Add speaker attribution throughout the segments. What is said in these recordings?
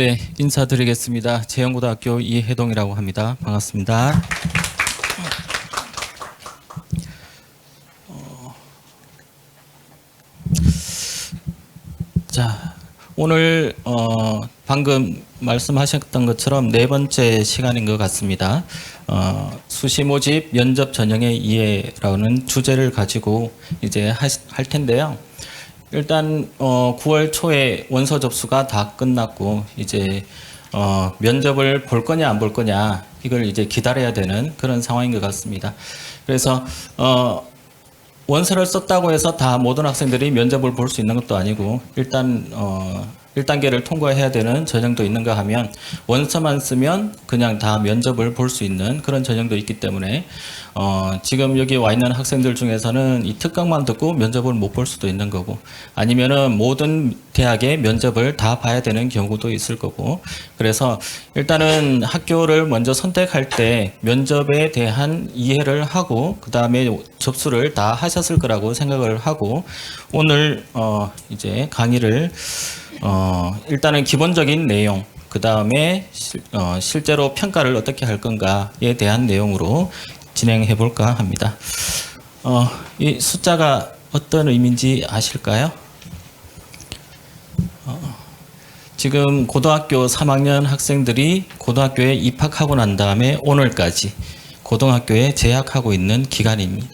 Speaker 1: 네, 인사드리겠습니다. 재영고등학교 이혜동이라고 합니다. 반갑습니다. 자, 오늘 방금 말씀하셨던 것처럼 네 번째 시간인 것 같습니다. 수시 모집 면접 전형의 이해라는 주제를 가지고 이제 할 텐데요. 일단 9월 초에 원서 접수가 다 끝났고 이제 면접을 볼 거냐 안 볼 거냐 이걸 이제 기다려야 되는 그런 상황인 것 같습니다. 그래서 원서를 썼다고 해서 다 모든 학생들이 면접을 볼 수 있는 것도 아니고 일단 1단계를 통과해야 되는 전형도 있는가 하면 원서만 쓰면 그냥 다 면접을 볼 수 있는 그런 전형도 있기 때문에 지금 여기 와 있는 학생들 중에서는 이 특강만 듣고 면접을 못 볼 수도 있는 거고 아니면은 모든 대학의 면접을 다 봐야 되는 경우도 있을 거고 그래서 일단은 학교를 먼저 선택할 때 면접에 대한 이해를 하고 그 다음에 접수를 다 하셨을 거라고 생각을 하고 오늘 이제 강의를 일단은 기본적인 내용, 그 다음에 실제로 평가를 어떻게 할 건가에 대한 내용으로 진행해 볼까 합니다. 이 숫자가 어떤 의미인지 아실까요? 지금 고등학교 3학년 학생들이 고등학교에 입학하고 난 다음에 오늘까지 고등학교에 재학하고 있는 기간입니다.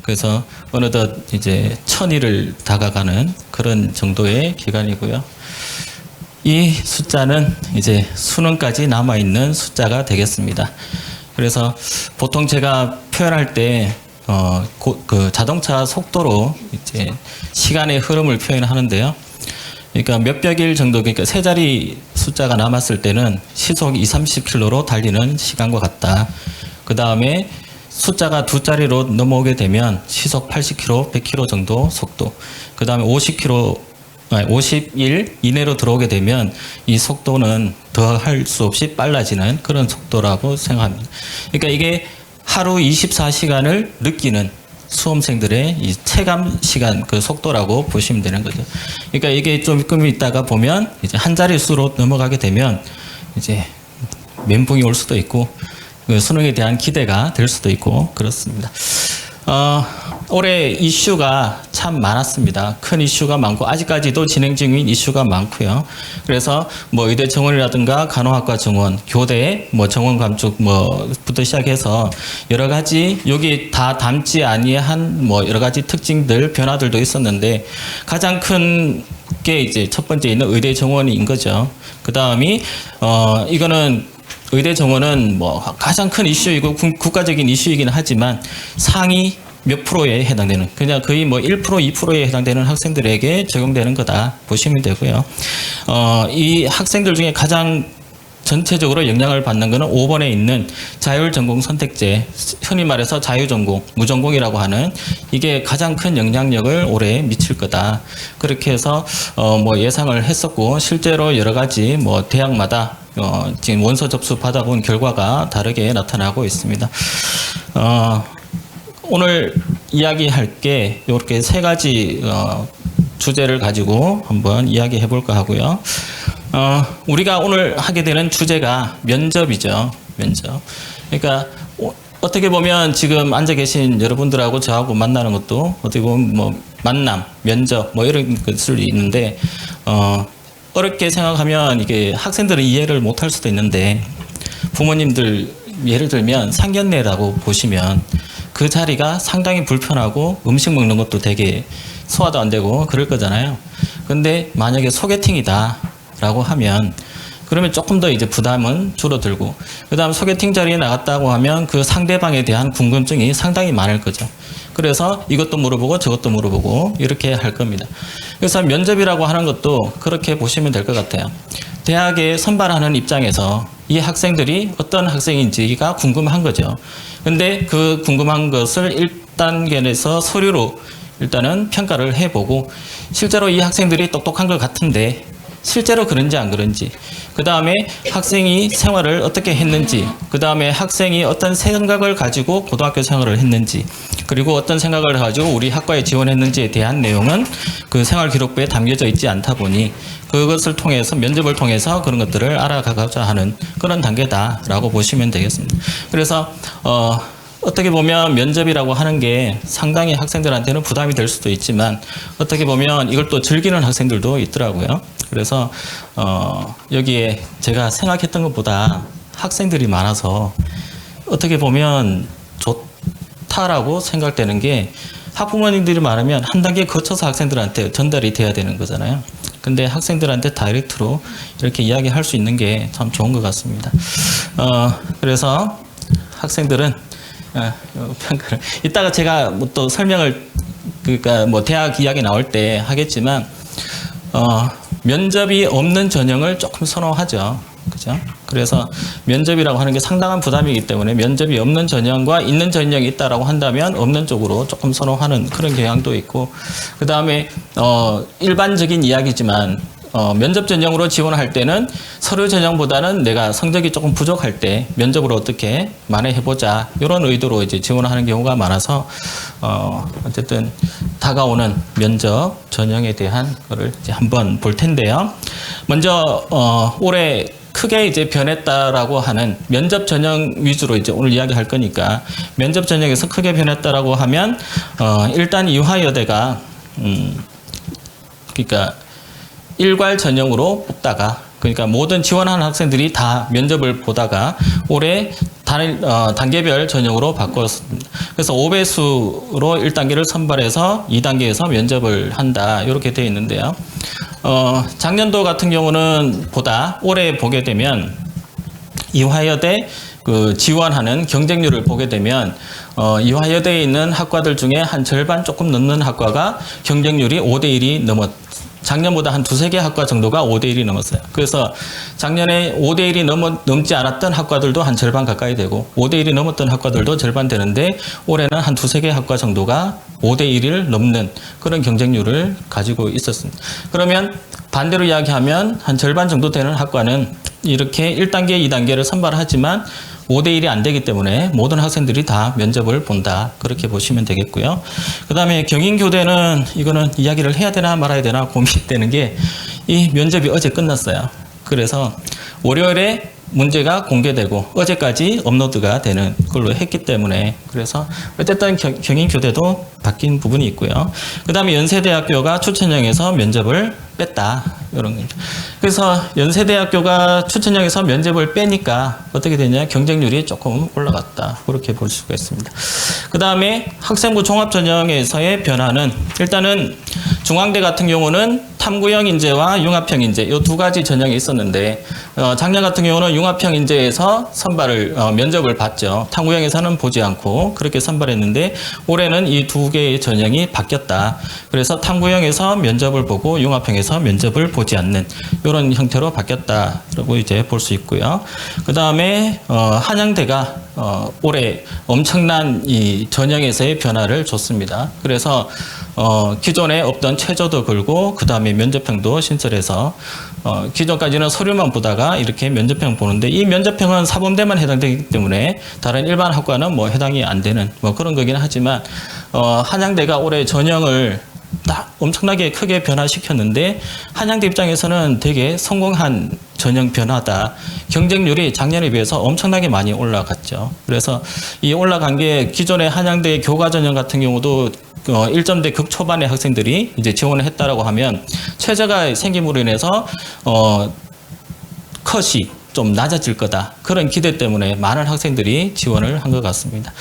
Speaker 1: 그래서 어느덧 이제 1000일을 다가가는 그런 정도의 기간이고요. 이 숫자는 이제 수능까지 남아있는 숫자가 되겠습니다. 그래서 보통 제가 표현할 때 그 자동차 속도로 이제 시간의 흐름을 표현하는데요. 그러니까 몇백 일 정도, 그러니까 세 자리 숫자가 남았을 때는 시속 20-30km로 달리는 시간과 같다. 그 다음에 숫자가 두 자리로 넘어오게 되면 시속 80km, 100km 정도 속도. 그 다음에 50일 이내로 들어오게 되면 이 속도는 더 할 수 없이 빨라지는 그런 속도라고 생각합니다. 그러니까 이게 하루 24시간을 느끼는 수험생들의 이 체감 시간 그 속도라고 보시면 되는 거죠. 그러니까 이게 조금 있다가 보면 이제 한 자릿수로 넘어가게 되면 이제 멘붕이 올 수도 있고 그 수능에 대한 기대가 될 수도 있고 그렇습니다. 올해 이슈가 참 많았습니다. 큰 이슈가 많고 아직까지도 진행 중인 이슈가 많고요. 그래서 뭐 의대 정원이라든가 간호학과 정원, 교대 뭐 정원 감축 뭐부터 시작해서 여러 가지 여기 다 담지 아니한 뭐 여러 가지 특징들 변화들도 있었는데 가장 큰 게 이제 첫 번째 있는 의대 정원인 거죠. 그 다음이 이거는 의대 정원은 뭐 가장 큰 이슈이고 국가적인 이슈이긴 하지만 상위 몇 프로에 해당되는 그냥 거의 뭐 1%, 2%에 해당되는 학생들에게 적용되는 거다 보시면 되고요. 이 학생들 중에 가장 전체적으로 영향을 받는 것은 5번에 있는 자율전공 선택제, 흔히 말해서 자유전공, 무전공이라고 하는 이게 가장 큰 영향력을 올해 미칠 거다. 그렇게 해서 뭐 예상을 했었고 실제로 여러 가지 뭐 대학마다 지금 원서 접수 받아본 결과가 다르게 나타나고 있습니다. 오늘 이야기할 게 이렇게 세 가지 주제를 가지고 한번 이야기해 볼까 하고요. 우리가 오늘 하게 되는 주제가 면접이죠. 면접. 그러니까 어떻게 보면 지금 앉아 계신 여러분들하고 저하고 만나는 것도 어떻게 보면 뭐 만남, 면접 뭐 이런 것을 있는데 어렵게 생각하면 이게 학생들은 이해를 못할 수도 있는데 부모님들 예를 들면 상견례라고 보시면 그 자리가 상당히 불편하고 음식 먹는 것도 되게 소화도 안 되고 그럴 거잖아요. 근데 만약에 소개팅이다 라고 하면 그러면 조금 더 이제 부담은 줄어들고 그 다음 소개팅 자리에 나갔다고 하면 그 상대방에 대한 궁금증이 상당히 많을 거죠. 그래서 이것도 물어보고 저것도 물어보고 이렇게 할 겁니다. 그래서 면접이라고 하는 것도 그렇게 보시면 될 것 같아요. 대학에 선발하는 입장에서 이 학생들이 어떤 학생인지가 궁금한 거죠. 근데 그 궁금한 것을 1단계에서 서류로 일단은 평가를 해보고 실제로 이 학생들이 똑똑한 것 같은데 실제로 그런지 안 그런지, 그 다음에 학생이 생활을 어떻게 했는지, 그 다음에 학생이 어떤 생각을 가지고 고등학교 생활을 했는지, 그리고 어떤 생각을 가지고 우리 학과에 지원했는지에 대한 내용은 그 생활기록부에 담겨져 있지 않다 보니 그것을 통해서 면접을 통해서 그런 것들을 알아가고자 하는 그런 단계다라고 보시면 되겠습니다. 그래서 어떻게 보면 면접이라고 하는 게 상당히 학생들한테는 부담이 될 수도 있지만 어떻게 보면 이걸 또 즐기는 학생들도 있더라고요. 그래서 여기에 제가 생각했던 것보다 학생들이 많아서 어떻게 보면 좋다라고 생각되는 게 학부모님들이 많으면 한 단계 거쳐서 학생들한테 전달이 돼야 되는 거잖아요. 근데 학생들한테 다이렉트로 이렇게 이야기할 수 있는 게 참 좋은 것 같습니다. 그래서 학생들은 평가를 이따가 제가 뭐 또 설명을 그러니까 뭐 대학 이야기 나올 때 하겠지만 면접이 없는 전형을 조금 선호하죠. 그죠? 그래서 면접이라고 하는 게 상당한 부담이기 때문에 면접이 없는 전형과 있는 전형이 있다라고 한다면 없는 쪽으로 조금 선호하는 그런 경향도 있고, 그 다음에 일반적인 이야기지만 면접 전형으로 지원할 때는 서류 전형보다는 내가 성적이 조금 부족할 때 면접으로 어떻게 만회해보자 이런 의도로 이제 지원하는 경우가 많아서 어쨌든 다가오는 면접 전형에 대한 거를 이제 한번 볼 텐데요. 먼저 올해 크게 이제 변했다라고 하는 면접 전형 위주로 이제 오늘 이야기할 거니까 면접 전형에서 크게 변했다라고 하면 일단 유화여대가 그러니까 일괄 전형으로 뽑다가 그러니까 모든 지원하는 학생들이 다 면접을 보다가 올해 단계별 전형으로 바꿨습니다. 그래서 5배수로 1단계를 선발해서 2단계에서 면접을 한다 이렇게 되어 있는데요. 작년도 같은 경우는 올해 보게 되면 이화여대 그 지원하는 경쟁률을 보게 되면 이화여대에 있는 학과들 중에 한 절반 조금 넘는 학과가 경쟁률이 5대1이 작년보다 한 두세 개 학과 정도가 5대1이 넘었어요. 그래서 작년에 5대1이 넘지 않았던 학과들도 한 절반 가까이 되고 5대1이 넘었던 학과들도 절반 되는데 올해는 한 두세 개 학과 정도가 5대1을 넘는 그런 경쟁률을 가지고 있었습니다. 그러면 반대로 이야기하면 한 절반 정도 되는 학과는 이렇게 1단계, 2단계를 선발하지만 5대1이 안 되기 때문에 모든 학생들이 다 면접을 본다. 그렇게 보시면 되겠고요. 그 다음에 경인교대는 이거는 이야기를 해야 되나 말아야 되나 고민되는 게 이 면접이 어제 끝났어요. 그래서 월요일에 문제가 공개되고 어제까지 업로드가 되는 걸로 했기 때문에 그래서 어쨌든 경인교대도 바뀐 부분이 있고요. 그 다음에 연세대학교가 추천형에서 면접을 뺐다. 이런 겁니다. 그래서 연세대학교가 추천형에서 면접을 빼니까 어떻게 되냐 경쟁률이 조금 올라갔다. 그렇게 볼 수가 있습니다. 그 다음에 학생부 종합전형에서의 변화는 일단은 중앙대 같은 경우는 탐구형 인재와 융합형 인재 이 두 가지 전형이 있었는데 작년 같은 경우는 융합형 인재에서 선발을 면접을 봤죠. 탐구형에서는 보지 않고 그렇게 선발했는데 올해는 이 두 개의 전형이 바뀌었다. 그래서 탐구형에서 면접을 보고 융합형에서 면접을 보지 않는 이런 형태로 바뀌었다라고 이제 볼 수 있고요. 그 다음에 한양대가 올해 엄청난 이 전형에서의 변화를 줬습니다. 그래서 기존에 없던 최저도 걸고 그 다음에 면접형도 신설해서 기존까지는 서류만 보다가 이렇게 면접형 보는데 이 면접형은 사범대만 해당되기 때문에 다른 일반 학과는 뭐 해당이 안 되는 뭐 그런 거긴 하지만 한양대가 올해 전형을 딱 엄청나게 크게 변화시켰는데 한양대 입장에서는 되게 성공한 전형 변화다. 경쟁률이 작년에 비해서 엄청나게 많이 올라갔죠. 그래서 이 올라간 게 기존의 한양대 교과 전형 같은 경우도 1점대 극초반의 학생들이 이제 지원을 했다라고 하면 최저가 생김으로 인해서 컷이 좀 낮아질 거다. 그런 기대 때문에 많은 학생들이 지원을 한 것 같습니다.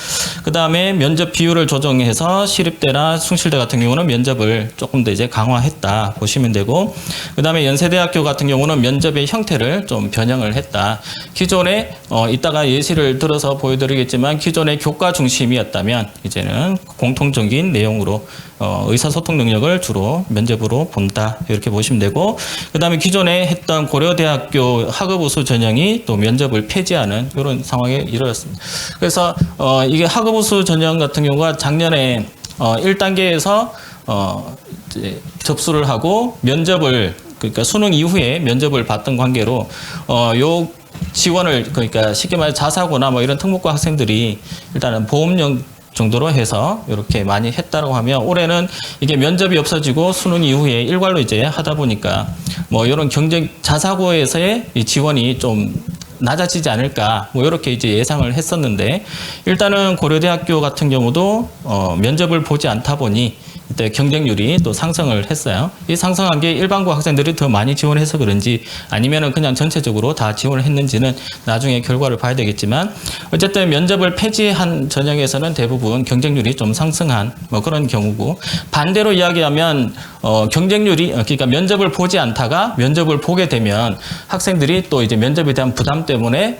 Speaker 1: 그 다음에 면접 비율을 조정해서 시립대나 숭실대 같은 경우는 면접을 조금 더 이제 강화했다 보시면 되고, 그 다음에 연세대학교 같은 경우는 면접의 형태를 좀 변형을 했다. 기존에 이따가 예시를 들어서 보여드리겠지만 기존에 교과 중심이었다면 이제는 공통적인 내용으로 의사소통 능력을 주로 면접으로 본다. 이렇게 보시면 되고, 그 다음에 기존에 했던 고려대학교 학업우수 전형이 또 면접을 폐지하는 이런 상황에 이르렀습니다. 그래서 이게 학업우수 전형 같은 경우가 작년에 1단계에서 이제 접수를 하고 면접을 그러니까 수능 이후에 면접을 봤던 관계로 요 지원을 그러니까 쉽게 말해 자사고나 뭐 이런 특목고 학생들이 일단은 보험용 정도로 해서 이렇게 많이 했다고 하면 올해는 이게 면접이 없어지고 수능 이후에 일괄로 이제 하다 보니까 뭐 이런 경쟁 자사고에서의 이 지원이 좀 낮아지지 않을까 뭐 이렇게 이제 예상을 했었는데 일단은 고려대학교 같은 경우도 면접을 보지 않다 보니 이때 경쟁률이 또 상승을 했어요. 이 상승한 게 일반고 학생들이 더 많이 지원해서 그런지 아니면은 그냥 전체적으로 다 지원을 했는지는 나중에 결과를 봐야 되겠지만 어쨌든 면접을 폐지한 전형에서는 대부분 경쟁률이 좀 상승한 뭐 그런 경우고 반대로 이야기하면 경쟁률이 그러니까 면접을 보지 않다가 면접을 보게 되면 학생들이 또 이제 면접에 대한 부담 때문에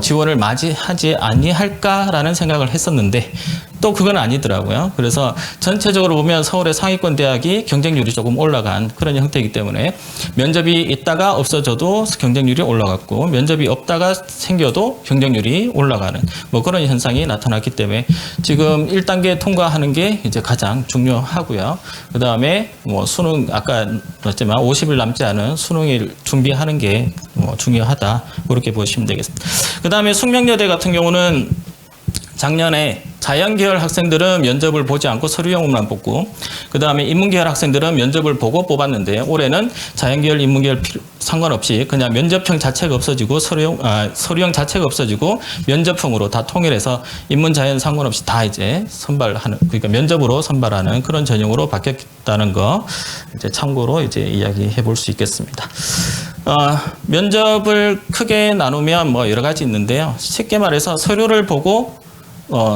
Speaker 1: 지원을 맞이하지 아니할까라는 생각을 했었는데 또 그건 아니더라고요. 그래서 전체적으로 보면 서울의 상위권 대학이 경쟁률이 조금 올라간 그런 형태이기 때문에 면접이 있다가 없어져도 경쟁률이 올라갔고 면접이 없다가 생겨도 경쟁률이 올라가는 뭐 그런 현상이 나타났기 때문에 지금 1단계 통과하는 게 이제 가장 중요하고요. 그 다음에 뭐 수능 아까 말했지만 50일 남지 않은 수능일 준비하는 게 뭐 중요하다 그렇게 보시면 되겠습니다. 그 다음에 숙명여대 같은 경우는 작년에 자연계열 학생들은 면접을 보지 않고 서류 영문만 뽑고 그 다음에 인문계열 학생들은 면접을 보고 뽑았는데 올해는 자연계열, 인문계열 상관없이 그냥 면접형 자체가 없어지고 서류형 자체가 없어지고 면접형으로 다 통일해서 인문, 자연 상관없이 다 이제 선발하는 그러니까 면접으로 선발하는 그런 전형으로 바뀌었다는 거 이제 참고로 이제 이야기해 볼 수 있겠습니다. 면접을 크게 나누면 뭐 여러 가지 있는데요. 쉽게 말해서 서류를 보고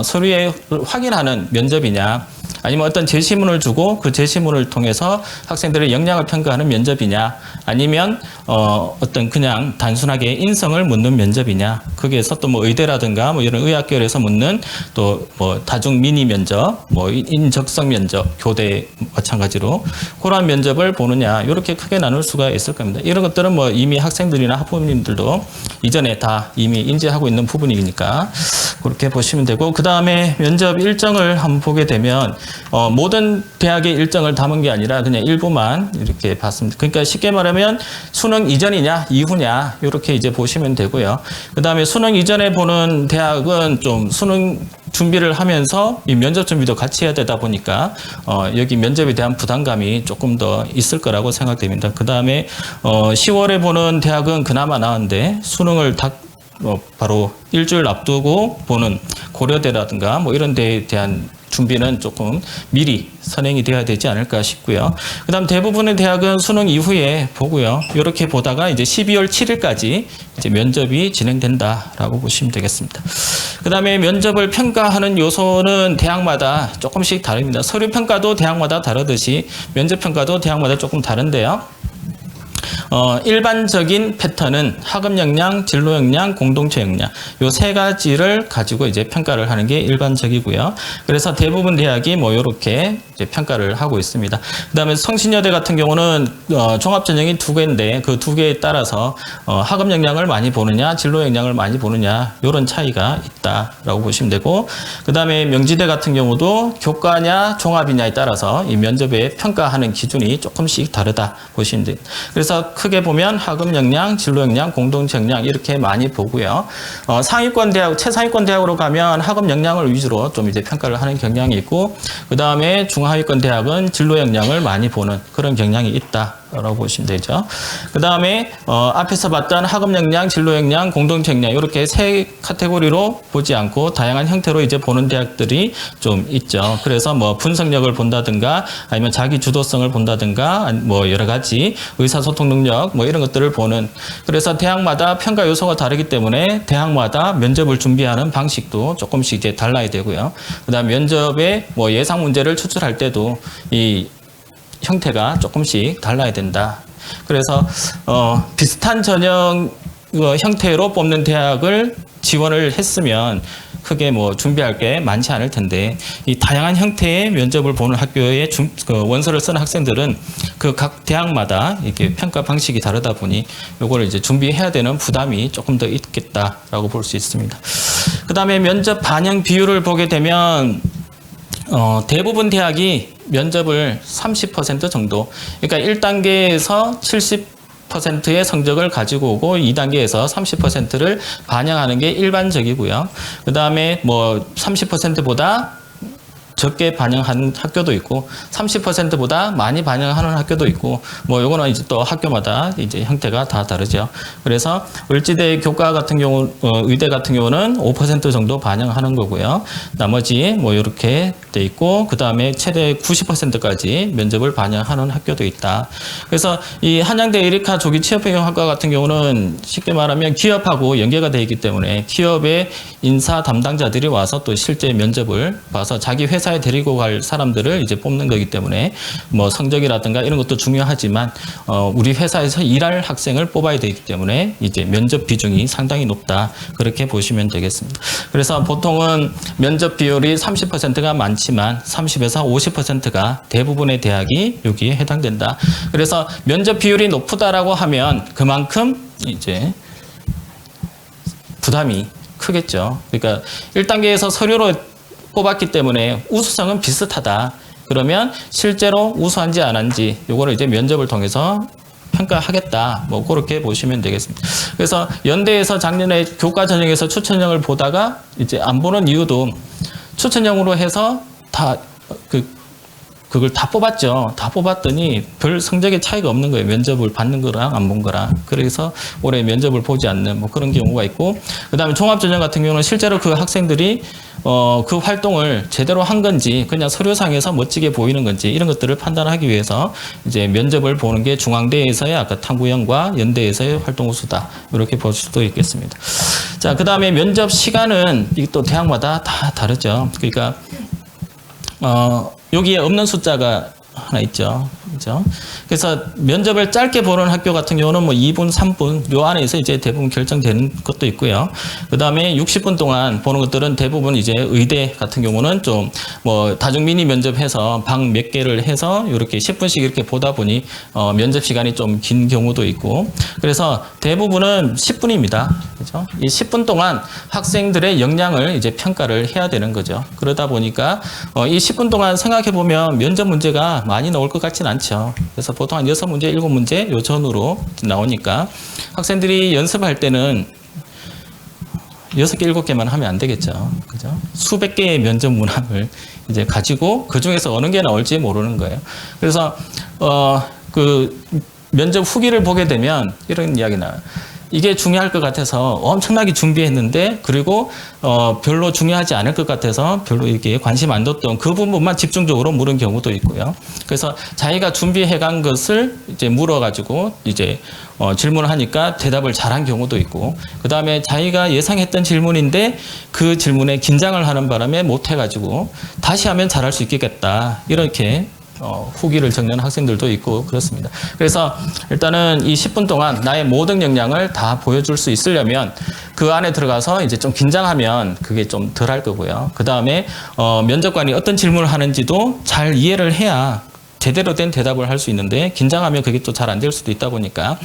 Speaker 1: 서류에 확인하는 면접이냐 아니면 어떤 제시문을 주고 그 제시문을 통해서 학생들의 역량을 평가하는 면접이냐 아니면 어떤 그냥 단순하게 인성을 묻는 면접이냐 거기에서 또 뭐 의대라든가 뭐 이런 의학계열에서 묻는 또 뭐 다중 미니 면접 뭐 인적성 면접 교대 마찬가지로 그러한 면접을 보느냐 이렇게 크게 나눌 수가 있을 겁니다. 이런 것들은 뭐 이미 학생들이나 학부모님들도 이전에 다 이미 인지하고 있는 부분이니까 그렇게 보시면 되고 그 다음에 면접 일정을 한번 보게 되면 모든 대학의 일정을 담은 게 아니라 그냥 일부만 이렇게 봤습니다. 그러니까 쉽게 말하면 수능 이전이냐 이후냐 이렇게 이제 보시면 되고요. 그 다음에 수능 이전에 보는 대학은 좀 수능 준비를 하면서 이 면접 준비도 같이 해야 되다 보니까 여기 면접에 대한 부담감이 조금 더 있을 거라고 생각됩니다. 그 다음에 10월에 보는 대학은 그나마 나은데 수능을 바로 일주일 앞두고 보는 고려대라든가 뭐 이런 데에 대한 준비는 조금 미리 선행이 돼야 되지 않을까 싶고요. 그 다음 대부분의 대학은 수능 이후에 보고요. 이렇게 보다가 이제 12월 7일까지 이제 면접이 진행된다라고 보시면 되겠습니다. 그 다음에 면접을 평가하는 요소는 대학마다 조금씩 다릅니다. 서류 평가도 대학마다 다르듯이 면접 평가도 대학마다 조금 다른데요. 일반적인 패턴은 학업 역량, 진로 역량, 공동체 역량 요 세 가지를 가지고 이제 평가를 하는 게 일반적이고요. 그래서 대부분 대학이 뭐 이렇게 이제 평가를 하고 있습니다. 그다음에 성신여대 같은 경우는 종합 전형이 2개인데 그 2개에 따라서 학업 역량을 많이 보느냐, 진로 역량을 많이 보느냐 이런 차이가 있다라고 보시면 되고 그다음에 명지대 같은 경우도 교과냐, 종합이냐에 따라서 이 면접에 평가하는 기준이 조금씩 다르다 보시면 돼요. 그래서 크게 보면 학업 역량, 진로 역량, 공동체 역량 이렇게 많이 보고요. 상위권 대학, 최상위권 대학으로 가면 학업 역량을 위주로 좀 이제 평가를 하는 경향이 있고 그 다음에 중하위권 대학은 진로 역량을 많이 보는 그런 경향이 있다라고 보시면 되죠. 그 다음에 앞에서 봤던 학업 역량, 진로 역량, 공동체 역량 이렇게 세 카테고리로 보지 않고 다양한 형태로 이제 보는 대학들이 좀 있죠. 그래서 뭐 분석력을 본다든가 아니면 자기 주도성을 본다든가 뭐 여러 가지 의사소통 능력 뭐 이런 것들을 보는 그래서 대학마다 평가 요소가 다르기 때문에 대학마다 면접을 준비하는 방식도 조금씩 이제 달라야 되고요. 그다음 면접에 뭐 예상 문제를 추출할 때도 이 형태가 조금씩 달라야 된다. 그래서 비슷한 전형 형태로 뽑는 대학을 지원을 했으면 크게 뭐 준비할 게 많지 않을 텐데 이 다양한 형태의 면접을 보는 학교에 원서를 쓰는 학생들은 그 각 대학마다 이렇게 평가 방식이 다르다 보니 요거를 이제 준비해야 되는 부담이 조금 더 있겠다라고 볼 수 있습니다. 그 다음에 면접 반영 비율을 보게 되면 대부분 대학이 면접을 30% 정도, 그러니까 1단계에서 70%의 성적을 가지고 오고 2단계에서 30%를 반영하는 게 일반적이고요. 그 다음에 뭐 30%보다 적게 반영하는 학교도 있고 30%보다 많이 반영하는 학교도 있고 뭐 요거는 이제 또 학교마다 이제 형태가 다 다르죠. 그래서 을지대 교과 같은 경우 의대 같은 경우는 5% 정도 반영하는 거고요. 나머지 뭐 이렇게 돼 있고 그다음에 최대 90%까지 면접을 반영하는 학교도 있다. 그래서 이 한양대 에리카 조기 취업행정학과 같은 경우는 쉽게 말하면 기업하고 연계가 되어 있기 때문에 기업의 인사 담당자들이 와서 또 실제 면접을 봐서 자기 회사에 데리고 갈 사람들을 이제 뽑는 거기 때문에 뭐 성적이라든가 이런 것도 중요하지만 우리 회사에서 일할 학생을 뽑아야 되기 때문에 이제 면접 비중이 상당히 높다. 그렇게 보시면 되겠습니다. 그래서 보통은 면접 비율이 30%가 많지만 30에서 50%가 대부분의 대학이 여기에 해당된다. 그래서 면접 비율이 높다라고 하면 그만큼 이제 부담이 크겠죠. 그러니까 1단계에서 서류로 뽑았기 때문에 우수성은 비슷하다. 그러면 실제로 우수한지 안 한지 요거를 이제 면접을 통해서 평가하겠다. 뭐 그렇게 보시면 되겠습니다. 그래서 연대에서 작년에 교과 전형에서 추천형을 보다가 이제 안 보는 이유도 추천형으로 해서 그걸 다 뽑았죠. 다 뽑았더니 별 성적의 차이가 없는 거예요. 면접을 받는 거랑 안 본 거랑. 그래서 올해 면접을 보지 않는 뭐 그런 경우가 있고, 그다음에 종합전형 같은 경우는 실제로 그 학생들이 그 활동을 제대로 한 건지 그냥 서류상에서 멋지게 보이는 건지 이런 것들을 판단하기 위해서 이제 면접을 보는 게 중앙대에서의 아까 탕구형과 연대에서의 활동 우수다. 이렇게 볼 수도 있겠습니다. 자, 그다음에 면접 시간은 이게 또 대학마다 다 다르죠. 그러니까 여기에 없는 숫자가 하나 있죠. 그죠? 그래서 면접을 짧게 보는 학교 같은 경우는 뭐 2분, 3분 요 안에서 이제 대부분 결정되는 것도 있고요. 그다음에 60분 동안 보는 것들은 대부분 이제 의대 같은 경우는 좀 뭐 다중 미니 면접해서 방 몇 개를 해서 이렇게 10분씩 이렇게 보다 보니 면접 시간이 좀 긴 경우도 있고. 그래서 대부분은 10분입니다. 그죠? 이 10분 동안 학생들의 역량을 이제 평가를 해야 되는 거죠. 그러다 보니까 이 10분 동안 생각해 보면 면접 문제가 많이 나올 것 같지는 않죠. 그래서 보통 한 6문제, 7문제 요 전후로 나오니까 학생들이 연습할 때는 6개, 7개만 하면 안 되겠죠. 그죠? 수백 개의 면접 문항을 이제 가지고 그 중에서 어느 게 나올지 모르는 거예요. 그래서 그 면접 후기를 보게 되면 이런 이야기 나와요. 이게 중요할 것 같아서 엄청나게 준비했는데 그리고 별로 중요하지 않을 것 같아서 별로 이렇게 관심 안 뒀던 그 부분만 집중적으로 물은 경우도 있고요. 그래서 자기가 준비해 간 것을 이제 물어가지고 이제 질문을 하니까 대답을 잘한 경우도 있고, 그 다음에 자기가 예상했던 질문인데 그 질문에 긴장을 하는 바람에 못 해가지고 다시 하면 잘할 수 있겠다. 이렇게 후기를 적는 학생들도 있고 그렇습니다. 그래서 일단은 이 10분 동안 나의 모든 역량을 다 보여줄 수 있으려면 그 안에 들어가서 이제 좀 긴장하면 그게 좀 덜 할 거고요. 그 다음에 면접관이 어떤 질문을 하는지도 잘 이해를 해야 제대로 된 대답을 할 수 있는데 긴장하면 그게 또 잘 안 될 수도 있다 보니까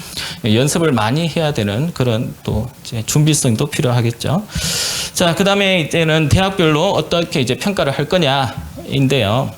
Speaker 1: 연습을 많이 해야 되는 그런 또 이제 준비성도 필요하겠죠. 자, 그 다음에 이제는 대학별로 어떻게 이제 평가를 할 거냐인데요.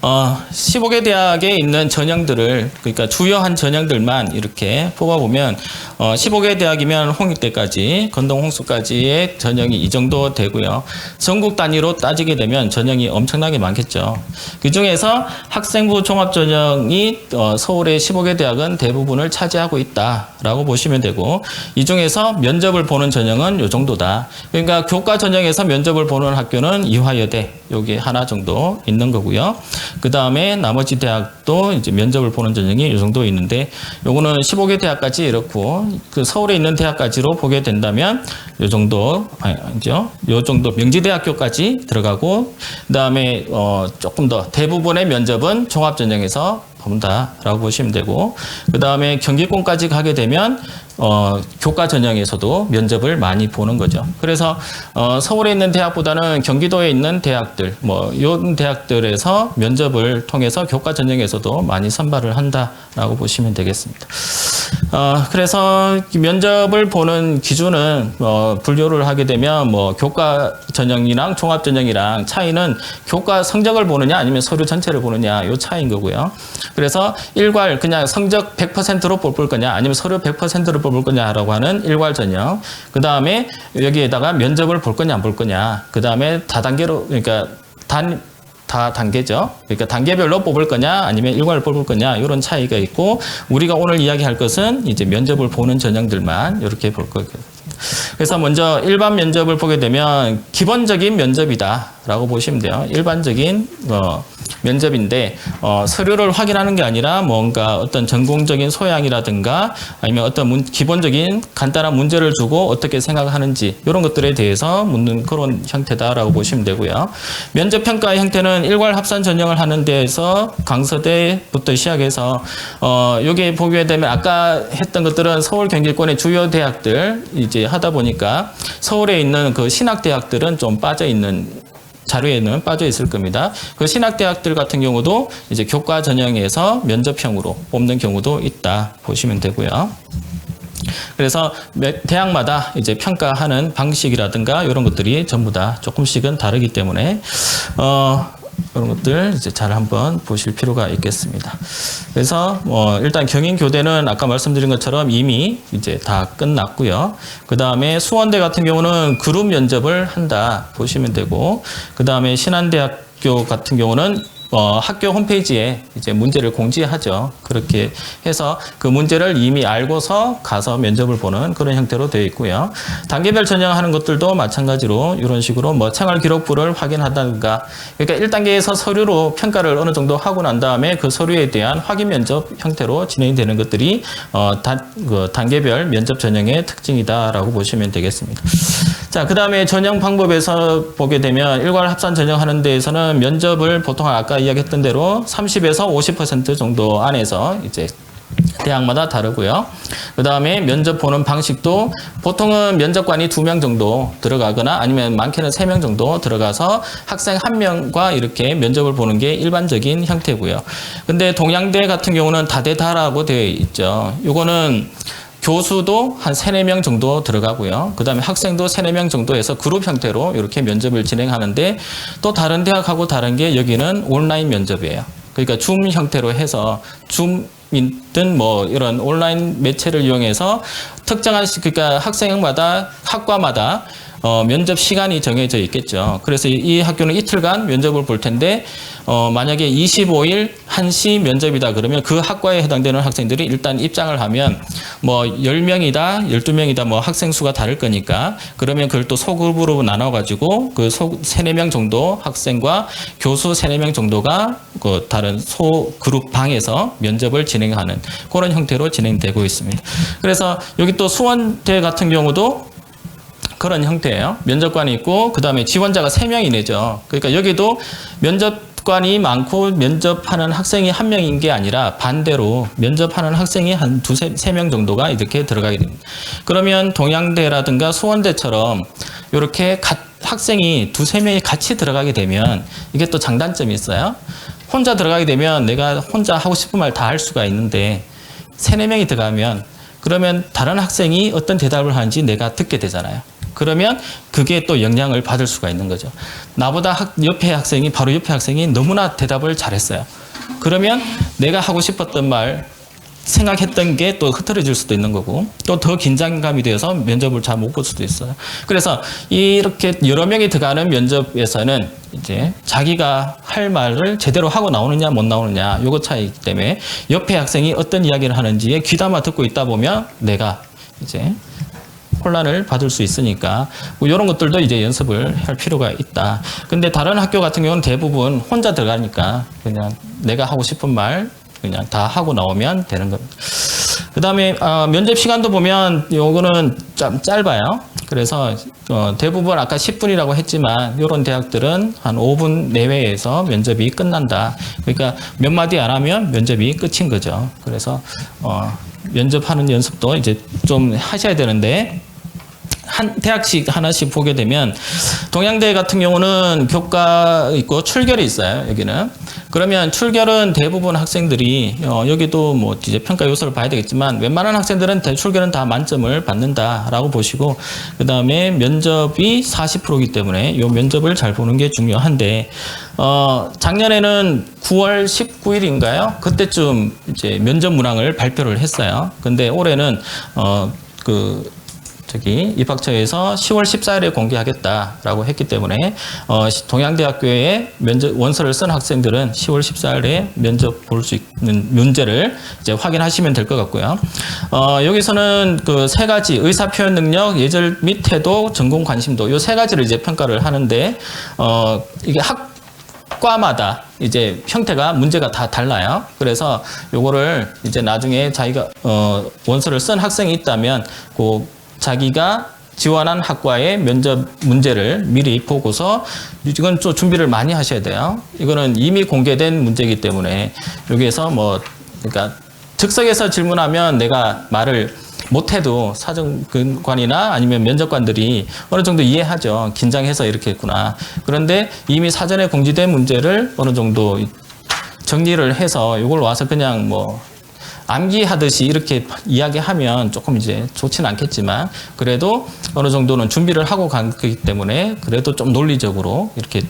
Speaker 1: 15개 대학에 있는 전형들을, 그러니까 주요한 전형들만 이렇게 뽑아보면 15개 대학이면 홍익대까지, 건동 홍수까지의 전형이 이 정도 되고요. 전국 단위로 따지게 되면 전형이 엄청나게 많겠죠. 그 중에서 학생부 종합전형이 서울의 15개 대학은 대부분을 차지하고 있다라고 보시면 되고, 이 중에서 면접을 보는 전형은 이 정도다. 그러니까 교과 전형에서 면접을 보는 학교는 이화여대 여기 하나 정도 있는 거고요. 그 다음에 나머지 대학도 이제 면접을 보는 전형이 이 정도 있는데, 요거는 15개 대학까지 이렇고, 그 서울에 있는 대학까지로 보게 된다면 요 정도, 아니죠? 요 정도 명지대학교까지 들어가고, 그 다음에 조금 더 대부분의 면접은 종합전형에서 본다라고 보시면 되고, 그 다음에 경기권까지 가게 되면 교과 전형에서도 면접을 많이 보는 거죠. 그래서 서울에 있는 대학보다는 경기도에 있는 대학들, 뭐 이런 대학들에서 면접을 통해서 교과 전형에서도 많이 선발을 한다라고 보시면 되겠습니다. 그래서 면접을 보는 기준은 분류를 하게 되면 뭐 교과 전형이랑 종합 전형이랑 차이는 교과 성적을 보느냐 아니면 서류 전체를 보느냐 요 차이인 거고요. 그래서 일괄 그냥 성적 100%로 뽑을 거냐 아니면 서류 100%로 뽑을 거냐라고 하는 일괄 전형. 그 다음에 여기에다가 면접을 볼 거냐 안 볼 거냐. 그 다음에 다단계로 그러니까 다 단계죠. 그러니까 단계별로 뽑을 거냐 아니면 일괄을 뽑을 거냐 이런 차이가 있고 우리가 오늘 이야기할 것은 이제 면접을 보는 전형들만 이렇게 볼 거예요. 그래서 먼저 일반 면접을 보게 되면 기본적인 면접이다라고 보시면 돼요. 일반적인 면접인데 서류를 확인하는 게 아니라 뭔가 어떤 전공적인 소양이라든가 아니면 어떤 기본적인 간단한 문제를 주고 어떻게 생각하는지 이런 것들에 대해서 묻는 그런 형태다라고 보시면 되고요. 면접 평가의 형태는 일괄 합산 전형을 하는 데에서 강서대부터 시작해서 여기 보게 되면 아까 했던 것들은 서울 경기권의 주요 대학들 이제 하다 보니까 서울에 있는 그 신학대학들은 좀 빠져 있는 자료에는 빠져 있을 겁니다. 그 신학대학들 같은 경우도 이제 교과 전형에서 면접형으로 뽑는 경우도 있다 보시면 되고요. 그래서 대학마다 이제 평가하는 방식이라든가 이런 것들이 전부 다 조금씩은 다르기 때문에 이런 것들 이제 잘 한번 보실 필요가 있겠습니다. 그래서 일단 경인교대는 아까 말씀드린 것처럼 이미 이제 다 끝났고요. 그 다음에 수원대 같은 경우는 그룹 면접을 한다 보시면 되고, 그 다음에 신한대학교 같은 경우는 학교 홈페이지에 이제 문제를 공지하죠. 그렇게 해서 그 문제를 이미 알고서 가서 면접을 보는 그런 형태로 되어 있고요. 단계별 전형하는 것들도 마찬가지로 이런 식으로 뭐 생활 기록부를 확인하다든가, 그러니까 1단계에서 서류로 평가를 어느 정도 하고 난 다음에 그 서류에 대한 확인 면접 형태로 진행이 되는 것들이 단계별 면접 전형의 특징이다라고 보시면 되겠습니다. 자, 그 다음에 전형 방법에서 보게 되면 일괄 합산 전형하는 데에서는 면접을 보통 아까 이야기했던 대로 30에서 50% 정도 안에서 이제 대학마다 다르고요. 그 다음에 면접 보는 방식도 보통은 면접관이 2명 정도 들어가거나 아니면 많게는 3명 정도 들어가서 학생 1명과 이렇게 면접을 보는 게 일반적인 형태고요. 근데 동양대 같은 경우는 다대다라고 되어 있죠. 요거는 교수도 한 3, 4명 정도 들어가고요. 그 다음에 학생도 3, 4명 정도 해서 그룹 형태로 이렇게 면접을 진행하는데, 또 다른 대학하고 다른 게 여기는 온라인 면접이에요. 그러니까 줌 형태로 해서 줌이든 뭐 이런 온라인 매체를 이용해서 특정한 그러니까 학생마다 학과마다 면접 시간이 정해져 있겠죠. 그래서 이 학교는 이틀간 면접을 볼 텐데 만약에 25일 1시 면접이다 그러면 그 학과에 해당되는 학생들이 일단 입장을 하면 뭐 10명이다 12명이다 뭐 학생 수가 다를 거니까, 그러면 그걸 또 소그룹으로 나눠 가지고 그 3, 4명 정도 학생과 교수 3, 4명 정도가 그 다른 소그룹 방에서 면접을 진행하는 그런 형태로 진행되고 있습니다. 그래서 여기 또 수원대 같은 경우도 그런 형태예요. 면접관이 있고 그 다음에 지원자가 3명이 내죠. 그러니까 여기도 면접관이 많고 면접하는 학생이 1명인 게 아니라 반대로 면접하는 학생이 한 2, 3명 정도가 이렇게 들어가게 됩니다. 그러면 동양대라든가 수원대처럼 이렇게 학생이 2, 3명이 같이 들어가게 되면 이게 또 장단점이 있어요. 혼자 들어가게 되면 내가 혼자 하고 싶은 말 다 할 수가 있는데 3, 4명이 들어가면 그러면 다른 학생이 어떤 대답을 하는지 내가 듣게 되잖아요. 그러면 그게 또 영향을 받을 수가 있는 거죠. 나보다 바로 옆에 학생이 너무나 대답을 잘했어요. 그러면 내가 하고 싶었던 말, 생각했던 게 또 흐트러질 수도 있는 거고, 또 더 긴장감이 되어서 면접을 잘 못 볼 수도 있어요. 그래서 이렇게 여러 명이 들어가는 면접에서는 이제 자기가 할 말을 제대로 하고 나오느냐 못 나오느냐 요거 차이기 때문에 옆에 학생이 어떤 이야기를 하는지에 귀담아 듣고 있다 보면 내가 이제 혼란을 받을 수 있으니까 뭐 이런 것들도 이제 연습을 할 필요가 있다. 근데 다른 학교 같은 경우는 대부분 혼자 들어가니까 그냥 내가 하고 싶은 말 그냥 다 하고 나오면 되는 겁니다. 그 다음에 면접 시간도 보면 요거는 좀 짧아요. 그래서 대부분 아까 10분이라고 했지만 이런 대학들은 한 5분 내외에서 면접이 끝난다. 그러니까 몇 마디 안 하면 면접이 끝인 거죠. 그래서 면접하는 연습도 이제 좀 하셔야 되는데, 한 대학씩 하나씩 보게 되면 동양대 같은 경우는 교과 있고 출결이 있어요. 여기는 그러면 출결은 대부분 학생들이 여기도 뭐 이제 평가 요소를 봐야 되겠지만 웬만한 학생들은 출결은 다 만점을 받는다라고 보시고 그다음에 면접이 40%이기 때문에 이 면접을 잘 보는 게 중요한데 작년에는 9월 19일인가요? 그때쯤 이제 면접 문항을 발표를 했어요. 근데 올해는 입학처에서 10월 14일에 공개하겠다라고 했기 때문에 동양대학교에 면접 원서를 쓴 학생들은 10월 14일에 면접 볼 수 있는 문제를 이제 확인하시면 될 것 같고요. 여기서는 그 세 가지 의사표현 능력, 예절 및 태도, 전공 관심도 이 세 가지를 이제 평가를 하는데 이게 학과마다 이제 형태가 문제가 다 달라요. 그래서 요거를 이제 나중에 자기가 원서를 쓴 학생이 있다면 자기가 지원한 학과의 면접 문제를 미리 보고서 이건 좀 준비를 많이 하셔야 돼요. 이거는 이미 공개된 문제이기 때문에 여기에서 그러니까 즉석에서 질문하면 내가 말을 못해도 사정관이나 아니면 면접관들이 어느 정도 이해하죠. 긴장해서 이렇게 했구나. 그런데 이미 사전에 공지된 문제를 어느 정도 정리를 해서 이걸 와서 그냥 암기하듯이 이렇게 이야기하면 조금 이제 좋지는 않겠지만 그래도 어느 정도는 준비를 하고 갔기 때문에 그래도 좀 논리적으로 이렇게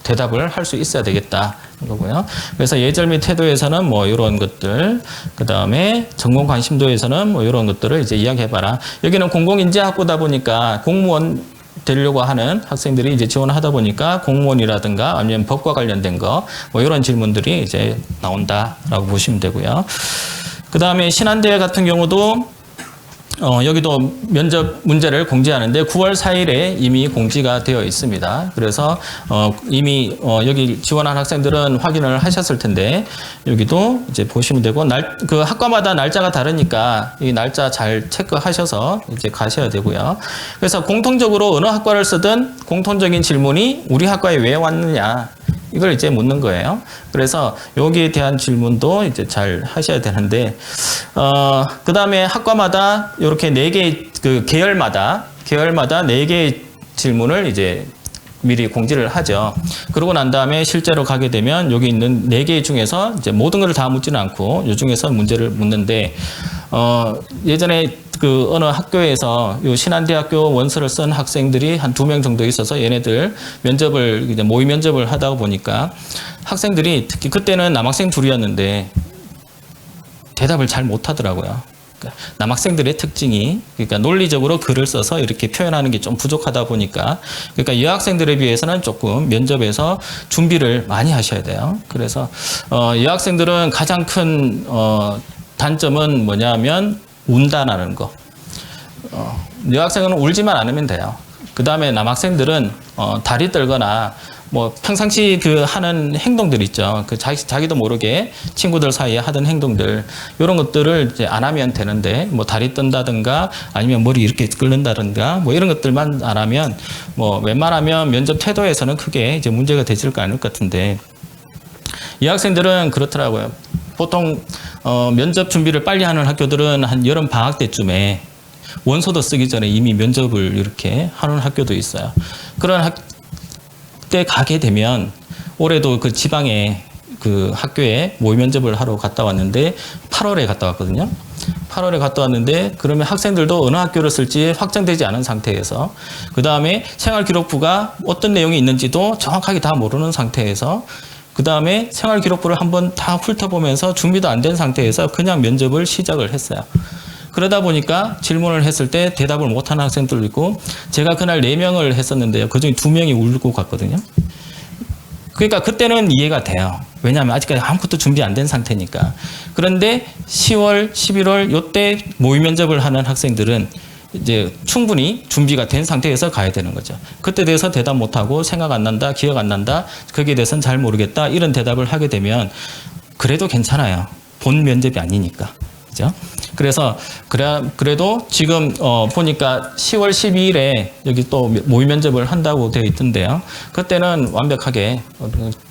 Speaker 1: 대답을 할 수 있어야 되겠다 거고요. 그래서 예절 및 태도에서는 이런 것들, 그 다음에 전공 관심도에서는 이런 것들을 이제 이야기해봐라. 여기는 공공인재학부다 보니까 공무원 되려고 하는 학생들이 이제 지원하다 보니까 공무원이라든가 아니면 법과 관련된 거 이런 질문들이 이제 나온다라고 보시면 되고요. 그 다음에 신한대 같은 경우도 여기도 면접 문제를 공지하는데 9월 4일에 이미 공지가 되어 있습니다. 그래서 이미 여기 지원한 학생들은 확인을 하셨을 텐데 여기도 이제 보시면 되고 그 학과마다 날짜가 다르니까 이 날짜 잘 체크하셔서 이제 가셔야 되고요. 그래서 공통적으로 어느 학과를 쓰든 공통적인 질문이 우리 학과에 왜 왔느냐 이걸 이제 묻는 거예요. 그래서 여기에 대한 질문도 이제 잘 하셔야 되는데, 그 다음에 학과마다 이렇게 4개, 계열마다 4개의 질문을 이제 미리 공지를 하죠. 그러고 난 다음에 실제로 가게 되면 여기 있는 4개 중에서 이제 모든 걸 다 묻지는 않고 이 중에서 문제를 묻는데, 예전에 어느 학교에서 요 신한대학교 원서를 쓴 학생들이 한 2명 정도 있어서 얘네들 면접을 이제 모의 면접을 하다 보니까 학생들이 특히 그때는 남학생 둘이었는데 대답을 잘 못하더라고요. 그러니까 남학생들의 특징이 그러니까 논리적으로 글을 써서 이렇게 표현하는 게 좀 부족하다 보니까 그러니까 여학생들에 비해서는 조금 면접에서 준비를 많이 하셔야 돼요. 그래서 여학생들은 가장 큰 단점은 뭐냐면 운다라는 거. 여학생은 울지만 않으면 돼요. 그 다음에 남학생들은 다리 떨거나 평상시 하는 행동들 있죠. 자기도 모르게 친구들 사이에 하던 행동들 이런 것들을 이제 안 하면 되는데 다리 떤다든가 아니면 머리 이렇게 끓는다든가 이런 것들만 안 하면 웬만하면 면접 태도에서는 크게 이제 문제가 되질 않을 것 같은데 여학생들은 그렇더라고요. 보통 면접 준비를 빨리 하는 학교들은 한 여름 방학 때쯤에 원서도 쓰기 전에 이미 면접을 이렇게 하는 학교도 있어요. 그런 학때 가게 되면 올해도 그 지방에 그 학교에 모의 면접을 하러 갔다 왔는데 8월에 갔다 왔거든요. 8월에 갔다 왔는데 그러면 학생들도 어느 학교를 쓸지 확정되지 않은 상태에서 그 다음에 생활기록부가 어떤 내용이 있는지도 정확하게 다 모르는 상태에서 그 다음에 생활기록부를 한번 다 훑어보면서 준비도 안 된 상태에서 그냥 면접을 시작을 했어요. 그러다 보니까 질문을 했을 때 대답을 못하는 학생들도 있고 제가 그날 4명을 했었는데요. 그중에 2명이 울고 갔거든요. 그러니까 그때는 이해가 돼요. 왜냐하면 아직까지 아무것도 준비 안 된 상태니까. 그런데 10월, 11월 요때 모의 면접을 하는 학생들은 이제 충분히 준비가 된 상태에서 가야 되는 거죠. 그때 대해서 대답 못하고 생각 안 난다, 기억 안 난다, 거기에 대해서는 잘 모르겠다 이런 대답을 하게 되면 그래도 괜찮아요. 본 면접이 아니니까. 그죠? 그래서 그래도 지금 보니까 10월 12일에 여기 또 모의 면접을 한다고 되어 있던데요. 그때는 완벽하게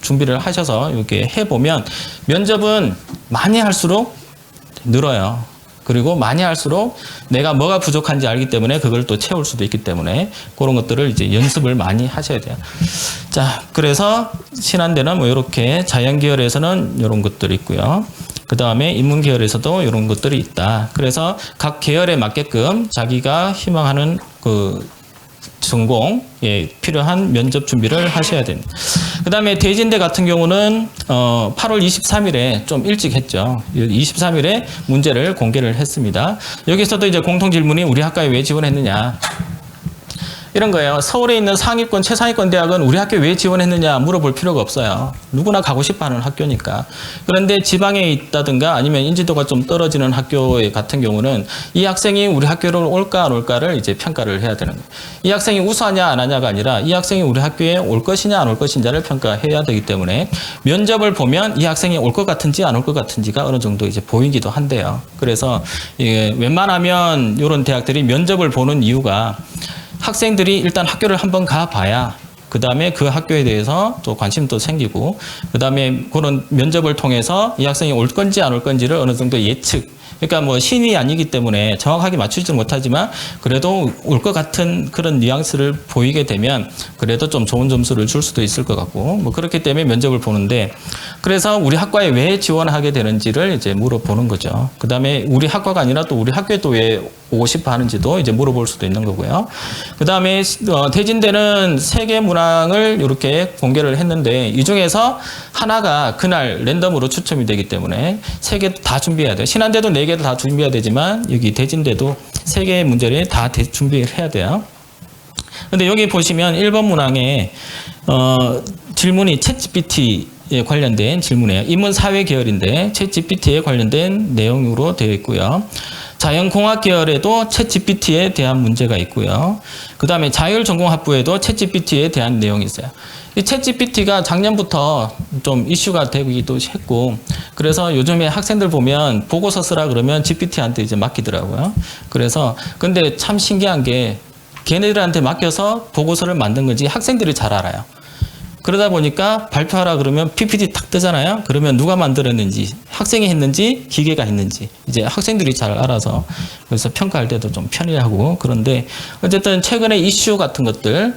Speaker 1: 준비를 하셔서 이렇게 해보면 면접은 많이 할수록 늘어요. 그리고 많이 할수록 내가 뭐가 부족한지 알기 때문에 그걸 또 채울 수도 있기 때문에 그런 것들을 이제 연습을 많이 하셔야 돼요. 자, 그래서 신한대는 뭐 이렇게 자연계열에서는 이런 것들이 있고요. 그 다음에 인문계열에서도 이런 것들이 있다. 그래서 각 계열에 맞게끔 자기가 희망하는 그 전공에 필요한 면접 준비를 하셔야 됩니다. 그 다음에 대진대 같은 경우는 8월 23일에 좀 일찍 했죠. 23일에 문제를 공개를 했습니다. 여기서도 이제 공통 질문이 우리 학과에 왜 지원했느냐. 이런 거예요. 서울에 있는 상위권, 최상위권 대학은 우리 학교에 왜 지원했느냐 물어볼 필요가 없어요. 누구나 가고 싶어하는 학교니까. 그런데 지방에 있다든가 아니면 인지도가 좀 떨어지는 학교 같은 경우는 이 학생이 우리 학교로 올까 안 올까를 이제 평가를 해야 되는 거예요. 이 학생이 우수하냐 안 하냐가 아니라 이 학생이 우리 학교에 올 것이냐 안 올 것인지를 평가해야 되기 때문에 면접을 보면 이 학생이 올 것 같은지 안 올 것 같은지가 어느 정도 이제 보이기도 한데요. 그래서 이게 웬만하면 이런 대학들이 면접을 보는 이유가 학생들이 일단 학교를 한번 가봐야 그 다음에 그 학교에 대해서 또 관심도 생기고 그 다음에 그런 면접을 통해서 이 학생이 올 건지 안 올 건지를 어느 정도 예측, 그러니까 뭐 신이 아니기 때문에 정확하게 맞추지는 못하지만 그래도 올 것 같은 그런 뉘앙스를 보이게 되면 그래도 좀 좋은 점수를 줄 수도 있을 것 같고 뭐 그렇기 때문에 면접을 보는데, 그래서 우리 학과에 왜 지원하게 되는지를 이제 물어보는 거죠. 그 다음에 우리 학과가 아니라 또 우리 학교에 또 왜 오고 싶어 하는지도 이제 물어볼 수도 있는 거고요. 그 다음에 대진대는 3개 문항을 이렇게 공개를 했는데 이 중에서 하나가 그날 랜덤으로 추첨이 되기 때문에 3개 다 준비해야 돼요. 신한대도 4개도 다 준비해야 되지만 여기 대진대도 3개의 문제를 다 준비를 해야 돼요. 근데 여기 보시면 1번 문항에 질문이 챗GPT에 관련된 질문이에요. 인문 사회 계열인데 챗GPT에 관련된 내용으로 되어 있고요. 자연공학 계열에도 챗GPT에 대한 문제가 있고요. 그 다음에 자율전공학부에도 챗GPT에 대한 내용이 있어요. 이 챗GPT가 작년부터 좀 이슈가 되기도 했고, 그래서 요즘에 학생들 보면 보고서 쓰라 그러면 GPT한테 이제 맡기더라고요. 그래서 근데 참 신기한 게 걔네들한테 맡겨서 보고서를 만든 건지 학생들이 잘 알아요. 그러다 보니까 발표하라 그러면 PPT 탁 뜨잖아요. 그러면 누가 만들었는지, 학생이 했는지, 기계가 했는지 이제 학생들이 잘 알아서 그래서 평가할 때도 좀 편리하고. 그런데 어쨌든 최근에 이슈 같은 것들,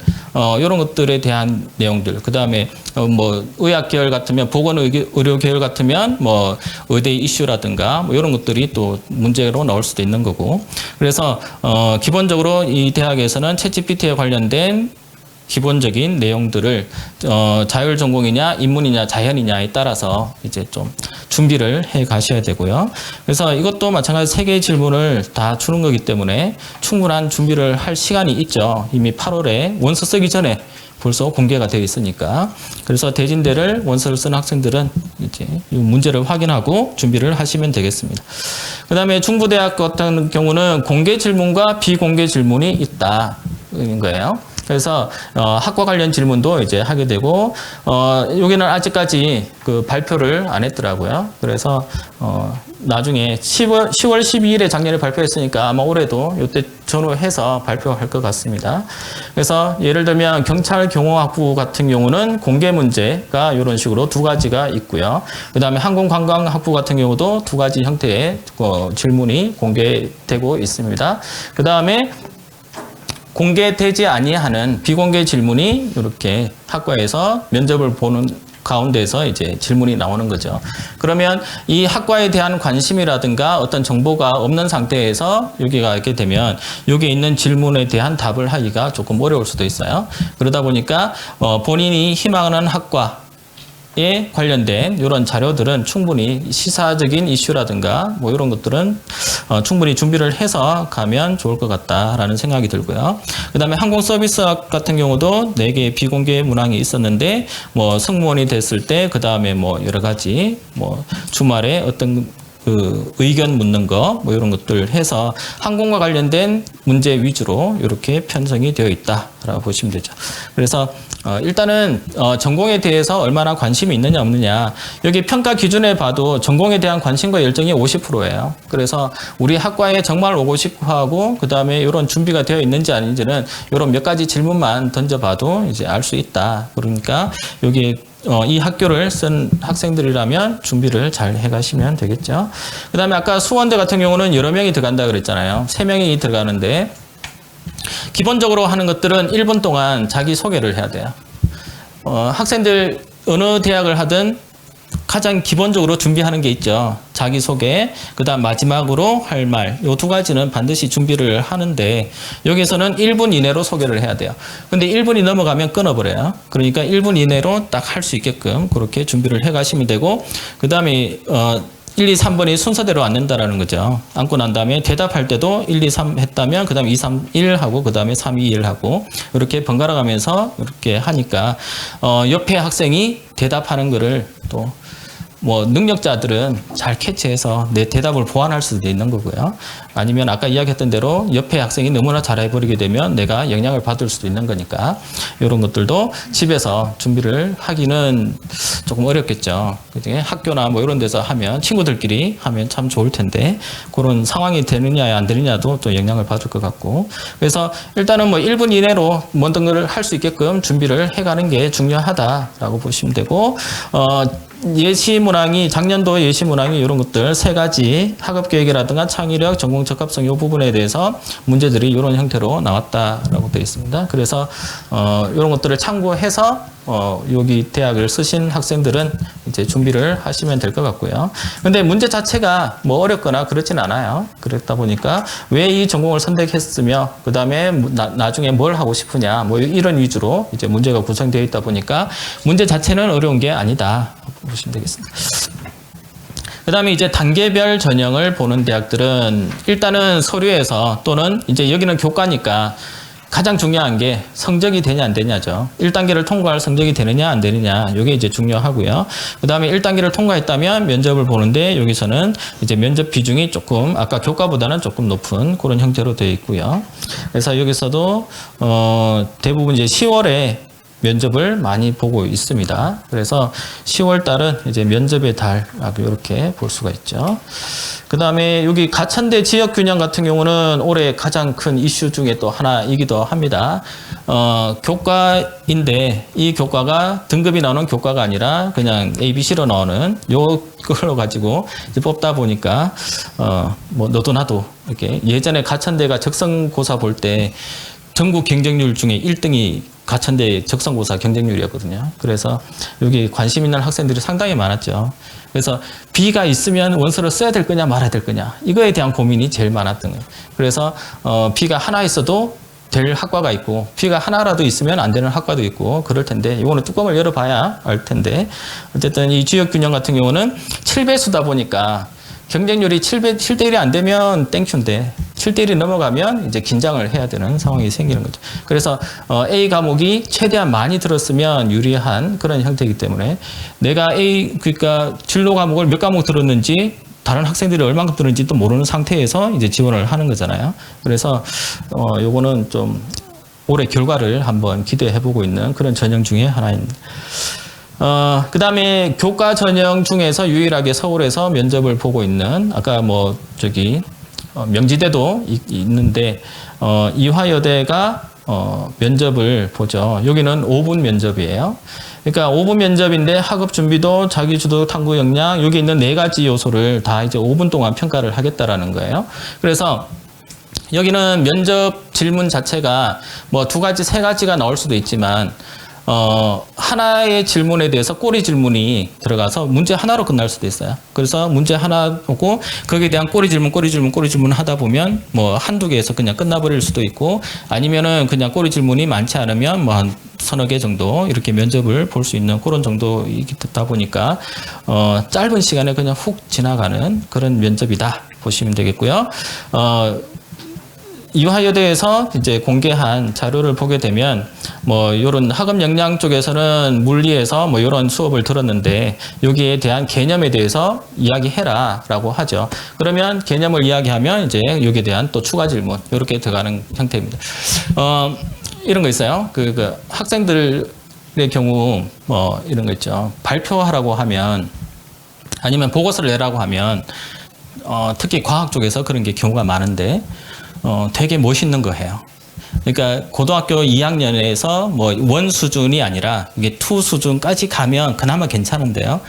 Speaker 1: 이런 것들에 대한 내용들, 그 다음에 뭐 의학 계열 같으면 보건의료 계열 같으면 뭐 의대 이슈라든가 뭐 이런 것들이 또 문제로 나올 수도 있는 거고. 그래서 기본적으로 이 대학에서는 챗GPT에 관련된 기본적인 내용들을 자율전공이냐 인문이냐 자연이냐에 따라서 이제 좀 준비를 해 가셔야 되고요. 그래서 이것도 마찬가지 3개의 질문을 다 주는 거기 때문에 충분한 준비를 할 시간이 있죠. 이미 8월에 원서 쓰기 전에 벌써 공개가 되어 있으니까. 그래서 대진대를 원서를 쓴 학생들은 이제 이 문제를 확인하고 준비를 하시면 되겠습니다. 그 다음에 중부대학 같은 경우는 공개 질문과 비공개 질문이 있다는 거예요. 그래서 학과 관련 질문도 이제 하게 되고, 여기는 아직까지 그 발표를 안 했더라고요. 그래서 나중에 10월 12일에 작년에 발표했으니까 아마 올해도 이때 전후해서 발표할 것 같습니다. 그래서 예를 들면 경찰경호학부 같은 경우는 공개 문제가 이런 식으로 2가지가 있고요. 그 다음에 항공관광학부 같은 경우도 2가지 형태의 질문이 공개되고 있습니다. 그 다음에 공개되지 아니하는 비공개 질문이 이렇게 학과에서 면접을 보는 가운데서 이제 질문이 나오는 거죠. 그러면 이 학과에 대한 관심이라든가 어떤 정보가 없는 상태에서 여기가 이렇게 되면 여기에 있는 질문에 대한 답을 하기가 조금 어려울 수도 있어요. 그러다 보니까 본인이 희망하는 학과 에 관련된 이런 자료들은 충분히 시사적인 이슈라든가 뭐 이런 것들은 충분히 준비를 해서 가면 좋을 것 같다라는 생각이 들고요. 그 다음에 항공서비스학 같은 경우도 4개의 비공개 문항이 있었는데 뭐 승무원이 됐을 때 그 다음에 뭐 여러 가지 뭐 주말에 어떤 그 의견 묻는 거 뭐 이런 것들 해서 항공과 관련된 문제 위주로 이렇게 편성이 되어 있다라고 보시면 되죠. 그래서 일단은 전공에 대해서 얼마나 관심이 있느냐 없느냐, 여기 평가 기준에 봐도 전공에 대한 관심과 열정이 50%예요. 그래서 우리 학과에 정말 오고 싶어 하고 그 다음에 이런 준비가 되어 있는지 아닌지는 이런 몇 가지 질문만 던져봐도 이제 알 수 있다. 그러니까 여기 이 학교를 쓴 학생들이라면 준비를 잘 해가시면 되겠죠. 그 다음에 아까 수원대 같은 경우는 여러 명이 들어간다 그랬잖아요. 3명이 들어가는데 기본적으로 하는 것들은 1분 동안 자기 소개를 해야 돼요. 학생들 어느 대학을 하든 가장 기본적으로 준비하는 게 있죠. 자기소개, 그 다음 마지막으로 할 말, 요 2가지는 반드시 준비를 하는데 여기서는 1분 이내로 소개를 해야 돼요. 근데 1분이 넘어가면 끊어버려요. 그러니까 1분 이내로 딱 할 수 있게끔 그렇게 준비를 해 가시면 되고, 그 다음에 1, 2, 3번이 순서대로 앉는다라는 거죠. 앉고 난 다음에 대답할 때도 1, 2, 3 했다면 그 다음에 2, 3, 1 하고 그 다음에 3, 2, 1 하고 이렇게 번갈아 가면서 이렇게 하니까 옆에 학생이 대답하는 거를 또 뭐 능력자들은 잘 캐치해서 내 대답을 보완할 수도 있는 거고요. 아니면 아까 이야기했던 대로 옆에 학생이 너무나 잘해버리게 되면 내가 영향을 받을 수도 있는 거니까 이런 것들도 집에서 준비를 하기는 조금 어렵겠죠. 학교나 뭐 이런 데서 하면 친구들끼리 하면 참 좋을 텐데 그런 상황이 되느냐 안 되느냐도 또 영향을 받을 것 같고, 그래서 일단은 뭐 1분 이내로 모든 걸 할 수 있게끔 준비를 해가는 게 중요하다라고 보시면 되고, 예시문항이 작년도 예시문항이 이런 것들 3가지 학업계획이라든가 창의력, 전공 적합성 이 부분에 대해서 문제들이 이런 형태로 나왔다라고 되어 있습니다. 그래서 이런 것들을 참고해서 여기 대학을 쓰신 학생들은 이제 준비를 하시면 될 것 같고요. 근데 문제 자체가 뭐 어렵거나 그렇진 않아요. 그렇다 보니까 왜 이 전공을 선택했으며 그 다음에 나중에 뭘 하고 싶으냐 뭐 이런 위주로 이제 문제가 구성되어 있다 보니까 문제 자체는 어려운 게 아니다 보시면 되겠습니다. 그 다음에 이제 단계별 전형을 보는 대학들은 일단은 서류에서 또는 이제 여기는 교과니까 가장 중요한 게 성적이 되냐 안 되냐죠. 1단계를 통과할 성적이 되느냐 안 되느냐 이게 이제 중요하고요. 그 다음에 1단계를 통과했다면 면접을 보는데 여기서는 이제 면접 비중이 조금 아까 교과보다는 조금 높은 그런 형태로 되어 있고요. 그래서 여기서도 대부분 이제 10월에 면접을 많이 보고 있습니다. 그래서 10월 달은 이제 면접의 달라고 이렇게 볼 수가 있죠. 그 다음에 여기 가천대 지역균형 같은 경우는 올해 가장 큰 이슈 중에 또 하나이기도 합니다. 교과인데 이 교과가 등급이 나오는 교과가 아니라 그냥 ABC로 나오는 요걸로 가지고 이제 뽑다 보니까 뭐 너도 나도 이렇게 예전에 가천대가 적성고사 볼 때 전국 경쟁률 중에 1등이 가천대 적성고사 경쟁률이었거든요. 그래서 여기 관심 있는 학생들이 상당히 많았죠. 그래서 B가 있으면 원서를 써야 될 거냐 말아야 될 거냐 이거에 대한 고민이 제일 많았던 거예요. 그래서 B가 하나 있어도 될 학과가 있고 B가 하나라도 있으면 안 되는 학과도 있고 그럴 텐데 이거는 뚜껑을 열어봐야 알 텐데 어쨌든 이 지역균형 같은 경우는 7배수다 보니까 경쟁률이 7대 1이 안 되면 땡큐인데 7대 1이 넘어가면 이제 긴장을 해야 되는 상황이 생기는 거죠. 그래서 A 과목이 최대한 많이 들었으면 유리한 그런 형태이기 때문에 내가 그러니까 진로 과목을 몇 과목 들었는지 다른 학생들이 얼마큼 들었는지도 모르는 상태에서 이제 지원을 하는 거잖아요. 그래서 요거는 좀 올해 결과를 한번 기대해 보고 있는 그런 전형 중에 하나입니다. 그 다음에 교과 전형 중에서 유일하게 서울에서 면접을 보고 있는 아까 뭐 저기 명지대도 있는데 이화여대가 면접을 보죠. 여기는 5분 면접이에요. 그러니까 5분 면접인데 학업 준비도 자기주도 탐구 역량 여기 있는 4가지 요소를 다 이제 5분 동안 평가를 하겠다라는 거예요. 그래서 여기는 면접 질문 자체가 뭐 2가지, 3가지가 나올 수도 있지만 하나의 질문에 대해서 꼬리 질문이 들어가서 문제 하나로 끝날 수도 있어요. 그래서 문제 하나 오고 거기에 대한 꼬리 질문 하다 보면 뭐 한두 개에서 그냥 끝나버릴 수도 있고 아니면은 그냥 꼬리 질문이 많지 않으면 뭐 한 서너 개 정도 이렇게 면접을 볼 수 있는 그런 정도이다 보니까 짧은 시간에 그냥 훅 지나가는 그런 면접이다 보시면 되겠고요. 이화여대에서 이제 공개한 자료를 보게 되면 뭐 이런 학업 역량 쪽에서는 물리에서 뭐 이런 수업을 들었는데 여기에 대한 개념에 대해서 이야기해라라고 하죠. 그러면 개념을 이야기하면 이제 여기에 대한 또 추가 질문 이렇게 들어가는 형태입니다. 이런 거 있어요. 그 학생들의 경우 뭐 이런 거 있죠. 발표하라고 하면 아니면 보고서를 내라고 하면 특히 과학 쪽에서 그런 게 경우가 많은데 되게 멋있는 거 해요. 그러니까 고등학교 2학년에서 뭐 원 수준이 아니라 이게 투 수준까지 가면 그나마 괜찮은데요.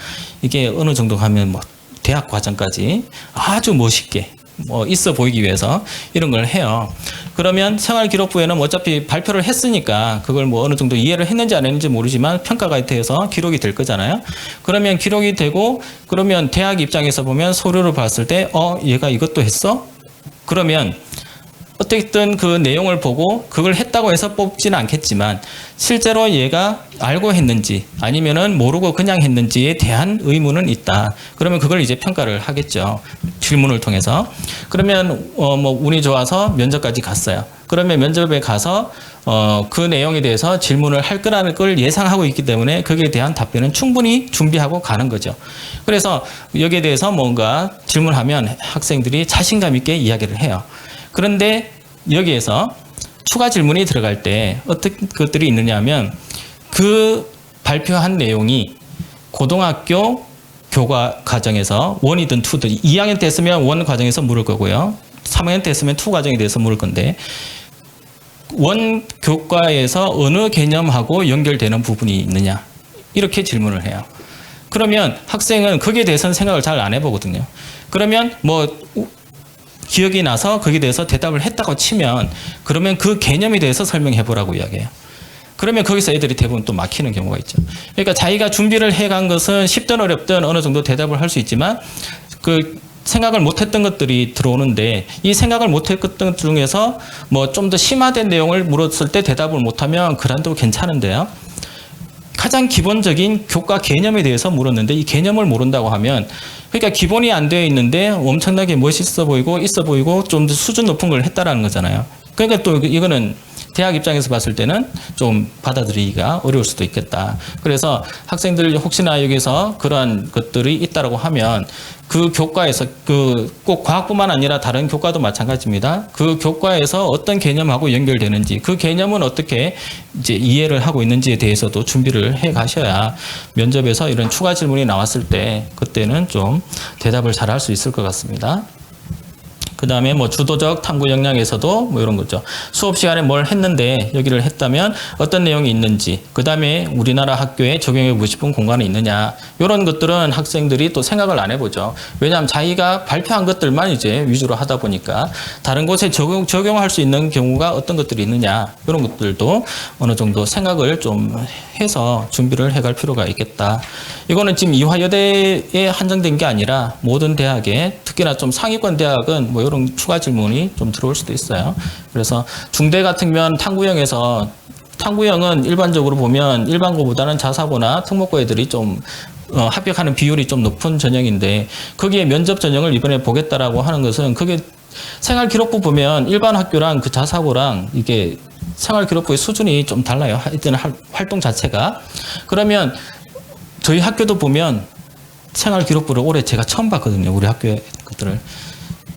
Speaker 1: 이게 어느 정도 가면 뭐 대학 과정까지 아주 멋있게 뭐 있어 보이기 위해서 이런 걸 해요. 그러면 생활기록부에는 어차피 발표를 했으니까 그걸 뭐 어느 정도 이해를 했는지 안 했는지 모르지만 평가가 돼서 기록이 될 거잖아요. 그러면 기록이 되고 그러면 대학 입장에서 보면 서류를 봤을 때 얘가 이것도 했어? 그러면 어떻게든 그 내용을 보고 그걸 했다고 해서 뽑지는 않겠지만 실제로 얘가 알고 했는지 아니면은 모르고 그냥 했는지에 대한 의문은 있다. 그러면 그걸 이제 평가를 하겠죠. 질문을 통해서. 그러면 뭐 운이 좋아서 면접까지 갔어요. 그러면 면접에 가서 그 내용에 대해서 질문을 할 거라는 걸 예상하고 있기 때문에 거기에 대한 답변은 충분히 준비하고 가는 거죠. 그래서 여기에 대해서 뭔가 질문하면 학생들이 자신감 있게 이야기를 해요. 그런데 여기에서 추가 질문이 들어갈 때 어떤 것들이 있느냐 하면 그 발표한 내용이 고등학교 교과 과정에서 원이든 투든 2학년 때 했으면 원 과정에서 물을 거고요. 3학년 때 했으면 투 과정에 대해서 물을 건데 원 교과에서 어느 개념하고 연결되는 부분이 있느냐 이렇게 질문을 해요. 그러면 학생은 거기에 대해서는 생각을 잘 안 해보거든요. 그러면 뭐 기억이 나서 거기에 대해서 대답을 했다고 치면 그러면 그 개념에 대해서 설명해 보라고 이야기해요. 그러면 거기서 애들이 대부분 또 막히는 경우가 있죠. 그러니까 자기가 준비를 해간 것은 쉽든 어렵든 어느 정도 대답을 할 수 있지만 그 생각을 못했던 것들이 들어오는데 이 생각을 못했던 것 중에서 뭐 좀 더 심화된 내용을 물었을 때 대답을 못하면 그란도 괜찮은데요. 가장 기본적인 교과 개념에 대해서 물었는데 이 개념을 모른다고 하면 그러니까 기본이 안 되어 있는데 엄청나게 멋있어 보이고 있어 보이고 좀 더 수준 높은 걸 했다라는 거잖아요. 그러니까 또 이거는 대학 입장에서 봤을 때는 좀 받아들이기가 어려울 수도 있겠다. 그래서 학생들 혹시나 여기서 그러한 것들이 있다라고 하면 그 교과에서 그 꼭 과학뿐만 아니라 다른 교과도 마찬가지입니다. 그 교과에서 어떤 개념하고 연결되는지 그 개념은 어떻게 이제 이해를 하고 있는지에 대해서도 준비를 해 가셔야 면접에서 이런 추가 질문이 나왔을 때 그때는 좀 대답을 잘 할 수 있을 것 같습니다. 그 다음에 뭐 주도적 탐구 역량에서도 뭐 이런 거죠. 수업 시간에 뭘 했는데 여기를 했다면 어떤 내용이 있는지, 그 다음에 우리나라 학교에 적용해보고 싶은 공간이 있느냐, 이런 것들은 학생들이 또 생각을 안 해보죠. 왜냐하면 자기가 발표한 것들만 이제 위주로 하다 보니까 다른 곳에 적용할 수 있는 경우가 어떤 것들이 있느냐, 이런 것들도 어느 정도 생각을 좀 해서 준비를 해갈 필요가 있겠다. 이거는 지금 이화여대에 한정된 게 아니라 모든 대학에, 특히나 좀 상위권 대학은 뭐 이런 추가 질문이 좀 들어올 수도 있어요. 그래서 중대 같으면 탐구형은 일반적으로 보면 일반고보다는 자사고나 특목고 애들이 좀 합격하는 비율이 좀 높은 전형인데 거기에 면접 전형을 이번에 보겠다라고 하는 것은 그게 생활기록부 보면 일반 학교랑 그 자사고랑 이게 생활기록부의 수준이 좀 달라요. 하여튼 활동 자체가. 그러면 저희 학교도 보면 생활기록부를 올해 제가 처음 봤거든요. 우리 학교의 것들을.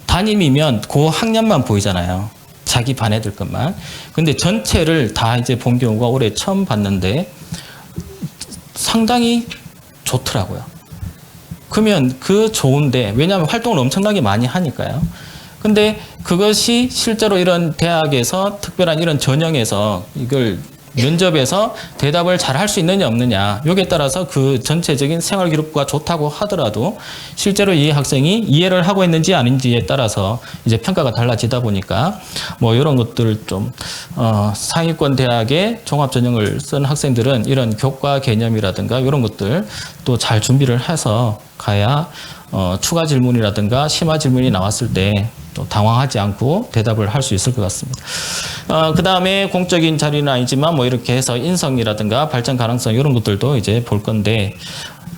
Speaker 1: 담임이면 그 학년만 보이잖아요. 자기 반 애들 것만. 근데 전체를 다 이제 본 경우가 올해 처음 봤는데 상당히 좋더라고요. 그러면 그 좋은데, 왜냐하면 활동을 엄청나게 많이 하니까요. 근데 그것이 실제로 이런 대학에서 특별한 이런 전형에서 이걸 면접에서 대답을 잘 할 수 있느냐 없느냐, 여기에 따라서 그 전체적인 생활기록부가 좋다고 하더라도 실제로 이 학생이 이해를 하고 있는지 아닌지에 따라서 이제 평가가 달라지다 보니까 뭐 이런 것들 좀 상위권 대학의 종합전형을 쓴 학생들은 이런 교과 개념이라든가 이런 것들 또 잘 준비를 해서 가야 추가 질문이라든가 심화 질문이 나왔을 때 또 당황하지 않고 대답을 할 수 있을 것 같습니다. 그 다음에 공적인 자리는 아니지만 뭐 이렇게 해서 인성이라든가 발전 가능성 이런 것들도 이제 볼 건데,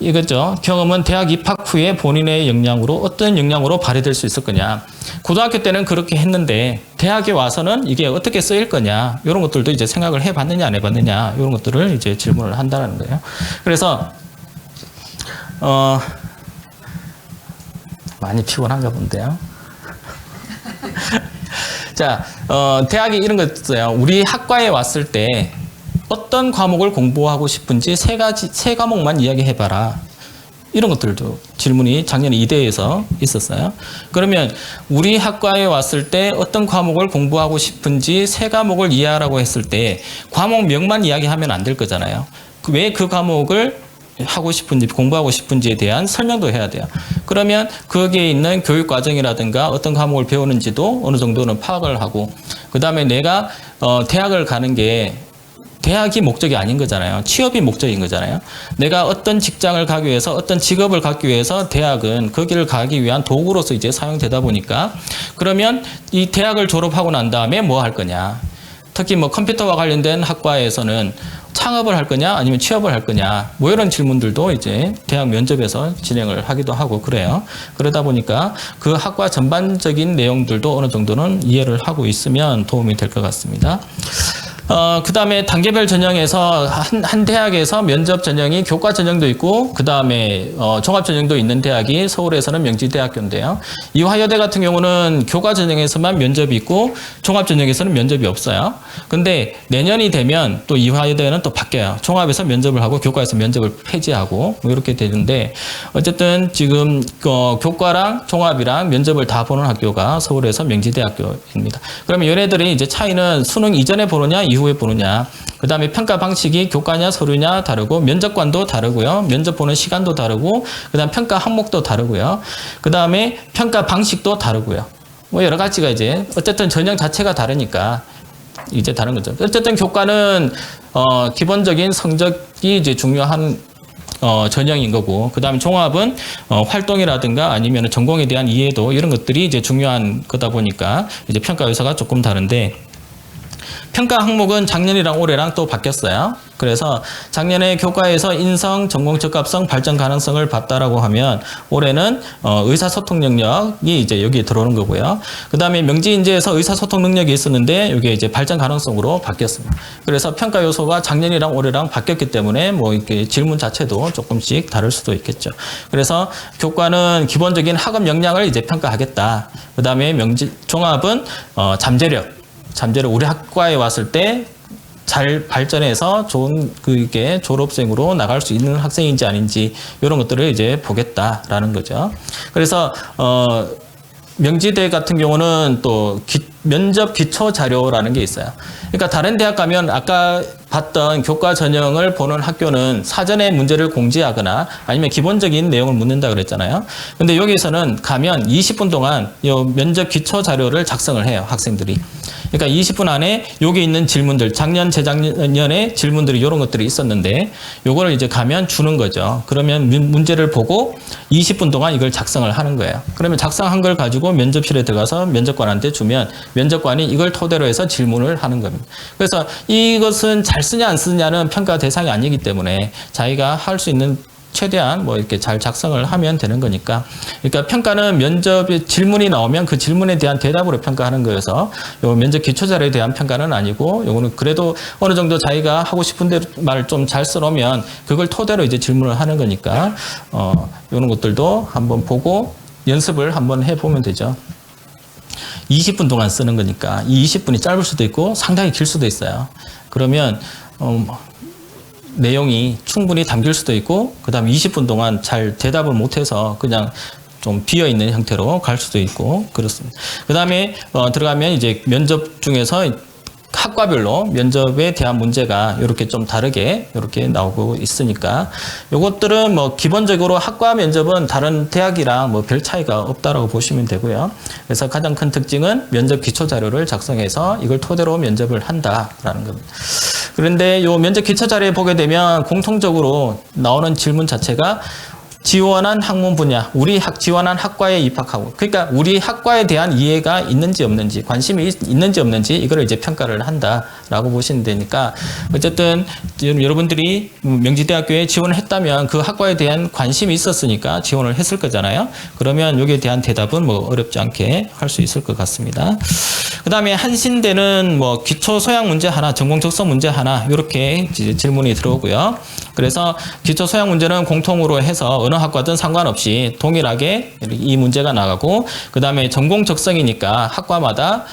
Speaker 1: 이거죠. 경험은 대학 입학 후에 본인의 역량으로 어떤 역량으로 발휘될 수 있을 거냐. 고등학교 때는 그렇게 했는데 대학에 와서는 이게 어떻게 쓰일 거냐. 이런 것들도 이제 생각을 해봤느냐 안 해봤느냐. 이런 것들을 이제 질문을 한다는 거예요. 그래서 많이 피곤한가 본데요. 자, 대학이 이런 거 있어요. 우리 학과에 왔을 때 어떤 과목을 공부하고 싶은지 세 과목만 이야기해봐라. 이런 것들도 질문이 작년에 이대에서 있었어요. 그러면 우리 학과에 왔을 때 어떤 과목을 공부하고 싶은지 세 과목을 이해하라고 했을 때 과목명만 이야기하면 안 될 거잖아요. 왜 그 과목을 하고 싶은지 공부하고 싶은지에 대한 설명도 해야 돼요. 그러면 거기에 있는 교육 과정이라든가 어떤 과목을 배우는지도 어느 정도는 파악을 하고 그 다음에 내가 대학을 가는 게 대학이 목적이 아닌 거잖아요. 취업이 목적인 거잖아요. 내가 어떤 직장을 가기 위해서 어떤 직업을 갖기 위해서 대학은 거기를 가기 위한 도구로서 이제 사용되다 보니까 그러면 이 대학을 졸업하고 난 다음에 뭐 할 거냐. 특히 뭐 컴퓨터와 관련된 학과에서는 창업을 할 거냐 아니면 취업을 할 거냐 뭐 이런 질문들도 이제 대학 면접에서 진행을 하기도 하고 그래요. 그러다 보니까 그 학과 전반적인 내용들도 어느 정도는 이해를 하고 있으면 도움이 될 것 같습니다. 그 다음에 단계별 전형에서 한 대학에서 면접 전형이 교과 전형도 있고 그 다음에 종합 전형도 있는 대학이 서울에서는 명지대학교인데요. 이화여대 같은 경우는 교과 전형에서만 면접이 있고 종합 전형에서는 면접이 없어요. 근데 내년이 되면 또 이화여대는 또 바뀌어요. 종합에서 면접을 하고 교과에서 면접을 폐지하고 뭐 이렇게 되는데 어쨌든 지금 교과랑 종합이랑 면접을 다 보는 학교가 서울에서 명지대학교입니다. 그러면 얘네들이 이제 차이는 수능 이전에 보느냐 이후에 보느냐 그 다음에 평가 방식이 교과냐 서류냐 다르고 면접관도 다르고요. 면접 보는 시간도 다르고 그 다음 평가 항목도 다르고요. 그 다음에 평가 방식도 다르고요. 뭐 여러 가지가 이제 어쨌든 전형 자체가 다르니까 이제 다른 거죠. 어쨌든 교과는 기본적인 성적이 이제 중요한 전형인 거고 그 다음에 종합은 활동이라든가 아니면 전공에 대한 이해도 이런 것들이 이제 중요한 거다 보니까 이제 평가 요소가 조금 다른데 평가 항목은 작년이랑 올해랑 또 바뀌었어요. 그래서 작년에 교과에서 인성, 전공 적합성, 발전 가능성을 봤다라고 하면 올해는 의사소통 능력이 이제 여기에 들어오는 거고요. 그 다음에 명지인재에서 의사소통 능력이 있었는데 이게 이제 발전 가능성으로 바뀌었습니다. 그래서 평가 요소가 작년이랑 올해랑 바뀌었기 때문에 뭐 이렇게 질문 자체도 조금씩 다를 수도 있겠죠. 그래서 교과는 기본적인 학업 역량을 이제 평가하겠다. 그 다음에 종합은 잠재력 우리 학과에 왔을 때 잘 발전해서 좋은 그게 졸업생으로 나갈 수 있는 학생인지 아닌지 이런 것들을 이제 보겠다라는 거죠. 그래서 명지대 같은 경우는 또 면접 기초 자료라는 게 있어요. 그러니까 다른 대학 가면 아까 봤던 교과 전형을 보는 학교는 사전에 문제를 공지하거나 아니면 기본적인 내용을 묻는다 그랬잖아요. 근데 여기서는 가면 20분 동안 이 면접 기초 자료를 작성을 해요, 학생들이. 그러니까 20분 안에 여기 있는 질문들, 작년, 재작년에 질문들이 이런 것들이 있었는데 요거를 이제 가면 주는 거죠. 그러면 문제를 보고 20분 동안 이걸 작성을 하는 거예요. 그러면 작성한 걸 가지고 면접실에 들어가서 면접관한테 주면 면접관이 이걸 토대로 해서 질문을 하는 겁니다. 그래서 이것은 잘 쓰냐 안 쓰냐는 평가 대상이 아니기 때문에 자기가 할 수 있는 최대한 뭐 이렇게 잘 작성을 하면 되는 거니까. 그러니까 평가는 면접에 질문이 나오면 그 질문에 대한 대답으로 평가하는 거여서 요 면접 기초 자료에 대한 평가는 아니고 요거는 그래도 어느 정도 자기가 하고 싶은 대로 말을 좀 잘 써놓으면 그걸 토대로 이제 질문을 하는 거니까 요런 것들도 한번 보고 연습을 한번 해보면 되죠. 20분 동안 쓰는 거니까 이 20분이 짧을 수도 있고 상당히 길 수도 있어요. 그러면 내용이 충분히 담길 수도 있고 그 다음에 20분 동안 잘 대답을 못해서 그냥 좀 비어있는 형태로 갈 수도 있고 그렇습니다. 그 다음에 들어가면 이제 면접 중에서 학과별로 면접에 대한 문제가 이렇게 좀 다르게 이렇게 나오고 있으니까 요것들은 뭐 기본적으로 학과 면접은 다른 대학이랑 뭐 별 차이가 없다라고 보시면 되고요. 그래서 가장 큰 특징은 면접 기초 자료를 작성해서 이걸 토대로 면접을 한다라는 겁니다. 그런데 요 면접 기초 자료에 보게 되면 공통적으로 나오는 질문 자체가 지원한 학문 분야, 지원한 학과에 입학하고, 그러니까 우리 학과에 대한 이해가 있는지 없는지, 관심이 있는지 없는지 이거를 이제 평가를 한다라고 보시면 되니까 어쨌든 지금 여러분들이 명지대학교에 지원을 했다면 그 학과에 대한 관심이 있었으니까 지원을 했을 거잖아요. 그러면 여기에 대한 대답은 뭐 어렵지 않게 할 수 있을 것 같습니다. 그 다음에 한신대는 뭐 기초 소양 문제 하나, 전공 적성 문제 하나 이렇게 질문이 들어오고요. 그래서 기초 소양 문제는 공통으로 해서 어느 학과든 상관없이 동일하게 이 문제가 나가고 그 다음에 전공 적성이니까 학과마다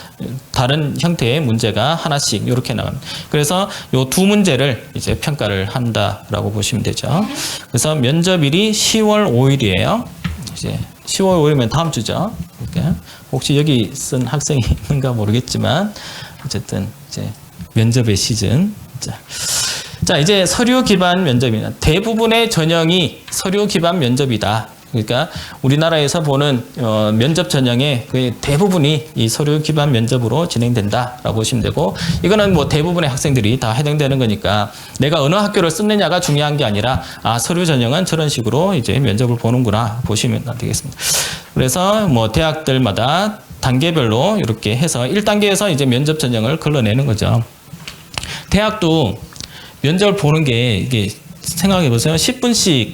Speaker 1: 다른 형태의 문제가 하나씩 이렇게 이렇게 나갑니다. 그래서 요 두 문제를 이제 평가를 한다라고 보시면 되죠. 그래서 면접일이 10월 5일이에요. 이제 10월 5일이면 다음 주죠. 이렇게. 혹시 여기 쓴 학생이 있는가 모르겠지만 어쨌든 이제 면접의 시즌. 자, 이제 서류 기반 면접입니다. 대부분의 전형이 서류 기반 면접이다. 그러니까 우리나라에서 보는 면접 전형의 거의 대부분이 이 서류 기반 면접으로 진행된다라고 보시면 되고, 이거는 뭐 대부분의 학생들이 다 해당되는 거니까 내가 어느 학교를 쓰느냐가 중요한 게 아니라 서류 전형은 저런 식으로 이제 면접을 보는구나 보시면 되겠습니다. 그래서 뭐 대학들마다 단계별로 이렇게 해서 1단계에서 이제 면접 전형을 걸러내는 거죠. 대학도 면접을 보는 게 이게 생각해 보세요. 10분씩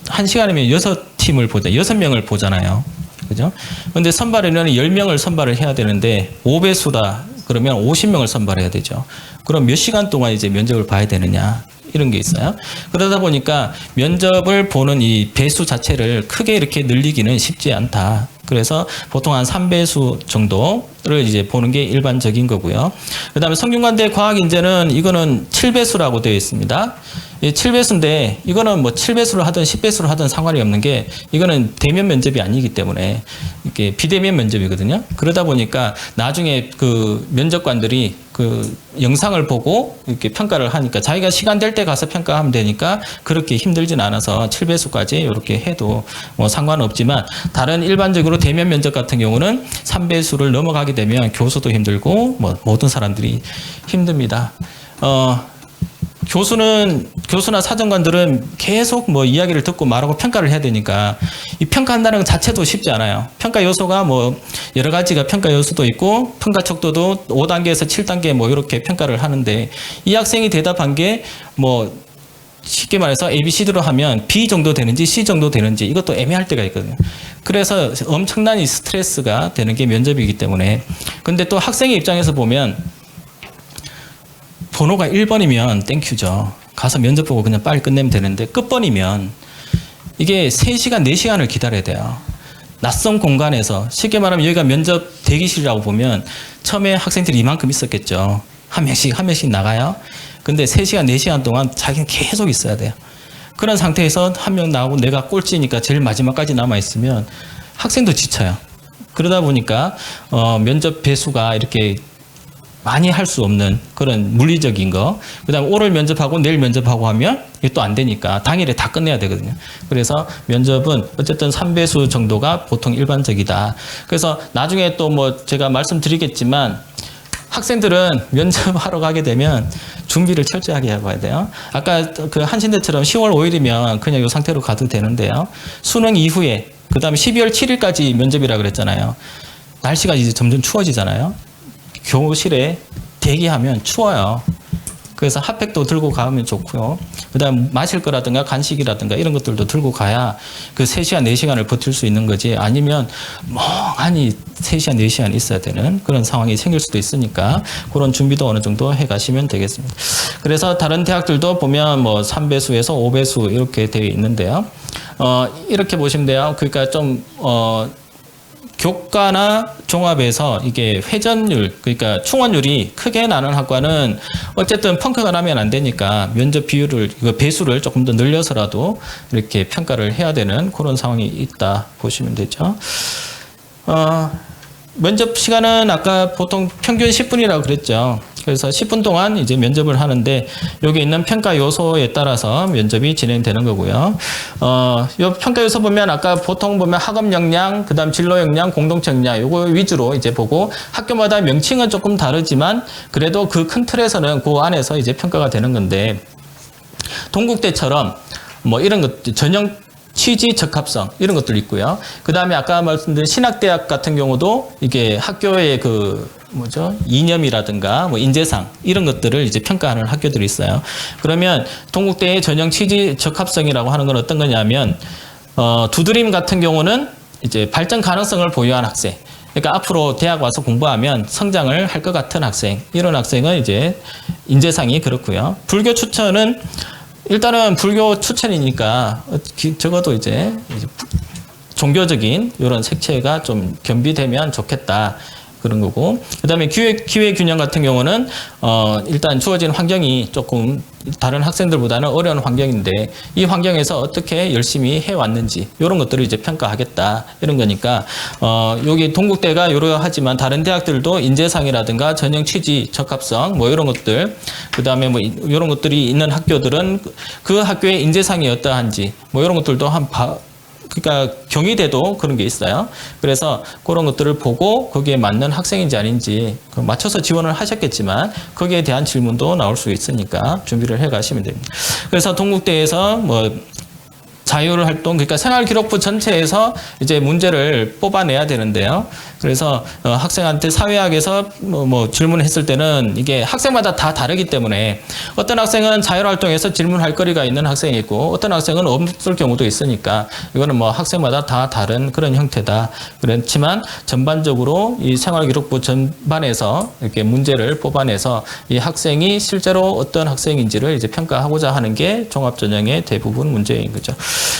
Speaker 1: 1시간이면 6팀을 보자. 6명을 보잖아요. 그죠? 근데 선발에는 10명을 선발을 해야 되는데 5배수다. 그러면 50명을 선발해야 되죠. 그럼 몇 시간 동안 이제 면접을 봐야 되느냐. 이런 게 있어요. 그러다 보니까 면접을 보는 이 배수 자체를 크게 이렇게 늘리기는 쉽지 않다. 그래서 보통 한 3배수 정도를 이제 보는 게 일반적인 거고요. 그 다음에 성균관대 과학인재는 이거는 7배수라고 되어 있습니다. 7배수인데 이거는 뭐 7배수를 하든 10배수를 하든 상관이 없는 게 이거는 대면 면접이 아니기 때문에 이게 비대면 면접이거든요. 그러다 보니까 나중에 그 면접관들이 그 영상을 보고 이렇게 평가를 하니까 자기가 시간 될 때 가서 평가하면 되니까 그렇게 힘들진 않아서 7배수까지 이렇게 해도 뭐 상관없지만, 다른 일반적으로 대면 면접 같은 경우는 3배수를 넘어가게 되면 교수도 힘들고 뭐 모든 사람들이 힘듭니다. 교수나 사정관들은 계속 뭐 이야기를 듣고 말하고 평가를 해야 되니까 이 평가한다는 것 자체도 쉽지 않아요. 평가 요소가 뭐 여러 가지가 평가 요소도 있고 평가 척도도 5단계에서 7단계 뭐 이렇게 평가를 하는데, 이 학생이 대답한 게 뭐 쉽게 말해서 ABCD로 하면 B 정도 되는지 C 정도 되는지 이것도 애매할 때가 있거든요. 그래서 엄청난 이 스트레스가 되는 게 면접이기 때문에. 근데 또 학생의 입장에서 보면 번호가 1번이면 땡큐죠. 가서 면접 보고 그냥 빨리 끝내면 되는데, 끝번이면 이게 3시간, 4시간을 기다려야 돼요. 낯선 공간에서, 쉽게 말하면 여기가 면접 대기실이라고 보면 처음에 학생들이 이만큼 있었겠죠. 한 명씩 나가요. 근데 3시간, 4시간 동안 자기는 계속 있어야 돼요. 그런 상태에서 한 명 나오고 내가 꼴찌니까 제일 마지막까지 남아있으면 학생도 지쳐요. 그러다 보니까 면접 배수가 이렇게 많이 할 수 없는 그런 물리적인 거, 그 다음에 오늘 면접하고 내일 면접하고 하면 이게 또 안 되니까 당일에 다 끝내야 되거든요. 그래서 면접은 어쨌든 3배수 정도가 보통 일반적이다. 그래서 나중에 또 뭐 제가 말씀드리겠지만 학생들은 면접하러 가게 되면 준비를 철저하게 해봐야 돼요. 아까 그 한신대처럼 10월 5일이면 그냥 이 상태로 가도 되는데요. 수능 이후에, 그 다음에 12월 7일까지 면접이라 그랬잖아요. 날씨가 이제 점점 추워지잖아요. 교실에 대기하면 추워요. 그래서 핫팩도 들고 가면 좋고요. 그 다음 마실 거라든가 간식이라든가 이런 것들도 들고 가야 그 3시간, 4시간을 버틸 수 있는 거지, 아니면 멍하니 3시간, 4시간 있어야 되는 그런 상황이 생길 수도 있으니까 그런 준비도 어느 정도 해 가시면 되겠습니다. 그래서 다른 대학들도 보면 뭐 3배수에서 5배수 이렇게 되어 있는데요. 이렇게 보시면 돼요. 그러니까 좀, 교과나 종합에서 이게 회전율, 그러니까 충원율이 크게 나는 학과는 어쨌든 펑크가 나면 안 되니까 면접 비율을, 배수를 조금 더 늘려서라도 이렇게 평가를 해야 되는 그런 상황이 있다 보시면 되죠. 면접 시간은 아까 보통 평균 10분이라고 그랬죠. 그래서 10분 동안 이제 면접을 하는데 여기 있는 평가 요소에 따라서 면접이 진행되는 거고요. 요 평가 요소 보면 아까 보통 보면 학업 역량, 그다음 진로 역량, 공동체 역량 요거 위주로 이제 보고 학교마다 명칭은 조금 다르지만 그래도 그 큰 틀에서는 그 안에서 이제 평가가 되는 건데, 동국대처럼 뭐 이런 것 전형 취지 적합성 이런 것들 있고요. 그 다음에 아까 말씀드린 신학대학 같은 경우도 이게 학교의 이념이라든가 뭐 인재상 이런 것들을 이제 평가하는 학교들이 있어요. 그러면 동국대의 전형 취지 적합성이라고 하는 건 어떤 거냐면, 두드림 같은 경우는 이제 발전 가능성을 보유한 학생. 그러니까 앞으로 대학 와서 공부하면 성장을 할 것 같은 학생. 이런 학생은 이제 인재상이 그렇고요. 불교 추천은 일단은 불교 추천이니까 적어도 이제 종교적인 이런 색채가 좀 겸비되면 좋겠다. 그런 거고, 그다음에 기회 균형 같은 경우는 일단 주어진 환경이 조금 다른 학생들보다는 어려운 환경인데 이 환경에서 어떻게 열심히 해왔는지 이런 것들을 이제 평가하겠다 이런 거니까 여기 동국대가 이러하지만 다른 대학들도 인재상이라든가 전형 취지 적합성 뭐 이런 것들, 그다음에 뭐 이런 것들이 있는 학교들은 그 학교의 인재상이 어떠한지 뭐 이런 것들도 그러니까 경희대도 그런 게 있어요. 그래서 그런 것들을 보고 거기에 맞는 학생인지 아닌지 맞춰서 지원을 하셨겠지만 거기에 대한 질문도 나올 수 있으니까 준비를 해 가시면 됩니다. 그래서 동국대에서 뭐 자율활동, 그러니까 생활기록부 전체에서 이제 문제를 뽑아내야 되는데요. 그래서 학생한테 사회학에서 뭐 질문했을 때는 이게 학생마다 다 다르기 때문에 어떤 학생은 자율활동에서 질문할 거리가 있는 학생이 있고 어떤 학생은 없을 경우도 있으니까 이거는 뭐 학생마다 다 다른 그런 형태다. 그렇지만 전반적으로 이 생활기록부 전반에서 이렇게 문제를 뽑아내서 이 학생이 실제로 어떤 학생인지를 이제 평가하고자 하는 게 종합전형의 대부분 문제인 거죠.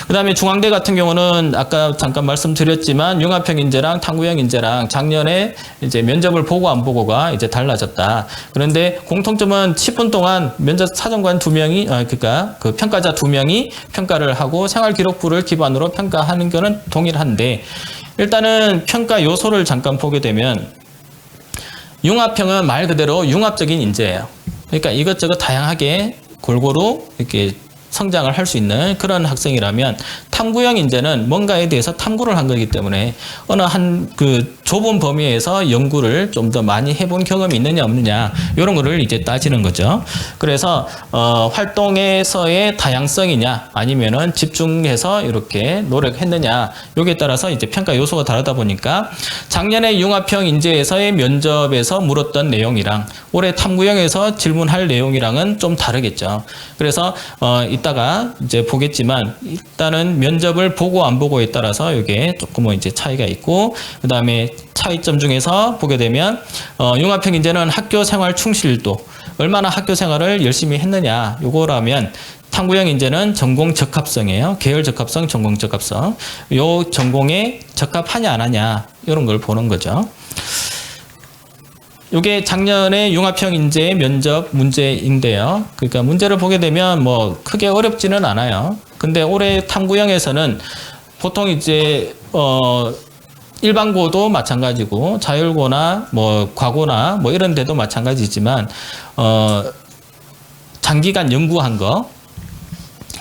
Speaker 1: 그 다음에 중앙대 같은 경우는 아까 잠깐 말씀드렸지만 융합형 인재랑 탐구형 인재랑 작년에 이제 면접을 보고 안 보고가 이제 달라졌다. 그런데 공통점은 10분 동안 면접 사정관 2명이, 그러니까 그 평가자 2명이 평가를 하고 생활기록부를 기반으로 평가하는 거는 동일한데 일단은 평가 요소를 잠깐 보게 되면 융합형은 말 그대로 융합적인 인재예요. 그러니까 이것저것 다양하게 골고루 이렇게 성장을 할 수 있는 그런 학생이라면 탐구형 인재는 뭔가에 대해서 탐구를 한 거기 때문에 어느 한 그 좁은 범위에서 연구를 좀 더 많이 해본 경험이 있느냐 없느냐 이런 거를 이제 따지는 거죠. 그래서 활동에서의 다양성이냐 아니면은 집중해서 이렇게 노력했느냐 여기에 따라서 이제 평가 요소가 다르다 보니까 작년에 융합형 인재에서의 면접에서 물었던 내용이랑 올해 탐구형에서 질문할 내용이랑은 좀 다르겠죠. 그래서 이따가 이제 보겠지만 일단은 면접을 보고 안 보고에 따라서 이게 조금은 이제 차이가 있고 그 다음에 차이점 중에서 보게 되면 융합형 인재는 학교 생활 충실도 얼마나 학교 생활을 열심히 했느냐 요거라면 탐구형 인재는 전공 적합성이에요. 계열 적합성, 전공 적합성. 요 전공에 적합하냐 안 하냐 이런 걸 보는 거죠. 이게 작년에 융합형 인재의 면접 문제인데요. 그러니까 문제를 보게 되면 뭐 크게 어렵지는 않아요. 근데 올해 탐구형에서는 보통 이제 일반고도 마찬가지고 자율고나 뭐 과고나 뭐 이런 데도 마찬가지지만 장기간 연구한 거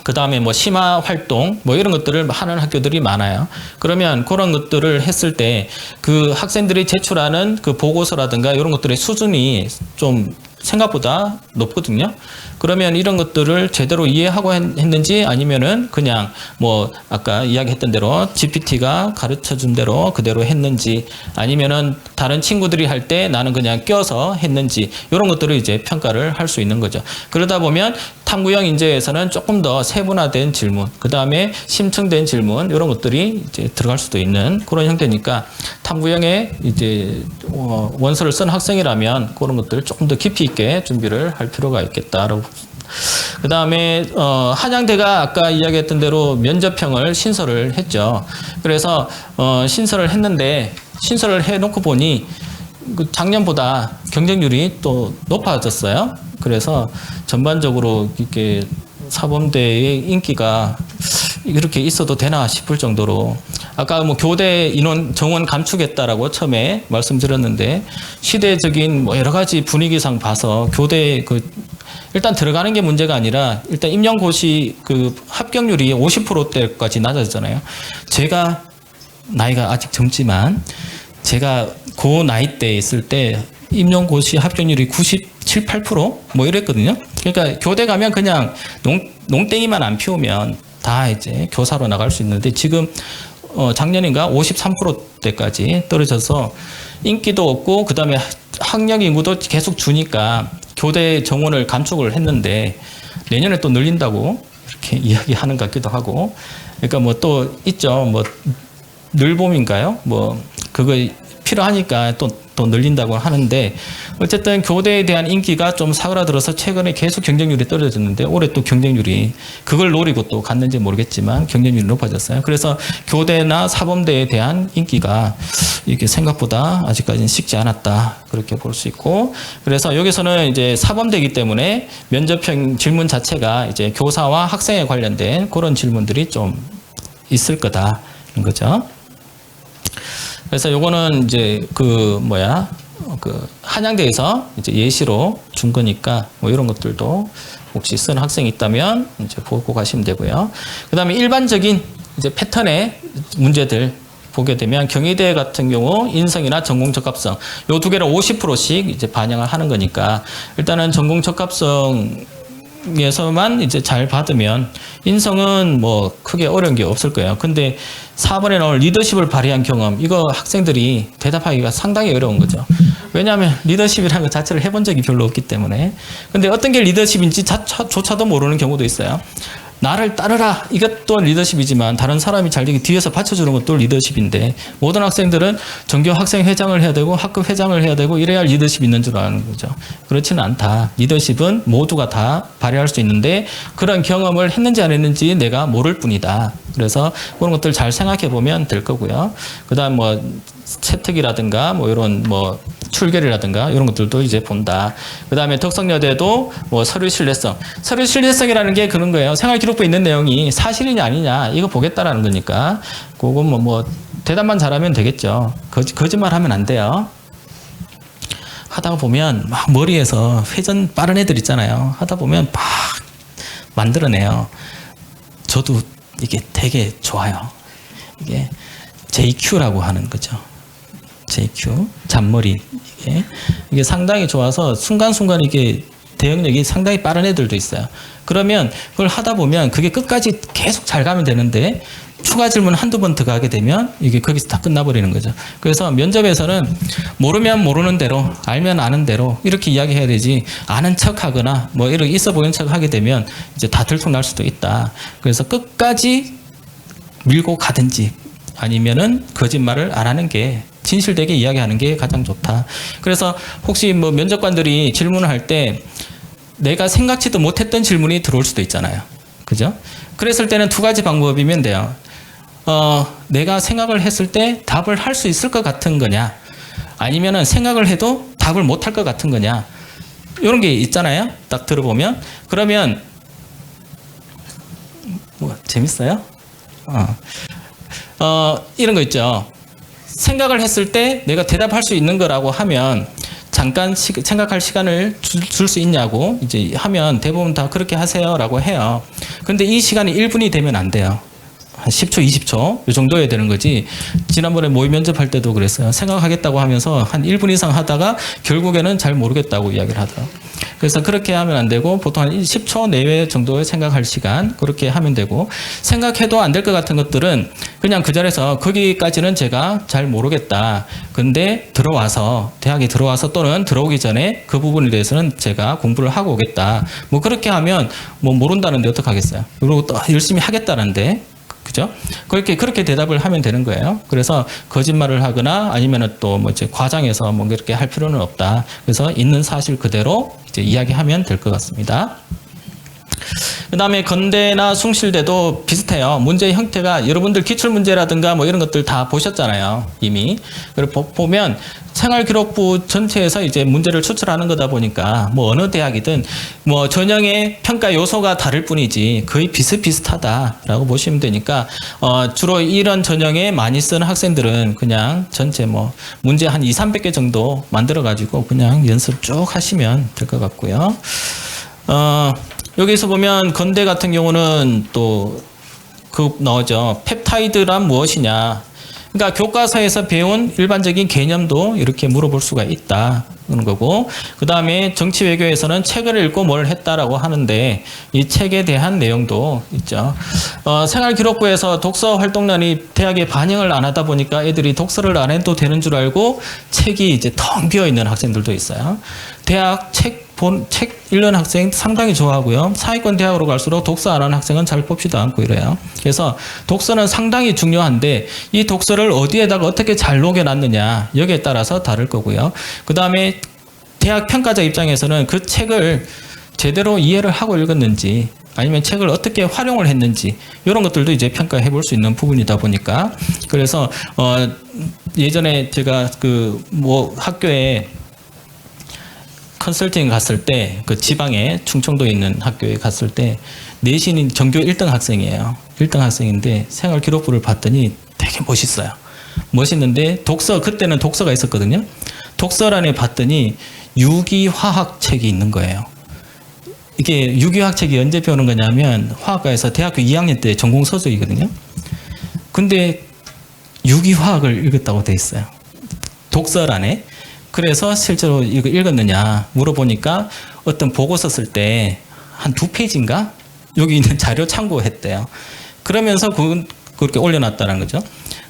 Speaker 1: 그 다음에 뭐 심화 활동 뭐 이런 것들을 하는 학교들이 많아요. 그러면 그런 것들을 했을 때 그 학생들이 제출하는 그 보고서라든가 이런 것들의 수준이 좀 생각보다 높거든요. 그러면 이런 것들을 제대로 이해하고 했는지 아니면은 그냥 뭐 아까 이야기했던 대로 GPT가 가르쳐준 대로 그대로 했는지 아니면은 다른 친구들이 할 때 나는 그냥 껴서 했는지 이런 것들을 이제 평가를 할 수 있는 거죠. 그러다 보면 탐구형 인재에서는 조금 더 세분화된 질문, 그 다음에 심층된 질문 이런 것들이 이제 들어갈 수도 있는 그런 형태니까 탐구형에 이제 원서를 쓴 학생이라면 그런 것들을 조금 더 깊이 있게 준비를 할 필요가 있겠다라고. 그 다음에 한양대가 아까 이야기했던 대로 면접형을 신설을 했죠. 그래서 신설을 했는데 신설을 해놓고 보니 작년보다 경쟁률이 또 높아졌어요. 그래서 전반적으로 이렇게 사범대의 인기가 이렇게 있어도 되나 싶을 정도로 아까 뭐 교대 인원 정원 감축했다라고 처음에 말씀드렸는데 시대적인 뭐 여러 가지 분위기상 봐서 교대 일단 들어가는 게 문제가 아니라 일단 임용고시 그 합격률이 50%대까지 낮아졌잖아요. 제가 나이가 아직 젊지만 제가 그 나이대에 있을 때 임용고시 합격률이 97, 8%뭐 이랬거든요. 그러니까 교대 가면 그냥 농땡이만 안 피우면 다 이제 교사로 나갈 수 있는데 지금 작년인가 53%대까지 떨어져서 인기도 없고 그 다음에 학령 인구도 계속 주니까 교대 정원을 감축을 했는데 내년에 또 늘린다고 이렇게 이야기하는 것 같기도 하고 그러니까 뭐 또 있죠. 뭐 늘봄인가요? 뭐 그거 필요하니까 또 늘린다고 하는데 어쨌든 교대에 대한 인기가 좀 사그라들어서 최근에 계속 경쟁률이 떨어졌는데 올해 또 경쟁률이 그걸 노리고 또 갔는지 모르겠지만 경쟁률이 높아졌어요. 그래서 교대나 사범대에 대한 인기가 이게 생각보다 아직까지는 쉽지 않았다. 그렇게 볼 수 있고. 그래서 여기서는 이제 사범대이기 때문에 면접형 질문 자체가 이제 교사와 학생에 관련된 그런 질문들이 좀 있을 거다. 이런 거죠. 그래서 요거는 이제 그 한양대에서 이제 예시로 준 거니까 뭐 이런 것들도 혹시 쓴 학생이 있다면 이제 보고 가시면 되고요. 그 다음에 일반적인 이제 패턴의 문제들 보게 되면 경희대 같은 경우 인성이나 전공 적합성 요 두 개를 50%씩 이제 반영을 하는 거니까 일단은 전공 적합성에서만 이제 잘 받으면 인성은 뭐 크게 어려운 게 없을 거예요. 근데 4번에 나올 리더십을 발휘한 경험 이거 학생들이 대답하기가 상당히 어려운 거죠. 왜냐하면 리더십이라는 것 자체를 해본 적이 별로 없기 때문에. 근데 어떤 게 리더십인지 조차도 모르는 경우도 있어요. 나를 따르라 이것도 리더십이지만 다른 사람이 잘 되기 뒤에서 받쳐주는 것도 리더십인데 모든 학생들은 전교 학생회장을 해야 되고 학급 회장을 해야 되고 이래야 리더십이 있는 줄 아는 거죠. 그렇지는 않다. 리더십은 모두가 다 발휘할 수 있는데 그런 경험을 했는지 안 했는지 내가 모를 뿐이다. 그래서 그런 것들 잘 생각해 보면 될 거고요. 그 다음 뭐 채택이라든가 뭐 이런 뭐 출결이라든가 이런 것들도 이제 본다. 그 다음에 덕성여대도 뭐 서류 신뢰성이라는 게 그런 거예요. 생활기록부에 있는 내용이 사실이냐 아니냐 이거 보겠다라는 거니까 그건 뭐 대답만 잘하면 되겠죠. 거짓말하면 안 돼요. 하다가 보면 막 머리에서 회전 빠른 애들 있잖아요. 하다 보면 막 만들어내요. 저도 이게 되게 좋아요. 이게 JQ라고 하는 거죠. JQ, 잔머리. 이게 상당히 좋아서 순간순간 이게 대응력이 상당히 빠른 애들도 있어요. 그러면 그걸 하다 보면 그게 끝까지 계속 잘 가면 되는데 추가 질문 한두 번 더 가게 되면 이게 거기서 다 끝나버리는 거죠. 그래서 면접에서는 모르면 모르는 대로, 알면 아는 대로 이렇게 이야기해야 되지 아는 척 하거나 뭐 이렇게 있어 보이는 척 하게 되면 이제 다 들통날 수도 있다. 그래서 끝까지 밀고 가든지 아니면은 거짓말을 안 하는 게 진실되게 이야기하는 게 가장 좋다. 그래서 혹시 뭐 면접관들이 질문을 할 때 내가 생각지도 못했던 질문이 들어올 수도 있잖아요. 그죠? 그랬을 때는 두 가지 방법이면 돼요. 내가 생각을 했을 때 답을 할 수 있을 것 같은 거냐, 아니면은 생각을 해도 답을 못 할 것 같은 거냐, 이런 게 있잖아요. 딱 들어보면. 그러면 뭐 재밌어요? 이런 거 있죠. 생각을 했을 때 내가 대답할 수 있는 거라고 하면 잠깐 생각할 시간을 줄 수 있냐고 이제 하면 대부분 다 그렇게 하세요라고 해요. 근데 이 시간이 1분이 되면 안 돼요. 한 10초, 20초 이 정도여야 되는 거지. 지난번에 모의 면접할 때도 그랬어요. 생각하겠다고 하면서 한 1분 이상 하다가 결국에는 잘 모르겠다고 이야기를 하더라고요. 그래서 그렇게 하면 안 되고 보통 한 10초 내외 정도의 생각할 시간 그렇게 하면 되고, 생각해도 안 될 것 같은 것들은 그냥 그 자리에서 거기까지는 제가 잘 모르겠다. 근데 들어와서 대학에 들어와서 또는 들어오기 전에 그 부분에 대해서는 제가 공부를 하고 오겠다. 뭐 그렇게 하면 뭐 모른다는데 어떡하겠어요. 그리고 또 열심히 하겠다는데. 그죠? 그렇게 대답을 하면 되는 거예요. 그래서 거짓말을 하거나 아니면은 또 뭐 이제 과장해서 뭐 이렇게 할 필요는 없다. 그래서 있는 사실 그대로 이제 이야기하면 될 것 같습니다. 그 다음에 건대나 숭실대도 비슷해요. 문제의 형태가 여러분들 기출문제라든가 뭐 이런 것들 다 보셨잖아요. 이미. 그리고 보면 생활기록부 전체에서 이제 문제를 추출하는 거다 보니까 뭐 어느 대학이든 뭐 전형의 평가 요소가 다를 뿐이지 거의 비슷비슷하다라고 보시면 되니까 주로 이런 전형에 많이 쓰는 학생들은 그냥 전체 뭐 문제 한 200~300개 정도 만들어 가지고 그냥 연습 쭉 하시면 될 것 같고요. 여기서 보면 건대 같은 경우는 또 그 나오죠. 펩타이드란 무엇이냐. 그러니까 교과서에서 배운 일반적인 개념도 이렇게 물어볼 수가 있다. 그런 거고, 그 다음에 정치 외교에서는 책을 읽고 뭘 했다라고 하는데 이 책에 대한 내용도 있죠. 생활기록부에서 독서 활동량이 대학에 반영을 안 하다 보니까 애들이 독서를 안 해도 되는 줄 알고 책이 이제 텅 비어 있는 학생들도 있어요. 대학 책 읽는 학생 상당히 좋아하고요. 사회권 대학으로 갈수록 독서 안 하는 학생은 잘 뽑지도 않고 이래요. 그래서 독서는 상당히 중요한데 이 독서를 어디에다가 어떻게 잘 녹여놨느냐 여기에 따라서 다를 거고요. 그 다음에 대학 평가자 입장에서는 그 책을 제대로 이해를 하고 읽었는지 아니면 책을 어떻게 활용을 했는지 이런 것들도 이제 평가해 볼 수 있는 부분이다 보니까 그래서 예전에 제가 그 뭐 학교에 컨설팅 갔을 때 그 지방에 충청도에 있는 학교에 갔을 때 내신인 전교 1등 학생이에요. 1등 학생인데 생활 기록부를 봤더니 되게 멋있어요. 멋있는데 그때는 독서가 있었거든요. 독서란에 봤더니 유기화학 책이 있는 거예요. 이게 유기화학 책이 언제 배우는 거냐면 화학과에서 대학교 2학년 때 전공 서적이거든요. 근데 유기화학을 읽었다고 돼 있어요. 독서란에. 그래서 실제로 이거 읽었느냐 물어보니까 어떤 보고서 쓸 때 한 2페이지인가? 여기 있는 자료 참고했대요. 그러면서 그렇게 올려놨다는 거죠.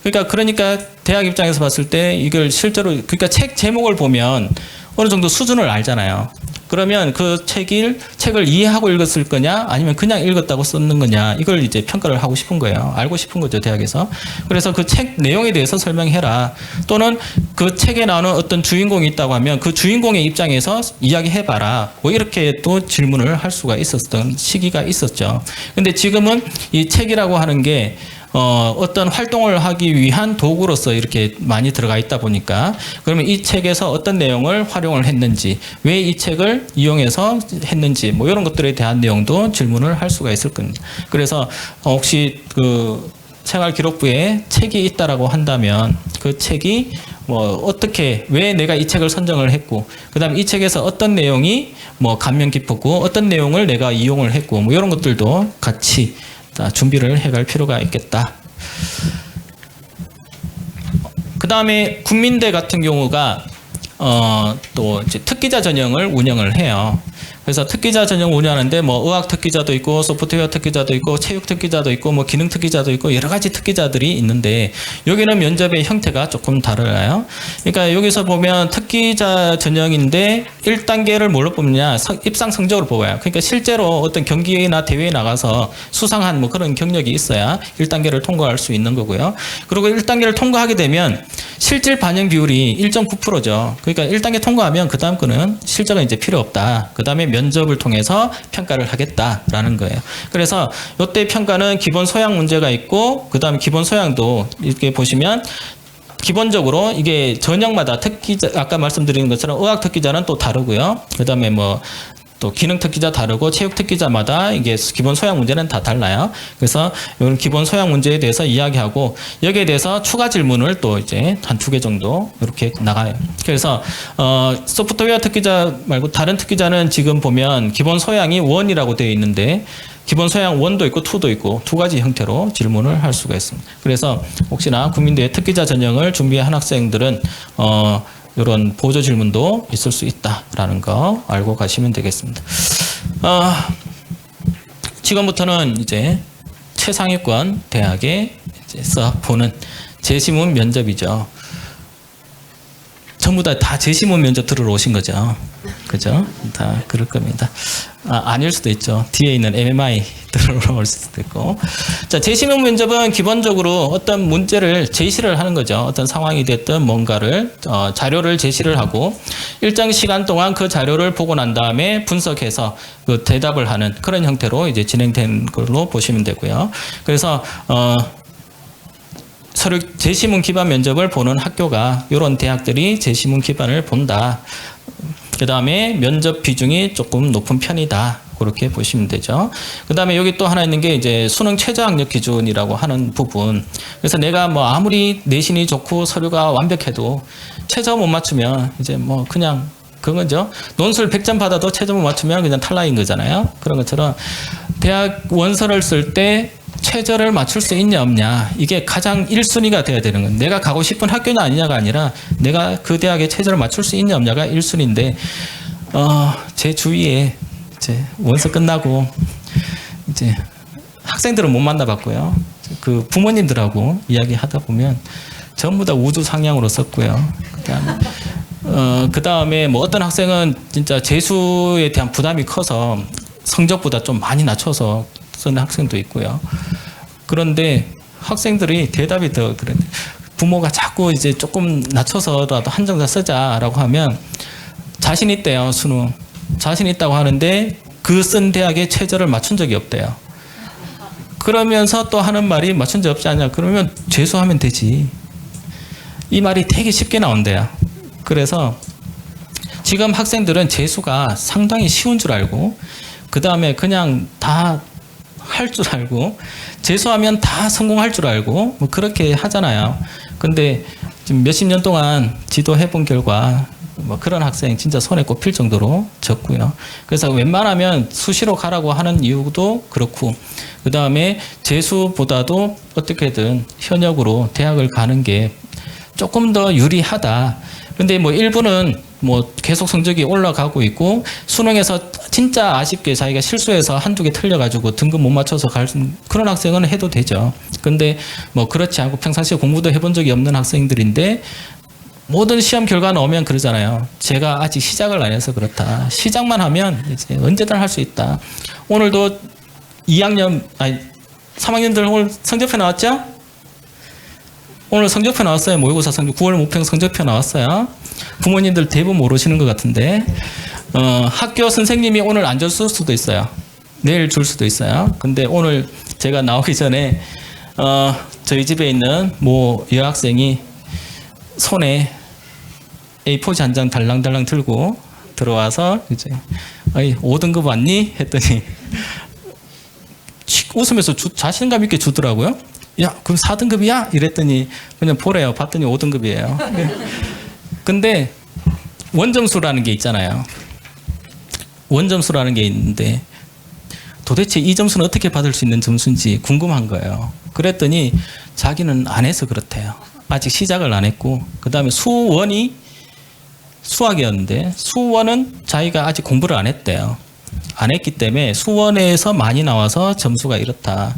Speaker 1: 그러니까 대학 입장에서 봤을 때 이걸 실제로 그러니까 책 제목을 보면 어느 정도 수준을 알잖아요. 그러면 그 책을 이해하고 읽었을 거냐 아니면 그냥 읽었다고 썼는 거냐 이걸 이제 평가를 하고 싶은 거예요. 알고 싶은 거죠, 대학에서. 그래서 그 책 내용에 대해서 설명해라. 또는 그 책에 나오는 어떤 주인공이 있다고 하면 그 주인공의 입장에서 이야기해봐라. 뭐 이렇게 또 질문을 할 수가 있었던 시기가 있었죠. 근데 지금은 이 책이라고 하는 게 어떤 활동을 하기 위한 도구로서 이렇게 많이 들어가 있다 보니까 그러면 이 책에서 어떤 내용을 활용을 했는지 왜 이 책을 이용해서 했는지 뭐 이런 것들에 대한 내용도 질문을 할 수가 있을 겁니다. 그래서 혹시 그 생활 기록부에 책이 있다라고 한다면 그 책이 뭐 어떻게 왜 내가 이 책을 선정을 했고 그다음 이 책에서 어떤 내용이 뭐 감명 깊었고 어떤 내용을 내가 이용을 했고 뭐 이런 것들도 같이 준비를 해갈 필요가 있겠다. 그 다음에 국민대 같은 경우가 또 이제 특기자 전형을 운영을 해요. 그래서 특기자 전형 운영하는데 뭐 의학 특기자도 있고 소프트웨어 특기자도 있고 체육 특기자도 있고 뭐 기능 특기자도 있고 여러 가지 특기자들이 있는데 여기는 면접의 형태가 조금 달라요. 그러니까 여기서 보면 특기자 전형인데 1단계를 뭘로 뽑느냐 입상 성적으로 뽑아요. 그러니까 실제로 어떤 경기나 대회에 나가서 수상한 뭐 그런 경력이 있어야 1단계를 통과할 수 있는 거고요. 그리고 1단계를 통과하게 되면 실질 반영 비율이 1.9%죠. 그러니까 1단계 통과하면 그 다음 거는 실적은 이제 필요 없다. 그 다음에 면접을 통해서 평가를 하겠다라는 거예요. 그래서 이때 평가는 기본 소양 문제가 있고 그 다음에 기본 소양도 이렇게 보시면 기본적으로 이게 전형마다 특기자 아까 말씀드린 것처럼 의학 특기자는 또 다르고요. 그 다음에 뭐 또 기능 특기자 다르고 체육 특기자마다 이게 기본 소양 문제는 다 달라요. 그래서 이런 기본 소양 문제에 대해서 이야기하고 여기에 대해서 추가 질문을 또 이제 한 2개 정도 이렇게 나가요. 그래서 소프트웨어 특기자 말고 다른 특기자는 지금 보면 기본 소양이 1이라고 되어 있는데 기본 소양 1도 있고 2도 있고 2가지 형태로 질문을 할 수가 있습니다. 그래서 혹시나 국민대 특기자 전형을 준비한 학생들은 이런 보조 질문도 있을 수 있다라는 거 알고 가시면 되겠습니다. 지금부터는 이제 최상위권 대학에서 보는 재시문 면접이죠. 전부 다 재시문 면접 들으러 오신 거죠. 그죠? 다 그럴 겁니다. 아닐 수도 있죠. 뒤에 있는 MMI 들으러 올 수도 있고. 자, 재시문 면접은 기본적으로 어떤 문제를 제시를 하는 거죠. 어떤 상황이 됐든 뭔가를, 자료를 제시를 하고 일정 시간 동안 그 자료를 보고 난 다음에 분석해서 그 대답을 하는 그런 형태로 이제 진행된 걸로 보시면 되고요. 그래서, 서류 재시문 기반 면접을 보는 학교가 이런 대학들이 재시문 기반을 본다. 그 다음에 면접 비중이 조금 높은 편이다. 그렇게 보시면 되죠. 그 다음에 여기 또 하나 있는 게 이제 수능 최저학력 기준이라고 하는 부분. 그래서 내가 뭐 아무리 내신이 좋고 서류가 완벽해도 최저 못 맞추면 이제 뭐 그냥 그거죠. 논술 100점 받아도 최저 못 맞추면 그냥 탈락인 거잖아요. 그런 것처럼 대학 원서를 쓸 때 최저를 맞출 수 있냐 없냐 이게 가장 1순위가 돼야 되는 건 내가 가고 싶은 학교냐 아니냐가 아니라 내가 그 대학에 최저를 맞출 수 있냐 없냐가 1순위인데 제 주위에 이제 원서 끝나고 이제 학생들은 못 만나봤고요. 그 부모님들하고 이야기하다 보면 전부 다 우주 상향으로 썼고요. 그 다음에 뭐 어떤 학생은 진짜 재수에 대한 부담이 커서 성적보다 좀 많이 낮춰서 쓰는 학생도 있고요. 그런데 학생들이 대답이 더 그래. 부모가 자꾸 이제 조금 낮춰서라도 한정자 쓰자라고 하면 자신 있대요, 수능. 자신 있다고 하는데 그 쓴 대학에 최저를 맞춘 적이 없대요. 그러면서 또 하는 말이 맞춘 적 없지 않냐. 그러면 재수하면 되지. 이 말이 되게 쉽게 나온대요. 그래서 지금 학생들은 재수가 상당히 쉬운 줄 알고 그 다음에 그냥 다 할 줄 알고 재수하면 다 성공할 줄 알고 뭐 그렇게 하잖아요. 근데 지금 몇십 년 동안 지도해 본 결과 뭐 그런 학생 진짜 손에 꼽힐 정도로 적고요. 그래서 웬만하면 수시로 가라고 하는 이유도 그렇고 그 다음에 재수보다도 어떻게든 현역으로 대학을 가는 게 조금 더 유리하다. 근데 뭐 일부는 뭐 계속 성적이 올라가고 있고 수능에서 진짜 아쉽게 자기가 실수해서 한두 개 틀려가지고 등급 못 맞춰서 갈 그런 학생은 해도 되죠. 근데 뭐 그렇지 않고 평상시에 공부도 해본 적이 없는 학생들인데 모든 시험 결과 나오면 그러잖아요. 제가 아직 시작을 안 해서 그렇다. 시작만 하면 이제 언제든 할 수 있다. 오늘도 3학년들 오늘 성적표 나왔죠? 오늘 성적표 나왔어요. 모의고사 성적 9월 모평 성적표 나왔어요. 부모님들 대부분 모르시는 것 같은데 학교 선생님이 오늘 안 줄 수도 있어요. 내일 줄 수도 있어요. 근데 오늘 제가 나오기 전에 저희 집에 있는 모 여학생이 손에 A4지 한 장 달랑달랑 들고 들어와서 이제 5등급 왔니? 했더니 웃으면서 자신감 있게 주더라고요. 야, 그럼 4등급이야? 이랬더니 그냥 보래요. 봤더니 5등급이에요. 근데 원점수라는 게 있잖아요. 원점수라는 게 있는데 도대체 이 점수는 어떻게 받을 수 있는 점수인지 궁금한 거예요. 그랬더니 자기는 안 해서 그렇대요. 아직 시작을 안 했고 그 다음에 수원이 수학이었는데 수원은 자기가 아직 공부를 안 했대요. 안 했기 때문에 수원에서 많이 나와서 점수가 이렇다.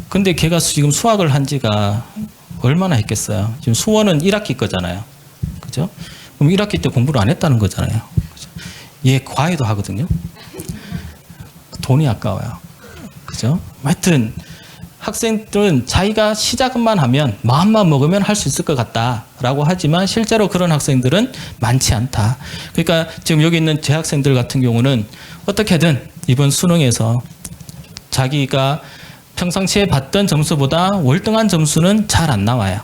Speaker 1: 근데 걔가 지금 수학을 한 지가 얼마나 했겠어요. 지금 수원은 1학기 거잖아요. 그죠? 그럼 1학기 때 공부를 안 했다는 거잖아요. 그죠? 얘 과외도 하거든요. 돈이 아까워요. 그죠? 하여튼 학생들은 자기가 시작만 하면 마음만 먹으면 할 수 있을 것 같다라고 하지만 실제로 그런 학생들은 많지 않다. 그러니까 지금 여기 있는 재학생들 같은 경우는 어떻게든 이번 수능에서 자기가 평상시에 받던 점수보다 월등한 점수는 잘 안 나와요.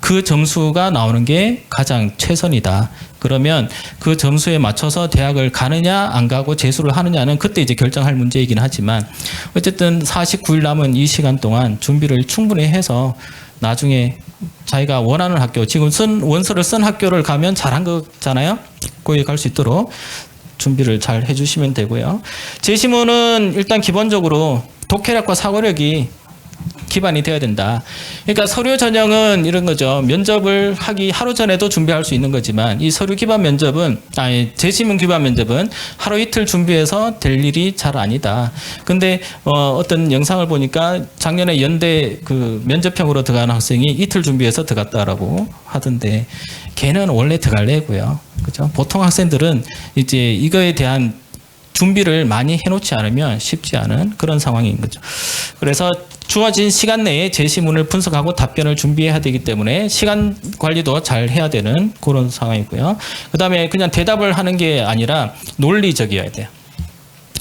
Speaker 1: 그 점수가 나오는 게 가장 최선이다. 그러면 그 점수에 맞춰서 대학을 가느냐 안 가고 재수를 하느냐는 그때 이제 결정할 문제이긴 하지만 어쨌든 49일 남은 이 시간 동안 준비를 충분히 해서 나중에 자기가 원하는 학교, 지금 원서를 쓴 학교를 가면 잘한 거잖아요. 거기 갈 수 있도록 준비를 잘 해주시면 되고요. 재시문은 일단 기본적으로 독해력과 사고력이 기반이 되어야 된다. 그러니까 서류 전형은 이런 거죠. 면접을 하기 하루 전에도 준비할 수 있는 거지만 이 서류 기반 면접은 재시문 기반 면접은 하루 이틀 준비해서 될 일이 잘 아니다. 근데 어떤 영상을 보니까 작년에 연대 그 면접형으로 들어가는 학생이 이틀 준비해서 들어갔다라고 하던데 걔는 원래 들어갈래고요. 그죠? 보통 학생들은 이제 이거에 대한 준비를 많이 해놓지 않으면 쉽지 않은 그런 상황인 거죠. 그래서 주어진 시간 내에 제시문을 분석하고 답변을 준비해야 되기 때문에 시간 관리도 잘 해야 되는 그런 상황이고요. 그 다음에 그냥 대답을 하는 게 아니라 논리적이어야 돼요.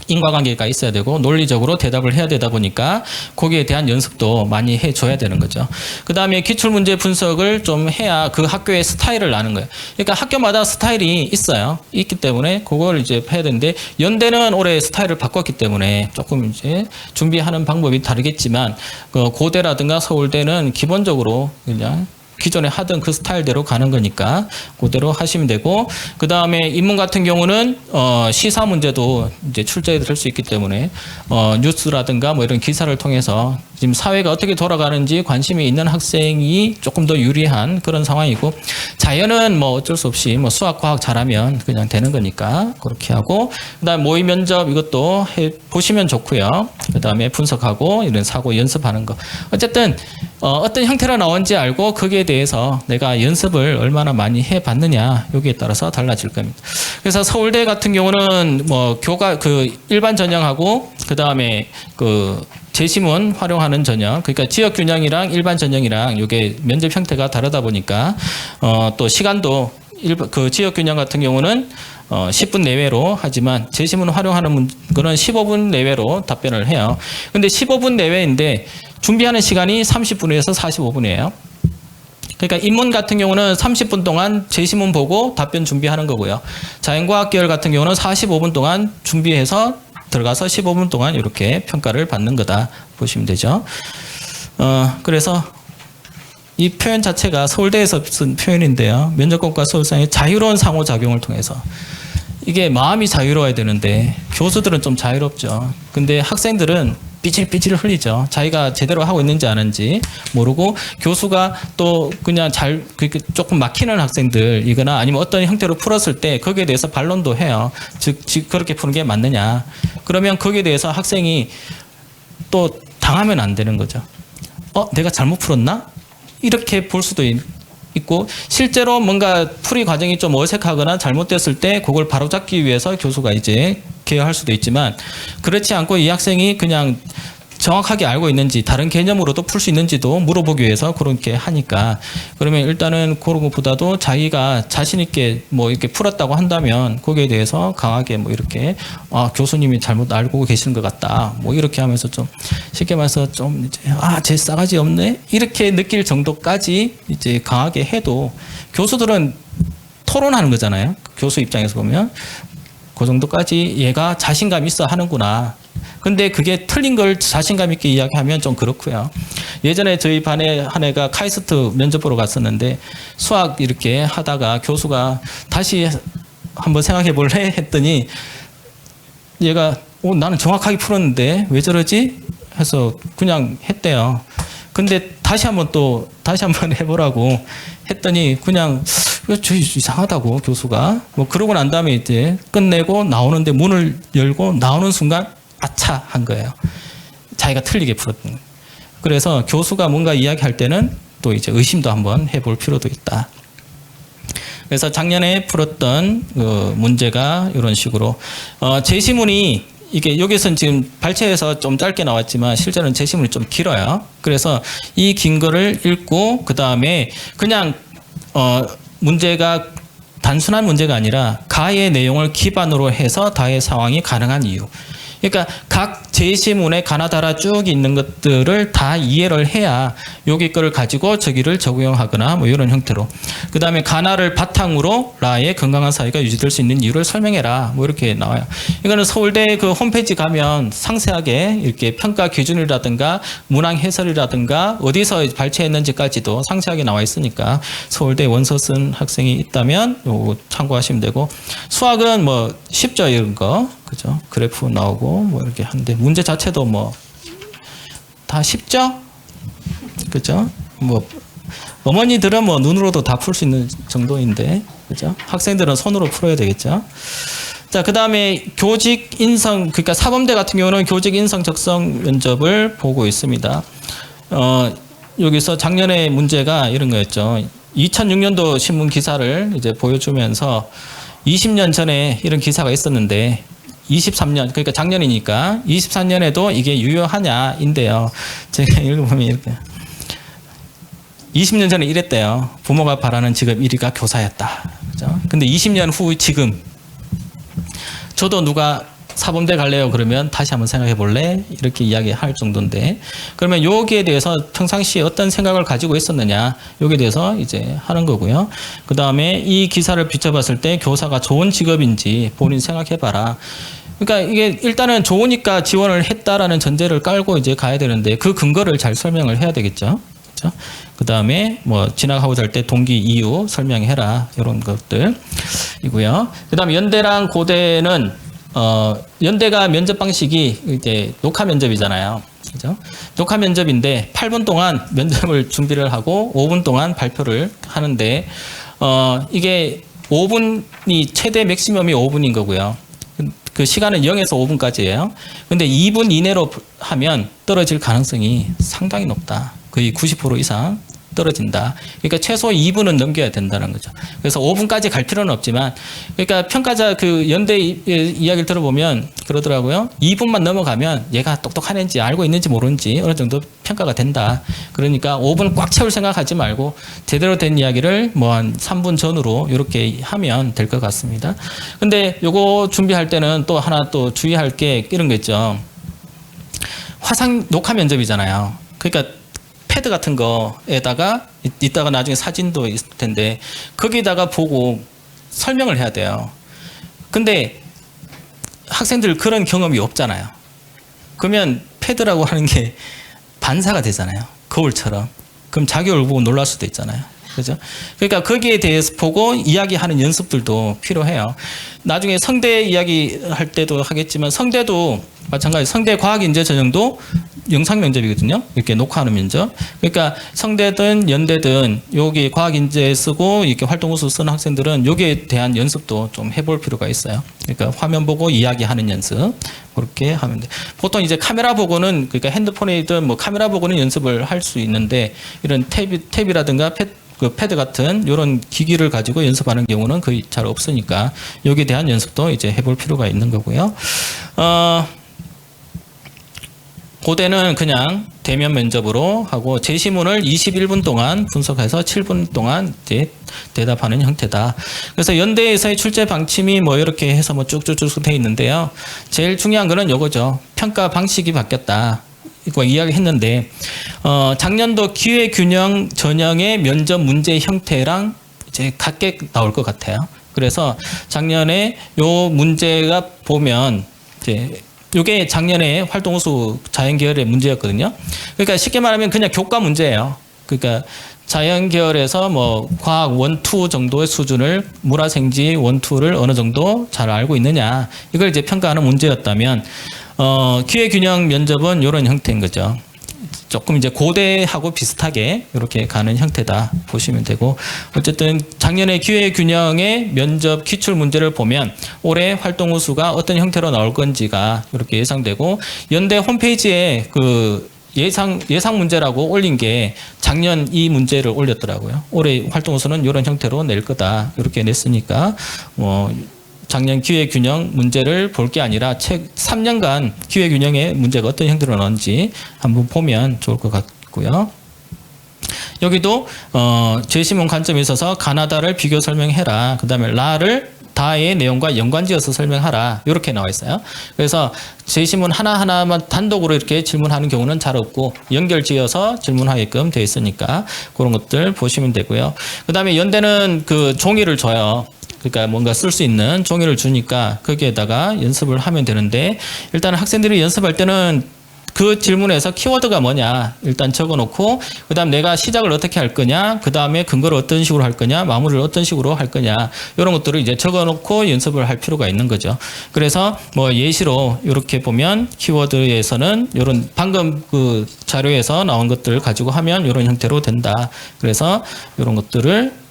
Speaker 1: 인과관계가 있어야 되고 논리적으로 대답을 해야 되다 보니까 거기에 대한 연습도 많이 해줘야 되는 거죠. 그 다음에 기출문제 분석을 좀 해야 그 학교의 스타일을 아는 거예요. 그러니까 학교마다 스타일이 있어요. 있기 때문에 그걸 이제 해야 되는데 연대는 올해 스타일을 바꿨기 때문에 조금 이제 준비하는 방법이 다르겠지만 고대라든가 서울대는 기본적으로 그냥 기존에 하던 그 스타일대로 가는 거니까 그대로 하시면 되고 그 다음에 인문 같은 경우는 시사 문제도 이제 출제될 수 있기 때문에 뉴스라든가 뭐 이런 기사를 통해서 지금 사회가 어떻게 돌아가는지 관심이 있는 학생이 조금 더 유리한 그런 상황이고 자연은 뭐 어쩔 수 없이 뭐 수학 과학 잘하면 그냥 되는 거니까 그렇게 하고 그다음 모의 면접 이것도 해 보시면 좋고요. 그다음에 분석하고 이런 사고 연습하는 거 어쨌든 어떤 형태로 나온지 알고 거기에 대해서 내가 연습을 얼마나 많이 해봤느냐 여기에 따라서 달라질 겁니다. 그래서 서울대 같은 경우는 뭐 교과 그 일반 전형하고 그 다음에 그 재시문 활용하는 전형, 그러니까 지역 균형이랑 일반 전형이랑 이게 면접 형태가 다르다 보니까 또 시간도 그 지역 균형 같은 경우는 10분 내외로 하지만 제시문 활용하는 거는 15분 내외로 답변을 해요. 근데 15분 내외인데 준비하는 시간이 30분에서 45분이에요. 그러니까 인문 같은 경우는 30분 동안 제시문 보고 답변 준비하는 거고요. 자연과학 계열 같은 경우는 45분 동안 준비해서 들어가서 15분 동안 이렇게 평가를 받는 거다 보시면 되죠. 그래서 이 표현 자체가 서울대에서 쓴 표현인데요. 면접관과 서울상의 자유로운 상호작용을 통해서 이게 마음이 자유로워야 되는데 교수들은 좀 자유롭죠. 근데 학생들은 삐질삐질 흘리죠. 자기가 제대로 하고 있는지 아는지 모르고 교수가 또 그냥 조금 막히는 학생들이거나 아니면 어떤 형태로 풀었을 때 거기에 대해서 반론도 해요. 즉 그렇게 푸는 게 맞느냐. 그러면 거기에 대해서 학생이 또 당하면 안 되는 거죠. 내가 잘못 풀었나? 이렇게 볼 수도 있고 실제로 뭔가 풀이 과정이 좀 어색하거나 잘못됐을 때 그걸 바로잡기 위해서 교수가 이제 개혁할 수도 있지만 그렇지 않고 이 학생이 그냥 정확하게 알고 있는지 다른 개념으로도 풀 수 있는지도 물어보기 위해서 그렇게 하니까 그러면 일단은 그런 것보다도 자기가 자신 있게 뭐 이렇게 풀었다고 한다면 거기에 대해서 강하게 뭐 이렇게 교수님이 잘못 알고 계시는 것 같다 뭐 이렇게 하면서 좀 쉽게 말해서 좀 이제 쟤 싸가지 없네 이렇게 느낄 정도까지 이제 강하게 해도 교수들은 토론하는 거잖아요. 교수 입장에서 보면 그 정도까지 얘가 자신감 있어 하는구나. 근데 그게 틀린 걸 자신감 있게 이야기하면 좀 그렇고요. 예전에 저희 반에 한 애가 카이스트 면접 보러 갔었는데 수학 이렇게 하다가 교수가 다시 한번 생각해 볼래? 했더니 얘가 나는 정확하게 풀었는데 왜 저러지? 해서 그냥 했대요. 근데 다시 한번 해보라고 했더니 그냥 저 이상하다고 교수가 뭐 그러고 난 다음에 이제 끝내고 나오는데 문을 열고 나오는 순간 아차 한 거예요. 자기가 틀리게 풀었던 거예요. 그래서 교수가 뭔가 이야기할 때는 또 이제 의심도 한번 해볼 필요도 있다. 그래서 작년에 풀었던 문제가 이런 식으로 제시문이 이게 여기서는 지금 발췌해서 좀 짧게 나왔지만 실제로는 제시문이 좀 길어요. 그래서 이 긴 거를 읽고 그 다음에 그냥 문제가 단순한 문제가 아니라 가의 내용을 기반으로 해서 다의 상황이 가능한 이유. 그러니까 각 제시문에 가나다라 쭉 있는 것들을 다 이해를 해야 여기 거를 가지고 저기를 적용하거나 뭐 이런 형태로. 그 다음에 가나를 바탕으로 라의 건강한 사이가 유지될 수 있는 이유를 설명해라. 뭐 이렇게 나와요. 이거는 서울대 그 홈페이지 가면 상세하게 이렇게 평가 기준이라든가 문항 해설이라든가 어디서 발췌했는지까지도 상세하게 나와 있으니까 서울대 원서 쓴 학생이 있다면 요거 참고하시면 되고 수학은 뭐 쉽죠 이런 거. 그죠? 그래프 나오고 뭐 이렇게 하는데 문제 자체도 뭐 다 쉽죠? 그죠? 뭐 어머니들은 뭐 눈으로도 다 풀 수 있는 정도인데 그죠? 학생들은 손으로 풀어야 되겠죠? 자, 그다음에 교직 인성 그러니까 사범대 같은 경우는 교직 인성 적성 면접을 보고 있습니다. 여기서 작년에 문제가 이런 거였죠. 2006년도 신문 기사를 이제 보여주면서 20년 전에 이런 기사가 있었는데 23년, 그러니까 작년이니까 23년에도 이게 유효하냐인데요. 제가 읽어보면 이렇게 20년 전에 이랬대요. 부모가 바라는 직업 1위가 교사였다. 그죠? 근데 20년 후 지금 저도 누가 사범대 갈래요 그러면 다시 한번 생각해 볼래? 이렇게 이야기할 정도인데 그러면 여기에 대해서 평상시에 어떤 생각을 가지고 있었느냐 여기에 대해서 이제 하는 거고요. 그 다음에 이 기사를 비춰봤을 때 교사가 좋은 직업인지 본인 생각해 봐라. 그러니까 이게 일단은 좋으니까 지원을 했다라는 전제를 깔고 이제 가야 되는데 그 근거를 잘 설명을 해야 되겠죠. 그렇죠? 그 다음에 뭐 진학하고자 할 때 동기 이유 설명해라 이런 것들이고요. 그 다음에 연대랑 고대는 연대가 면접 방식이 이제 녹화 면접이잖아요. 그죠? 녹화 면접인데 8분 동안 면접을 준비를 하고 5분 동안 발표를 하는데 이게 5분이 최대 맥시멈이 5분인 거고요. 그 시간은 0에서 5분까지예요. 근데 2분 이내로 하면 떨어질 가능성이 상당히 높다. 거의 90% 이상 떨어진다. 그러니까 최소 2분은 넘겨야 된다는 거죠. 그래서 5분까지 갈 필요는 없지만, 그러니까 평가자 그 연대 이야기를 들어보면 그러더라고요. 2분만 넘어가면 얘가 똑똑하는지 알고 있는지 모르는지 어느 정도 평가가 된다. 그러니까 5분 꽉 채울 생각하지 말고 제대로 된 이야기를 뭐 한 3분 전으로 이렇게 하면 될 것 같습니다. 근데 요거 준비할 때는 또 하나 또 주의할 게 이런 거 있죠. 화상 녹화 면접이잖아요. 그러니까 패드 같은 거에다가 이따가 나중에 사진도 있을 텐데 거기다가 보고 설명을 해야 돼요. 근데 학생들 그런 경험이 없잖아요. 그러면 패드라고 하는 게 반사가 되잖아요. 거울처럼. 그럼 자기 얼굴 보고 놀랄 수도 있잖아요. 그죠? 그러니까 거기에 대해서 보고 이야기하는 연습들도 필요해요. 나중에 성대 이야기 할 때도 하겠지만 성대도 마찬가지 성대 과학인재 전형도 영상 면접이거든요. 이렇게 녹화하는 면접. 그러니까 성대든 연대든 여기 과학인재 쓰고 이렇게 활동우수 쓰는 학생들은 여기에 대한 연습도 좀 해볼 필요가 있어요. 그러니까 화면 보고 이야기하는 연습 그렇게 하면 돼. 보통 이제 카메라 보고는 그러니까 핸드폰이든 뭐 카메라 보고는 연습을 할 수 있는데 이런 탭이라든가 그 패드 같은 이런 기기를 가지고 연습하는 경우는 거의 잘 없으니까 여기에 대한 연습도 이제 해볼 필요가 있는 거고요. 고대는 그냥 대면 면접으로 하고 제시문을 21분 동안 분석해서 7분 동안 이제 대답하는 형태다. 그래서 연대에서의 출제 방침이 뭐 이렇게 해서 뭐 쭉쭉쭉 돼 있는데요. 제일 중요한 거는 요거죠. 평가 방식이 바뀌었다. 이거 이야기했는데 작년도 기회균형 전형의 면접 문제 형태랑 이제 같게 나올 것 같아요. 그래서 작년에 요 문제가 보면 이제 이게 작년에 활동우수 자연계열의 문제였거든요. 그러니까 쉽게 말하면 그냥 교과 문제예요. 그러니까 자연계열에서 뭐 과학 1, 2 정도의 수준을 물화생지 1, 2를 어느 정도 잘 알고 있느냐 이걸 이제 평가하는 문제였다면 기회균형 면접은 이런 형태인 거죠. 조금 이제 고대하고 비슷하게 이렇게 가는 형태다 보시면 되고 어쨌든 작년에 기회균형의 면접 기출 문제를 보면 올해 활동우수가 어떤 형태로 나올 건지가 이렇게 예상되고 연대 홈페이지에 그 예상 문제라고 올린 게 작년 이 문제를 올렸더라고요. 올해 활동우수는 이런 형태로 낼 거다 이렇게 냈으니까 작년 기회균형 문제를 볼 게 아니라 책 3년간 기회균형의 문제가 어떤 형태로 나오는지 한번 보면 좋을 것 같고요. 여기도 제시문 관점에 있어서 가나다를 비교 설명해라. 그 다음에 라를 다의 내용과 연관지어서 설명하라. 이렇게 나와 있어요. 그래서 제시문 하나하나만 단독으로 이렇게 질문하는 경우는 잘 없고 연결지어서 질문하게끔 되어 있으니까 그런 것들 보시면 되고요. 그 다음에 연대는 그 종이를 줘요. 그러니까 뭔가 쓸 수 있는 종이를 주니까 거기에다가 연습을 하면 되는데 일단 학생들이 연습할 때는 그 질문에서 키워드가 뭐냐 일단 적어놓고 그 다음 내가 시작을 어떻게 할 거냐 그 다음에 근거를 어떤 식으로 할 거냐 마무리를 어떤 식으로 할 거냐 이런 것들을 이제 적어놓고 연습을 할 필요가 있는 거죠. 그래서 뭐 예시로 이렇게 보면 키워드에서는 이런 방금 그 자료에서 나온 것들을 가지고 하면 이런 형태로 된다. 그래서 이런 것들을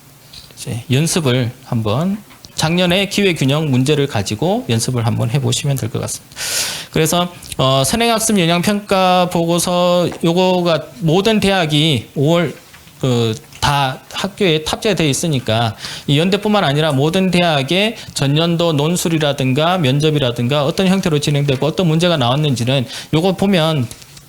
Speaker 1: 이제 연습을 한번 작년에 기회균형 문제를 가지고 연습을 한번 해보시면 될 것 같습니다. 그래서 선행학습 영향평가 보고서 요거가 모든 대학이 5월 다 학교에 탑재되어 있으니까 이 연대뿐만 아니라 모든 대학의 전년도 논술이라든가 면접이라든가 어떤 형태로 진행되고 어떤 문제가 나왔는지는 요거 보면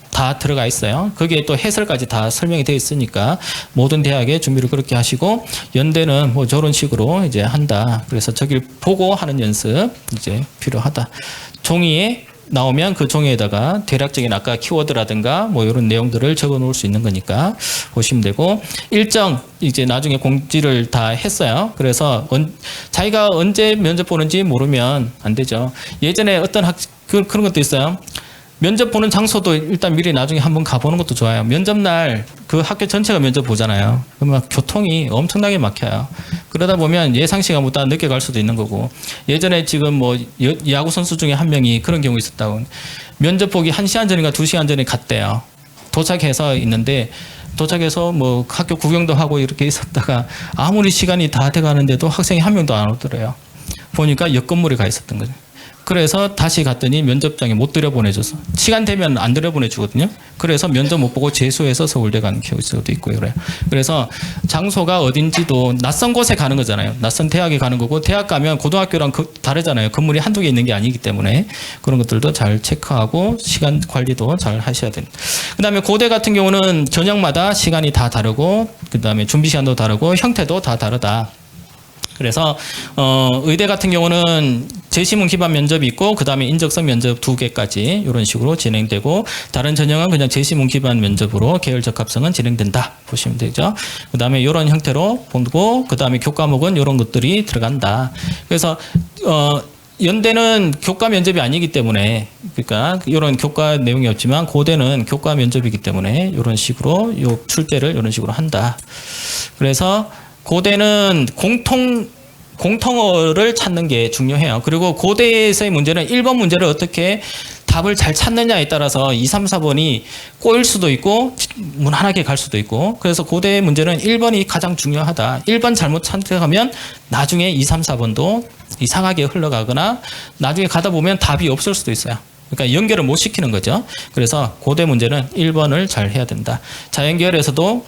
Speaker 1: 다 들어가 있어요. 거기에 또 해설까지 다 설명이 되어 있으니까 모든 대학에 준비를 그렇게 하시고 연대는 뭐 저런 식으로 이제 한다. 그래서 저길 보고 하는 연습 이제 필요하다. 종이에 나오면 그 종이에다가 대략적인 아까 키워드라든가 뭐 이런 내용들을 적어 놓을 수 있는 거니까 보시면 되고 일정 이제 나중에 공지를 다 했어요. 그래서 자기가 언제 면접 보는지 모르면 안 되죠. 예전에 어떤 그런 것도 있어요. 면접 보는 장소도 일단 미리 나중에 한번 가보는 것도 좋아요. 면접날 그 학교 전체가 면접 보잖아요. 그러면 교통이 엄청나게 막혀요. 그러다 보면 예상 시간보다 늦게 갈 수도 있는 거고 예전에 지금 뭐 야구 선수 중에 한 명이 그런 경우 있었다고 면접 보기 1시간 전인가 2시간 전에 갔대요. 도착해서 있는데 도착해서 뭐 학교 구경도 하고 이렇게 있었다가 아무리 시간이 다 돼가는데도 학생이 한 명도 안 오더래요. 보니까 옆 건물에 가 있었던 거죠. 그래서 다시 갔더니 면접장에 못 들여보내줘서 시간 되면 안 들여보내주거든요. 그래서 면접 못 보고 재수해서 서울대 가는 케이스도 있고요. 그래요. 그래서 장소가 어딘지도 낯선 곳에 가는 거잖아요. 낯선 대학에 가는 거고 대학 가면 고등학교랑 다르잖아요. 건물이 한두 개 있는 게 아니기 때문에 그런 것들도 잘 체크하고 시간 관리도 잘 하셔야 됩니다. 그다음에 고대 같은 경우는 전형마다 시간이 다 다르고 그다음에 준비 시간도 다르고 형태도 다 다르다. 그래서 의대 같은 경우는 제시문 기반 면접이 있고 그다음에 인적성 면접 2개까지 이런 식으로 진행되고 다른 전형은 그냥 제시문 기반 면접으로 계열 적합성은 진행된다 보시면 되죠. 그다음에 이런 형태로 보고 그다음에 교과목은 이런 것들이 들어간다. 그래서 연대는 교과 면접이 아니기 때문에 그러니까 이런 교과 내용이 없지만 고대는 교과 면접이기 때문에 이런 식으로 요 출제를 이런 식으로 한다. 그래서 고대는 공통어를 찾는 게 중요해요. 그리고 고대에서의 문제는 1번 문제를 어떻게 답을 잘 찾느냐에 따라서 2, 3, 4번이 꼬일 수도 있고 무난하게 갈 수도 있고 그래서 고대의 문제는 1번이 가장 중요하다. 1번 잘못 선택하면 나중에 2, 3, 4번도 이상하게 흘러가거나 나중에 가다 보면 답이 없을 수도 있어요. 그러니까 연결을 못 시키는 거죠. 그래서 고대 문제는 1번을 잘 해야 된다. 자연계열에서도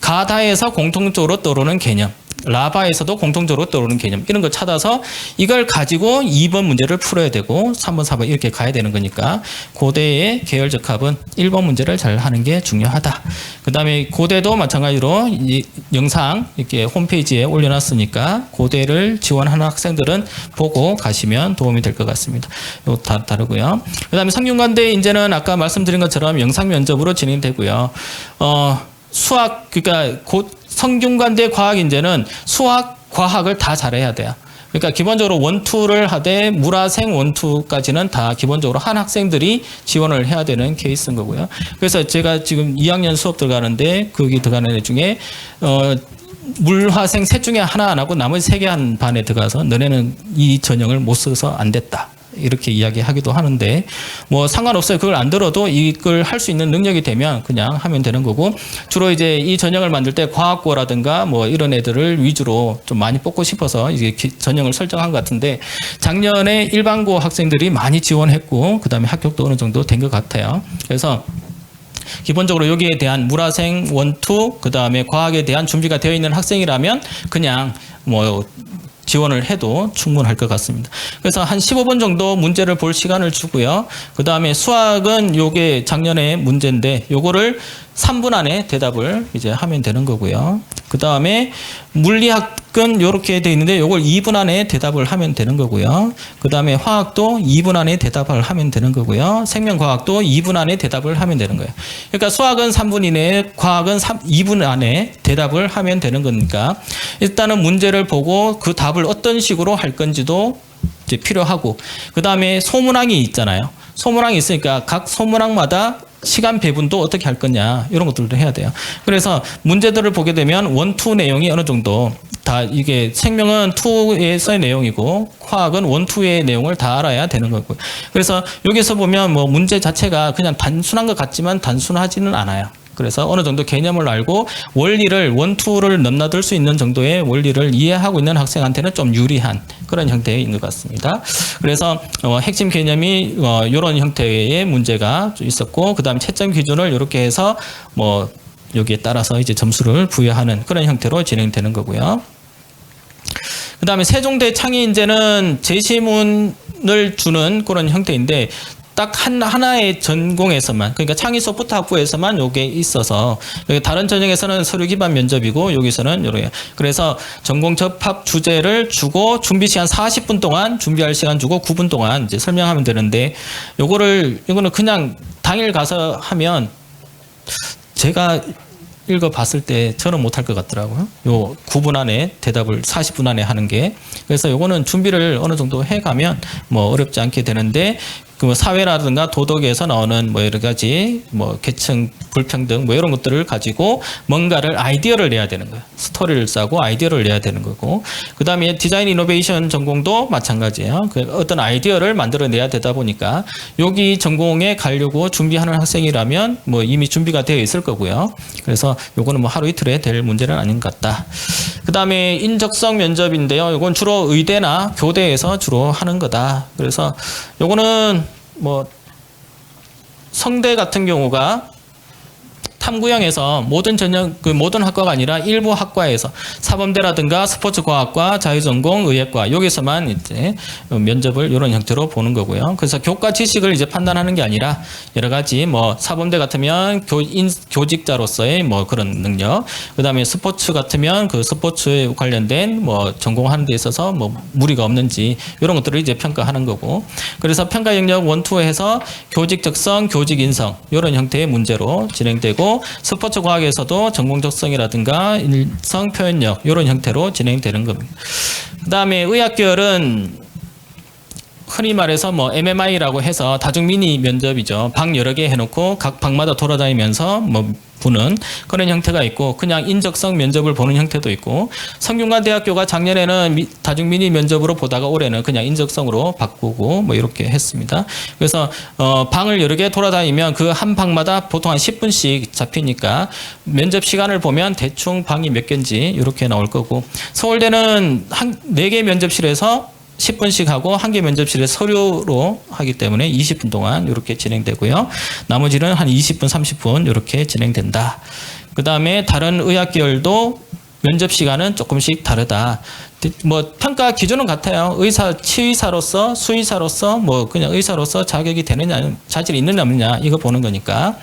Speaker 1: 가다에서 공통적으로 떠오르는 개념, 라바에서도 공통적으로 떠오르는 개념 이런 거 찾아서 이걸 가지고 2번 문제를 풀어야 되고 3번, 4번 이렇게 가야 되는 거니까 고대의 계열 적합은 1번 문제를 잘 하는 게 중요하다. 그 다음에 고대도 마찬가지로 이 영상 이렇게 홈페이지에 올려놨으니까 고대를 지원하는 학생들은 보고 가시면 도움이 될 것 같습니다. 이거 다 다르고요. 그 다음에 성균관대 이제는 아까 말씀드린 것처럼 영상 면접으로 진행되고요. 수학 그러니까 성균관대 과학인재는 수학, 과학을 다 잘해야 돼요. 그러니까 기본적으로 원투를 하되 물화생 원투까지는 다 기본적으로 한 학생들이 지원을 해야 되는 케이스인 거고요. 그래서 제가 지금 2학년 수업 들어가는데 거기 들어가는 애 중에 물화생 셋 중에 하나 안 하고 나머지 3개 한 반에 들어가서 너네는 이 전형을 못 써서 안 됐다. 이렇게 이야기하기도 하는데 뭐 상관없어요. 그걸 안 들어도 이걸 할 수 있는 능력이 되면 그냥 하면 되는 거고 주로 이제 이 전형을 만들 때 과학고라든가 뭐 이런 애들을 위주로 좀 많이 뽑고 싶어서 이게 전형을 설정한 것 같은데 작년에 일반고 학생들이 많이 지원했고 그다음에 합격도 어느 정도 된 것 같아요. 그래서 기본적으로 여기에 대한 물화생 원투 그다음에 과학에 대한 준비가 되어 있는 학생이라면 그냥 뭐 지원을 해도 충분할 것 같습니다. 그래서 한 15분 정도 문제를 볼 시간을 주고요. 그 다음에 수학은 요게 작년에 문제인데 요거를 3분 안에 대답을 이제 하면 되는 거고요. 그 다음에 물리학은 이렇게 돼 있는데 요걸 2분 안에 대답을 하면 되는 거고요. 그 다음에 화학도 2분 안에 대답을 하면 되는 거고요. 생명과학도 2분 안에 대답을 하면 되는 거예요. 그러니까 수학은 3분 이내에 과학은 2분 안에 대답을 하면 되는 거니까 일단은 문제를 보고 그 답을 어떤 식으로 할 건지도 이제 필요하고 그 다음에 소문항이 있잖아요. 소문항이 있으니까 각 소문항마다 시간 배분도 어떻게 할 거냐 이런 것들도 해야 돼요. 그래서 문제들을 보게 되면 원투 내용이 어느 정도 다 이게 생명은 투에서의 내용이고 화학은 원투의 내용을 다 알아야 되는 거고요. 그래서 여기서 보면 뭐 문제 자체가 그냥 단순한 것 같지만 단순하지는 않아요. 그래서 어느 정도 개념을 알고 원리를 원투를 넘나들 수 있는 정도의 원리를 이해하고 있는 학생한테는 좀 유리한 그런 형태인 것 같습니다. 그래서 핵심 개념이 이런 형태의 문제가 있었고 그 다음 채점 기준을 이렇게 해서 뭐 여기에 따라서 이제 점수를 부여하는 그런 형태로 진행되는 거고요. 그 다음에 세종대 창의인재는 제시문을 주는 그런 형태인데 딱 하나의 전공에서만 그러니까 창의 소프트 학부에서만 요게 있어서 다른 전형에서는 서류 기반 면접이고 여기서는 요래 그래서 전공 접합 주제를 주고 준비 시간 40분 동안 준비할 시간 주고 9분 동안 이제 설명하면 되는데 이거는 그냥 당일 가서 하면 제가 읽어봤을 때 저는 못할 것 같더라고요. 요 9분 안에 대답을 40분 안에 하는 게. 그래서 요거는 준비를 어느 정도 해가면 뭐 어렵지 않게 되는데 그 사회라든가 도덕에서 나오는 뭐 여러 가지 뭐 계층 불평등 뭐 이런 것들을 가지고 뭔가를 아이디어를 내야 되는 거예요. 스토리를 짜고 아이디어를 내야 되는 거고, 그 다음에 디자인 이노베이션 전공도 마찬가지예요. 그 어떤 아이디어를 만들어내야 되다 보니까 여기 전공에 가려고 준비하는 학생이라면 뭐 이미 준비가 되어 있을 거고요. 그래서 요거는 뭐 하루 이틀에 될 문제는 아닌 것 같다. 그 다음에 인적성 면접인데요. 요건 주로 의대나 교대에서 주로 하는 거다. 그래서 요거는 뭐 성대 같은 경우가 탐구형에서 모든 학과가 아니라 일부 학과에서 사범대라든가 스포츠과학과, 자유전공, 의예과 여기서만 이제 면접을 이런 형태로 보는 거고요. 그래서 교과 지식을 이제 판단하는 게 아니라 여러 가지 뭐 사범대 같으면 교직자로서의 뭐 그런 능력, 그다음에 스포츠 같으면 그 스포츠에 관련된 뭐 전공하는 데 있어서 뭐 무리가 없는지 이런 것들을 이제 평가하는 거고. 그래서 평가 영역 1, 2에서 교직 적성, 교직 인성 이런 형태의 문제로 진행되고, 스포츠 과학에서도 전공 적성이라든가 인성 표현력 이런 형태로 진행되는 겁니다. 그 다음에 의학 계열은 흔히 말해서 뭐 MMI라고 해서 다중 미니 면접이죠. 방 여러 개 해놓고 각 방마다 돌아다니면서 뭐 보는 그런 형태가 있고, 그냥 인적성 면접을 보는 형태도 있고, 성균관대학교가 작년에는 다중 미니 면접으로 보다가 올해는 그냥 인적성으로 바꾸고 뭐 이렇게 했습니다. 그래서 방을 여러 개 돌아다니면 그 한 방마다 보통 한 10분씩 잡히니까 면접 시간을 보면 대충 방이 몇 개인지 이렇게 나올 거고, 서울대는 4개 면접실에서 10분씩 하고 1개 면접실에 서류로 하기 때문에 20분 동안 이렇게 진행되고요. 나머지는 한 20분, 30분 이렇게 진행된다. 그 다음에 다른 의학 계열도 면접 시간은 조금씩 다르다. 뭐 평가 기준은 같아요. 치의사로서, 수의사로서, 뭐 그냥 의사로서 자격이 되느냐, 자질이 있느냐 없느냐 이거 보는 거니까.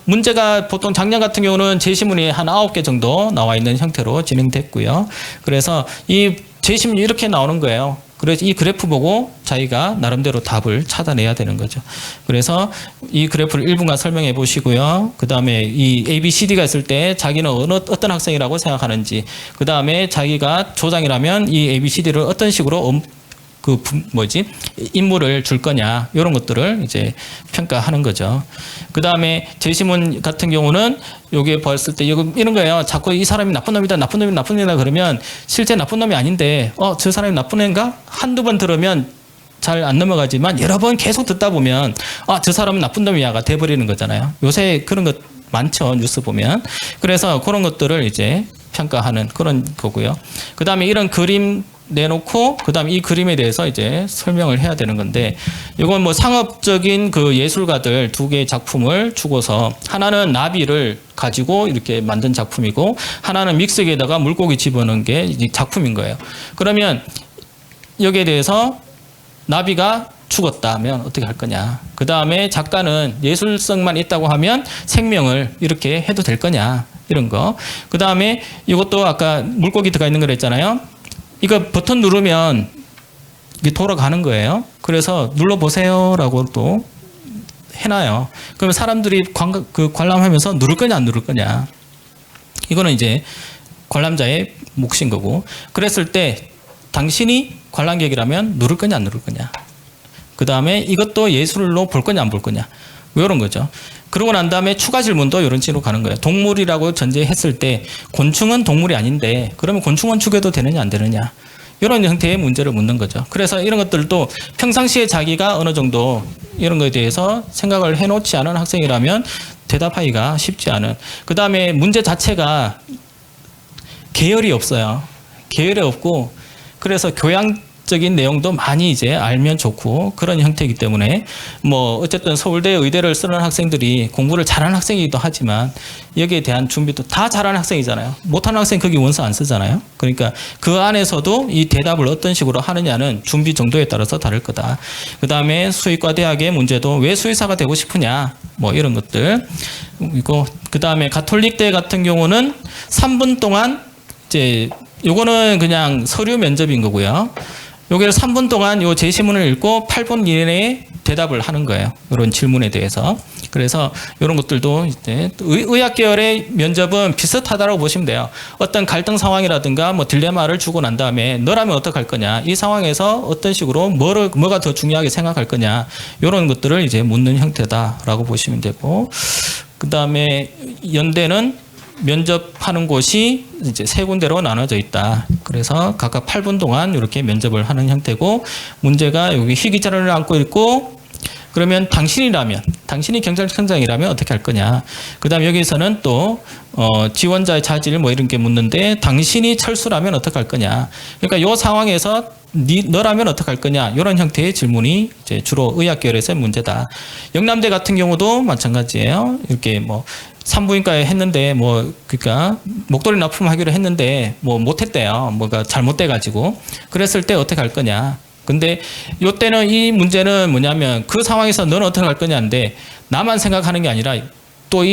Speaker 1: 문제가 보통 작년 같은 경우는 제시문이 한 9개 정도 나와 있는 형태로 진행됐고요. 그래서 이 제시문이 이렇게 나오는 거예요. 그래서 이 그래프 보고 자기가 나름대로 답을 찾아내야 되는 거죠. 그래서 이 그래프를 1분간 설명해 보시고요. 그 다음에 이 ABCD가 있을 때 자기는 어떤 학생이라고 생각하는지, 그 다음에 자기가 조장이라면 이 ABCD를 어떤 식으로 인물을 줄 거냐, 이런 것들을 이제 평가하는 거죠. 그 다음에 제시문 같은 경우는 여기에 봤을 때 이런 거예요. 자꾸 이 사람이 나쁜 놈이다, 나쁜 놈이다, 나쁜 놈이다 그러면 실제 나쁜 놈이 아닌데, 저 사람이 나쁜 애인가? 한두 번 들으면 잘 안 넘어가지만 여러 번 계속 듣다 보면, 저 사람은 나쁜 놈이야가 돼버리는 거잖아요. 요새 그런 것 많죠, 뉴스 보면. 그래서 그런 것들을 이제 평가하는 그런 거고요. 그 다음에 이런 그림 내놓고 그다음 이 그림에 대해서 이제 설명을 해야 되는 건데, 이건 뭐 상업적인 그 예술가들 2개의 작품을 주고서 하나는 나비를 가지고 이렇게 만든 작품이고, 하나는 믹서기에다가 물고기 집어넣은 게 작품인 거예요. 그러면 여기에 대해서 나비가 죽었다면 어떻게 할 거냐, 그 다음에 작가는 예술성만 있다고 하면 생명을 이렇게 해도 될 거냐, 이런 거. 그 다음에 이것도 아까 물고기 들어가 있는 거 그랬잖아요. 이거 버튼 누르면 이게 돌아가는 거예요. 그래서 눌러보세요라고 또 해놔요. 그러면 사람들이 관람하면서 누를 거냐 안 누를 거냐, 이거는 이제 관람자의 몫인 거고, 그랬을 때 당신이 관람객이라면 누를 거냐 안 누를 거냐, 그 다음에 이것도 예술로 볼 거냐 안 볼 거냐, 이런 거죠. 그러고 난 다음에 추가 질문도 이런 식으로 가는 거예요. 동물이라고 전제했을 때 곤충은 동물이 아닌데 그러면 곤충은 죽여도 되느냐 안 되느냐, 이런 형태의 문제를 묻는 거죠. 그래서 이런 것들도 평상시에 자기가 어느 정도 이런 거에 대해서 생각을 해놓지 않은 학생이라면 대답하기가 쉽지 않은. 그 다음에 문제 자체가 계열이 없어요. 계열이 없고, 그래서 교양적인 내용도 많이 이제 알면 좋고 그런 형태이기 때문에 뭐 어쨌든 서울대 의대를 쓰는 학생들이 공부를 잘하는 학생이기도 하지만 여기에 대한 준비도 다 잘하는 학생이잖아요. 못하는 학생 거기 원서 안 쓰잖아요. 그러니까 그 안에서도 이 대답을 어떤 식으로 하느냐는 준비 정도에 따라서 다를 거다. 그 다음에 수의과 대학의 문제도 왜 수의사가 되고 싶으냐, 뭐 이런 것들. 그 다음에 가톨릭대 같은 경우는 3분 동안 이제 요거는 그냥 서류 면접인 거고요. 여기를 3분 동안 요 제시문을 읽고 8분 이내에 대답을 하는 거예요. 이런 질문에 대해서. 그래서 이런 것들도 이제 의학 계열의 면접은 비슷하다고 보시면 돼요. 어떤 갈등 상황이라든가 뭐 딜레마를 주고 난 다음에 너라면 어떡할 거냐, 이 상황에서 어떤 식으로 뭐가 더 중요하게 생각할 거냐, 이런 것들을 이제 묻는 형태다라고 보시면 되고, 그 다음에 연대는 면접하는 곳이 이제 세 군데로 나눠져 있다. 그래서 각각 8분 동안 이렇게 면접을 하는 형태고, 문제가 여기 희귀자료를 안고 있고, 그러면 당신이 경찰청장이라면 어떻게 할 거냐. 그 다음에 여기서는 또 지원자의 자질 뭐 이런 게 묻는데, 당신이 철수라면 어떻게 할 거냐. 그러니까 이 상황에서 너라면 어떻게 할 거냐, 이런 형태의 질문이 이제 주로 의학 계열에서의 문제다. 영남대 같은 경우도 마찬가지예요. 이렇게 뭐 산부인과에 했는데 그러니까 목도리 납품하기로 했는데 못했대요. 뭐가 잘못돼가지고. 그랬을 때 어떻게 할 거냐. 근데 요때는 이 문제는 뭐냐면 그 상황에서 너는 어떻게 할 거냐인데, 나만 생각하는 게 아니라 또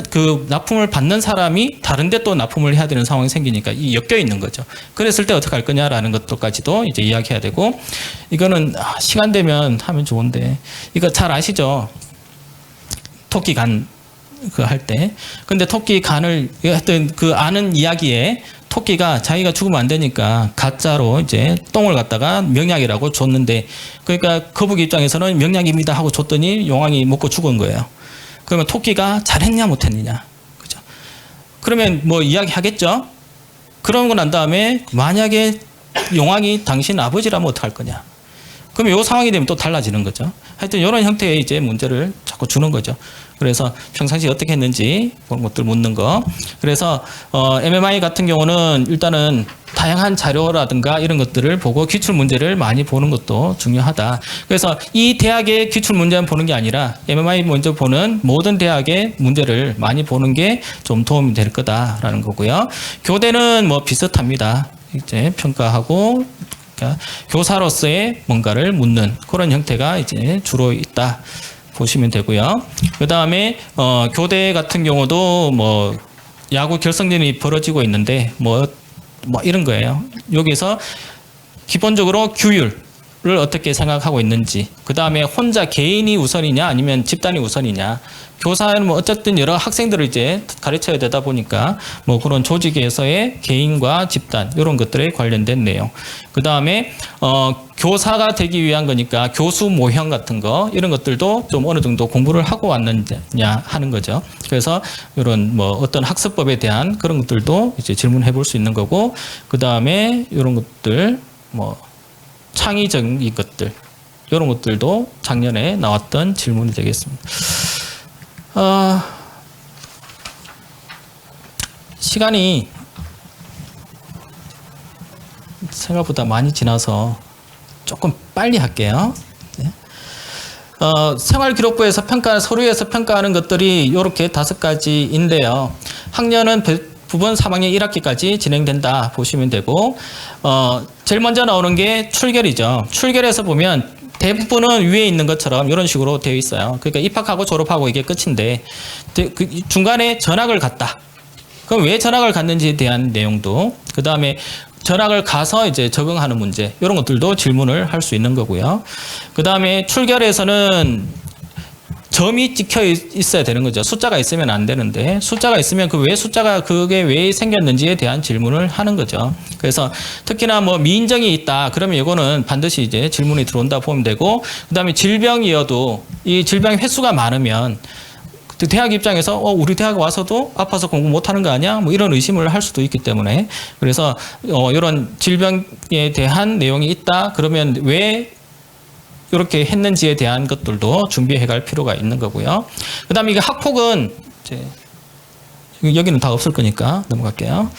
Speaker 1: 그 납품을 받는 사람이 다른데 또 납품을 해야 되는 상황이 생기니까 이 엮여 있는 거죠. 그랬을 때 어떻게 할 거냐라는 것들까지도 이제 이야기해야 되고, 이거는 시간 되면 하면 좋은데, 이거 잘 아시죠? 토끼 간 할 때. 근데 토끼 간을 하여튼 그 아는 이야기에 토끼가 자기가 죽으면 안 되니까 가짜로 이제 똥을 갖다가 명약이라고 줬는데, 그러니까 거북이 입장에서는 명약입니다 하고 줬더니 용왕이 먹고 죽은 거예요. 그러면 토끼가 잘했냐 못했느냐, 그죠? 그러면 뭐 이야기 하겠죠. 그런 거 난 다음에 만약에 용왕이 당신 아버지라면 어떡할 거냐. 그러면 이 상황이 되면 또 달라지는 거죠. 하여튼 이런 형태의 이제 문제를 자꾸 주는 거죠. 그래서 평상시에 어떻게 했는지 그런 것들 묻는 거. 그래서 MMI 같은 경우는 일단은 다양한 자료라든가 이런 것들을 보고 기출 문제를 많이 보는 것도 중요하다. 그래서 이 대학의 기출 문제만 보는 게 아니라 MMI 먼저 보는 모든 대학의 문제를 많이 보는 게 좀 도움이 될 거다라는 거고요. 교대는 뭐 비슷합니다. 이제 평가하고, 그러니까 교사로서의 뭔가를 묻는 그런 형태가 이제 주로 있다 보시면 되고요. 그 다음에 교대 같은 경우도 뭐 야구 결승전이 벌어지고 있는데 뭐 이런 거예요. 여기서 기본적으로 규율을 어떻게 생각하고 있는지, 그 다음에 혼자 개인이 우선이냐 아니면 집단이 우선이냐. 교사는 뭐 어쨌든 여러 학생들을 이제 가르쳐야 되다 보니까 뭐 그런 조직에서의 개인과 집단 이런 것들에 관련된 내용. 그 다음에 교사가 되기 위한 거니까 교수 모형 같은 거 이런 것들도 좀 어느 정도 공부를 하고 왔느냐 하는 거죠. 그래서 이런 뭐 어떤 학습법에 대한 그런 것들도 이제 질문해 볼 수 있는 거고, 그 다음에 이런 것들 뭐 창의적인 것들 이런 것들도 작년에 나왔던 질문이 되겠습니다. 시간이 생각보다 많이 지나서 조금 빨리 할게요. 네. 생활기록부에서 서류에서 평가하는 것들이 이렇게 5가지인데요. 학년은 부분 3학년 1학기까지 진행된다 보시면 되고, 제일 먼저 나오는 게 출결이죠. 출결에서 보면 대부분은 위에 있는 것처럼 이런 식으로 되어 있어요. 그러니까 입학하고 졸업하고 이게 끝인데, 그 중간에 전학을 갔다. 그럼 왜 전학을 갔는지에 대한 내용도, 그 다음에 전학을 가서 이제 적응하는 문제, 이런 것들도 질문을 할 수 있는 거고요. 그 다음에 출결에서는 점이 찍혀 있어야 되는 거죠. 숫자가 있으면 안 되는데, 숫자가 있으면 그게 왜 생겼는지에 대한 질문을 하는 거죠. 그래서 특히나 뭐 미인정이 있다 그러면 이거는 반드시 이제 질문이 들어온다 보면 되고, 그다음에 질병이어도 이 질병 횟수가 많으면 대학 입장에서 우리 대학 와서도 아파서 공부 못하는 거 아니야? 뭐 이런 의심을 할 수도 있기 때문에, 그래서 이런 질병에 대한 내용이 있다 그러면 왜 이렇게 했는지에 대한 것들도 준비해 갈 필요가 있는 거고요. 그 다음에 이게 학폭은 이제 여기는 다 없을 거니까 넘어갈게요.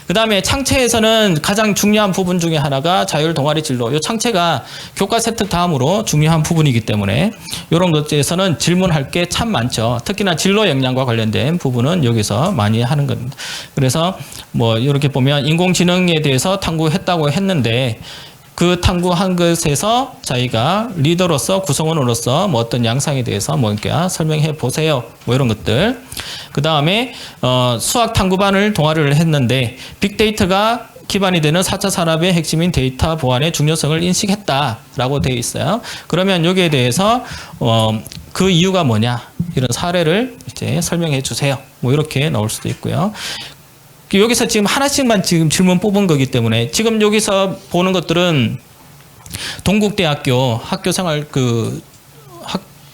Speaker 1: 그 다음에 창체에서는 가장 중요한 부분 중에 하나가 자율 동아리 진로. 이 창체가 교과 세트 다음으로 중요한 부분이기 때문에 이런 것에서는 질문할 게 참 많죠. 특히나 진로 역량과 관련된 부분은 여기서 많이 하는 겁니다. 그래서 뭐 이렇게 보면 인공지능에 대해서 탐구했다고 했는데, 그 탐구한 것에서 자기가 리더로서 구성원으로서 뭐 어떤 양상에 대해서 뭐 이렇게 설명해 보세요. 뭐 이런 것들. 그 다음에 수학 탐구반을 동아리를 했는데 빅데이터가 기반이 되는 4차 산업의 핵심인 데이터 보안의 중요성을 인식했다라고 되어 있어요. 그러면 여기에 대해서 그 이유가 뭐냐 이런 사례를 이제 설명해 주세요. 뭐 이렇게 나올 수도 있고요. 여기서 지금 하나씩만 지금 질문 뽑은 거기 때문에 지금 여기서 보는 것들은 동국대학교 학교생활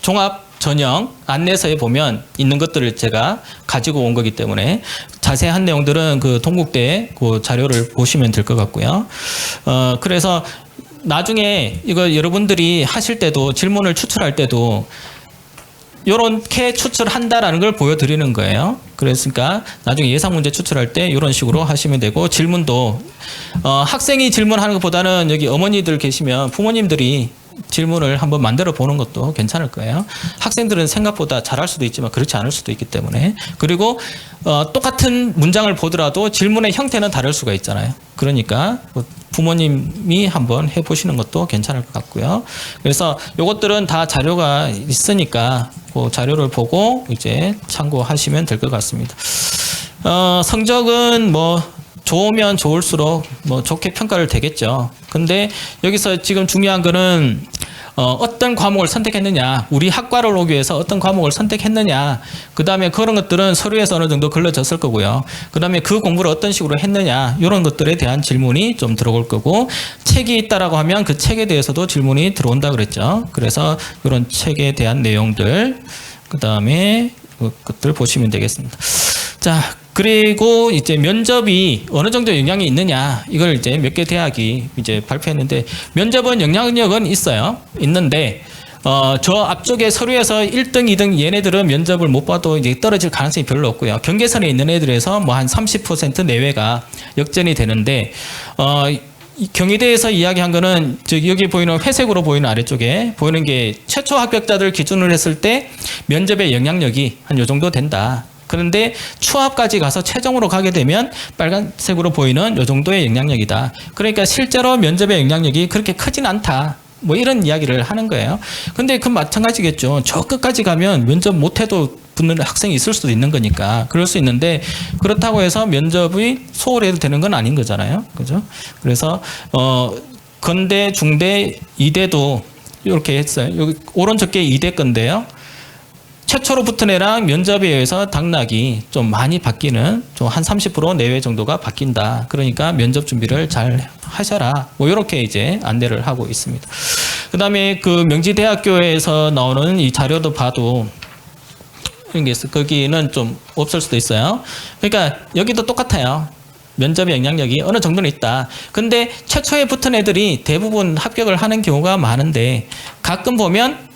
Speaker 1: 종합 전형 안내서에 보면 있는 것들을 제가 가지고 온 거기 때문에 자세한 내용들은 그 동국대 그 자료를 보시면 될 것 같고요. 그래서 나중에 이거 여러분들이 하실 때도 질문을 추출할 때도 요렇게 추출한다라는 걸 보여드리는 거예요. 그랬으니까 나중에 예상 문제 추출할 때 이런 식으로 하시면 되고 질문도 학생이 질문하는 것보다는 여기 어머니들 계시면 부모님들이 질문을 한번 만들어 보는 것도 괜찮을 거예요. 학생들은 생각보다 잘할 수도 있지만 그렇지 않을 수도 있기 때문에 그리고 똑같은 문장을 보더라도 질문의 형태는 다를 수가 있잖아요. 그러니까 부모님이 한번 해보시는 것도 괜찮을 것 같고요. 그래서 이것들은 다 자료가 있으니까 그 자료를 보고 이제 참고하시면 될 것 같습니다. 성적은 뭐 좋으면 좋을수록 뭐 좋게 평가를 되겠죠. 근데 여기서 지금 중요한 거는 어떤 과목을 선택했느냐, 우리 학과를 오기 위해서 어떤 과목을 선택했느냐, 그 다음에 그런 것들은 서류에서 어느 정도 걸러졌을 거고요. 그 다음에 그 공부를 어떤 식으로 했느냐, 이런 것들에 대한 질문이 좀 들어올 거고, 책이 있다라고 하면 그 책에 대해서도 질문이 들어온다 그랬죠. 그래서 이런 책에 대한 내용들, 그 다음에 그것들 보시면 되겠습니다. 자, 그리고 이제 면접이 어느 정도 영향이 있느냐 이걸 이제 몇 개 대학이 이제 발표했는데 면접은 영향력은 있는데 저 앞쪽에 서류에서 1등, 2등 얘네들은 면접을 못 봐도 이제 떨어질 가능성이 별로 없고요. 경계선에 있는 애들에서 뭐 한 30% 내외가 역전이 되는데 경희대에서 이야기한 거는 여기 보이는 회색으로 보이는 아래쪽에 보이는 게 최초 합격자들 기준으로 했을 때 면접의 영향력이 한 요 정도 된다. 그런데 추합까지 가서 최종으로 가게 되면 빨간색으로 보이는 이 정도의 영향력이다. 그러니까 실제로 면접의 영향력이 그렇게 크진 않다. 뭐 이런 이야기를 하는 거예요. 근데 그 마찬가지겠죠. 저 끝까지 가면 면접 못해도 붙는 학생이 있을 수도 있는 거니까 그럴 수 있는데 그렇다고 해서 면접이 소홀해도 되는 건 아닌 거잖아요. 그죠? 그래서 건대, 중대, 이대도 이렇게 했어요. 여기 오른쪽 게 이대 건데요. 최초로 붙은 애랑 면접에 의해서 당락이 좀 많이 바뀌는 좀 한 30% 내외 정도가 바뀐다. 그러니까 면접 준비를 잘 하셔라. 뭐 이렇게 이제 안내를 하고 있습니다. 그다음에 그 명지대학교에서 나오는 이 자료도 봐도 이런 게 있어. 거기는 좀 없을 수도 있어요. 그러니까 여기도 똑같아요. 면접의 영향력이 어느 정도는 있다. 근데 최초에 붙은 애들이 대부분 합격을 하는 경우가 많은데 가끔 보면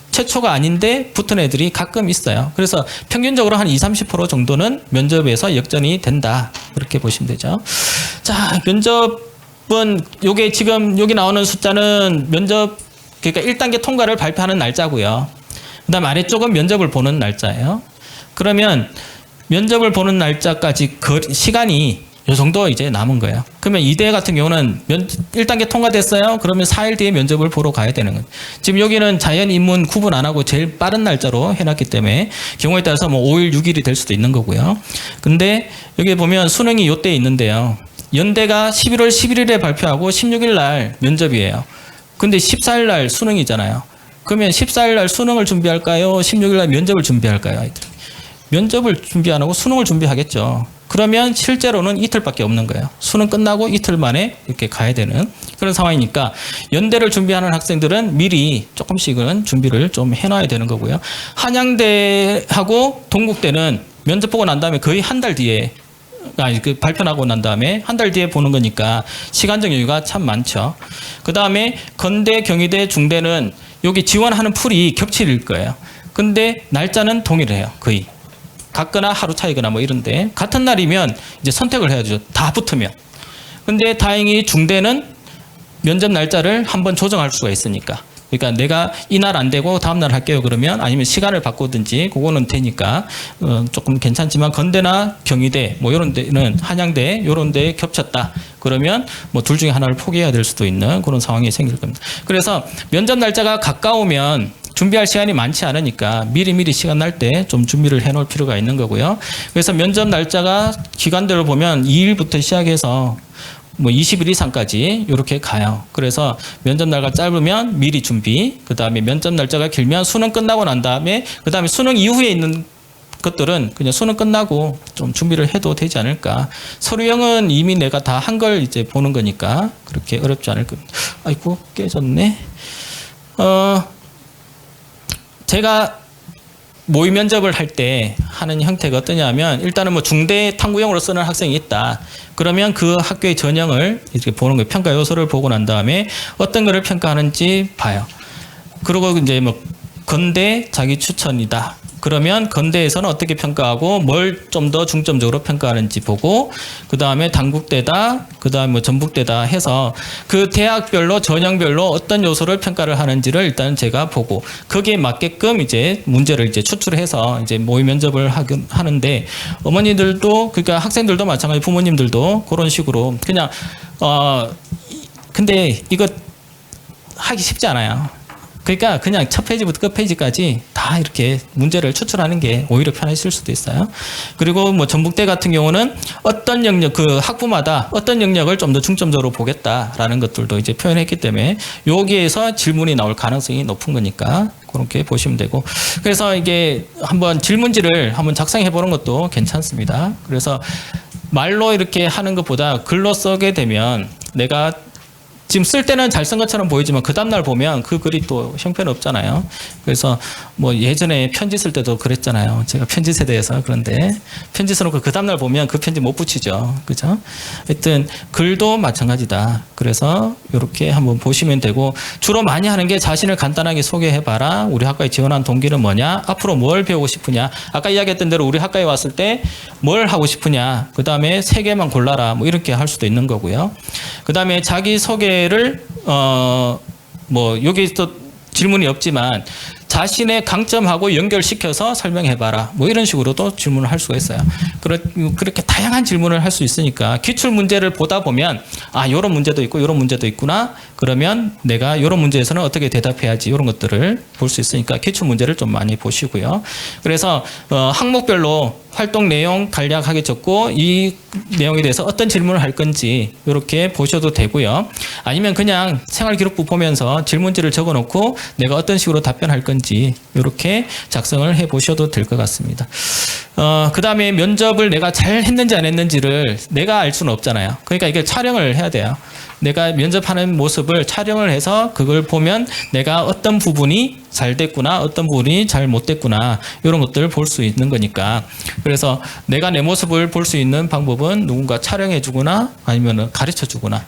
Speaker 1: 최초가 아닌데 붙은 애들이 가끔 있어요. 그래서 평균적으로 한 20-30% 정도는 면접에서 역전이 된다. 그렇게 보시면 되죠. 자, 면접은 요게 지금 여기 나오는 숫자는 면접 그러니까 1단계 통과를 발표하는 날짜고요. 그다음 아래쪽은 면접을 보는 날짜예요. 그러면 면접을 보는 날짜까지 시간이 이 정도 이제 남은 거예요. 그러면 이대 같은 경우는 1단계 통과됐어요. 그러면 4일 뒤에 면접을 보러 가야 되는 거예요. 지금 여기는 자연 인문 구분 안 하고 제일 빠른 날짜로 해놨기 때문에 경우에 따라서 뭐 5일, 6일이 될 수도 있는 거고요. 근데 여기 보면 수능이 요때 있는데요. 연대가 11월 11일에 발표하고 16일 날 면접이에요. 근데 14일 날 수능이잖아요. 그러면 14일 날 수능을 준비할까요? 16일 날 면접을 준비할까요? 아이들이? 면접을 준비 안 하고 수능을 준비하겠죠. 그러면 실제로는 이틀밖에 없는 거예요. 수능 끝나고 이틀 만에 이렇게 가야 되는 그런 상황이니까 연대를 준비하는 학생들은 미리 조금씩은 준비를 좀 해놔야 되는 거고요. 한양대하고 동국대는 면접 보고 난 다음에 거의 한 달 뒤에 그 발표 나고 난 다음에 한 달 뒤에 보는 거니까 시간적 여유가 참 많죠. 그 다음에 건대, 경희대, 중대는 여기 지원하는 풀이 겹칠 거예요. 근데 날짜는 동일해요. 거의. 같거나 하루 차이거나 뭐 이런데 같은 날이면 이제 선택을 해야죠. 다 붙으면. 근데 다행히 중대는 면접 날짜를 한번 조정할 수가 있으니까. 그러니까 내가 이날 안 되고 다음 날 할게요 그러면 아니면 시간을 바꾸든지 그거는 되니까 조금 괜찮지만 건대나 경희대 뭐 이런 데는 한양대 이런 데에 겹쳤다. 그러면 뭐 둘 중에 하나를 포기해야 될 수도 있는 그런 상황이 생길 겁니다. 그래서 면접 날짜가 가까우면 준비할 시간이 많지 않으니까 미리미리 시간 날 때 좀 준비를 해놓을 필요가 있는 거고요. 그래서 면접 날짜가 기간대로 보면 2일부터 시작해서 뭐 20일 이상까지 이렇게 가요. 그래서 면접 날짜가 짧으면 미리 준비, 그 다음에 면접 날짜가 길면 수능 끝나고 난 다음에 그 다음에 수능 이후에 있는 것들은 그냥 수능 끝나고 좀 준비를 해도 되지 않을까. 서류형은 이미 내가 다 한 걸 이제 보는 거니까 그렇게 어렵지 않을 것. 아이고 깨졌네. 제가 모의 면접을 할 때 하는 형태가 어떠냐면 일단은 뭐 중대 탐구형으로 쓰는 학생이 있다. 그러면 그 학교의 전형을 이렇게 보는 거예요. 평가 요소를 보고 난 다음에 어떤 거를 평가하는지 봐요. 그리고 이제 뭐 건대 자기 추천이다. 그러면 건대에서는 어떻게 평가하고 뭘 좀 더 중점적으로 평가하는지 보고 그 다음에 단국대다, 그 다음에 뭐 전북대다 해서 그 대학별로 전형별로 어떤 요소를 평가를 하는지를 일단 제가 보고 거기에 맞게끔 이제 문제를 이제 추출해서 이제 모의 면접을 하는데 어머니들도 그러니까 학생들도 마찬가지 부모님들도 그런 식으로 그냥 근데 이거 하기 쉽지 않아요. 그러니까 그냥 첫 페이지부터 끝 페이지까지 다 이렇게 문제를 추출하는 게 오히려 편하실 수도 있어요. 그리고 뭐 전북대 같은 경우는 어떤 영역, 그 학부마다 어떤 영역을 좀 더 중점적으로 보겠다라는 것들도 이제 표현했기 때문에 여기에서 질문이 나올 가능성이 높은 거니까 그렇게 보시면 되고. 그래서 이게 한번 질문지를 한번 작성해 보는 것도 괜찮습니다. 그래서 말로 이렇게 하는 것보다 글로 쓰게 되면 내가 지금 쓸 때는 잘 쓴 것처럼 보이지만 그 다음날 보면 그 글이 또 형편없잖아요. 그래서 뭐 예전에 편지 쓸 때도 그랬잖아요. 제가 편지 세대에서. 그런데 편지 써놓고 그 다음날 보면 그 편지 못 붙이죠. 그죠? 하여튼 글도 마찬가지다. 그래서 이렇게 한번 보시면 되고 주로 많이 하는 게 자신을 간단하게 소개해봐라. 우리 학과에 지원한 동기는 뭐냐? 앞으로 뭘 배우고 싶으냐? 아까 이야기했던 대로 우리 학과에 왔을 때 뭘 하고 싶으냐? 그 다음에 3개만 골라라. 뭐 이렇게 할 수도 있는 거고요. 그 다음에 자기 소개를 뭐 여기 또 질문이 없지만 자신의 강점하고 연결시켜서 설명해봐라. 뭐 이런 식으로도 질문을 할 수가 있어요. 그렇게 다양한 질문을 할 수 있으니까 기출 문제를 보다 보면 아, 요런 문제도 있고 요런 문제도 있구나. 그러면 내가 요런 문제에서는 어떻게 대답해야지 이런 것들을 볼 수 있으니까 기출 문제를 좀 많이 보시고요. 그래서 항목별로 활동 내용 간략하게 적고 이 내용에 대해서 어떤 질문을 할 건지 이렇게 보셔도 되고요. 아니면 그냥 생활기록부 보면서 질문지를 적어놓고 내가 어떤 식으로 답변할 건지 이렇게 작성을 해 보셔도 될 것 같습니다. 그 다음에 면접을 내가 잘 했는지 안 했는지를 내가 알 수는 없잖아요. 그러니까 이게 촬영을 해야 돼요. 내가 면접하는 모습을 촬영을 해서 그걸 보면 내가 어떤 부분이 잘 됐구나, 어떤 부분이 잘 못 됐구나 이런 것들을 볼 수 있는 거니까. 그래서 내가 내 모습을 볼 수 있는 방법은 누군가 촬영해 주거나 아니면 가르쳐 주거나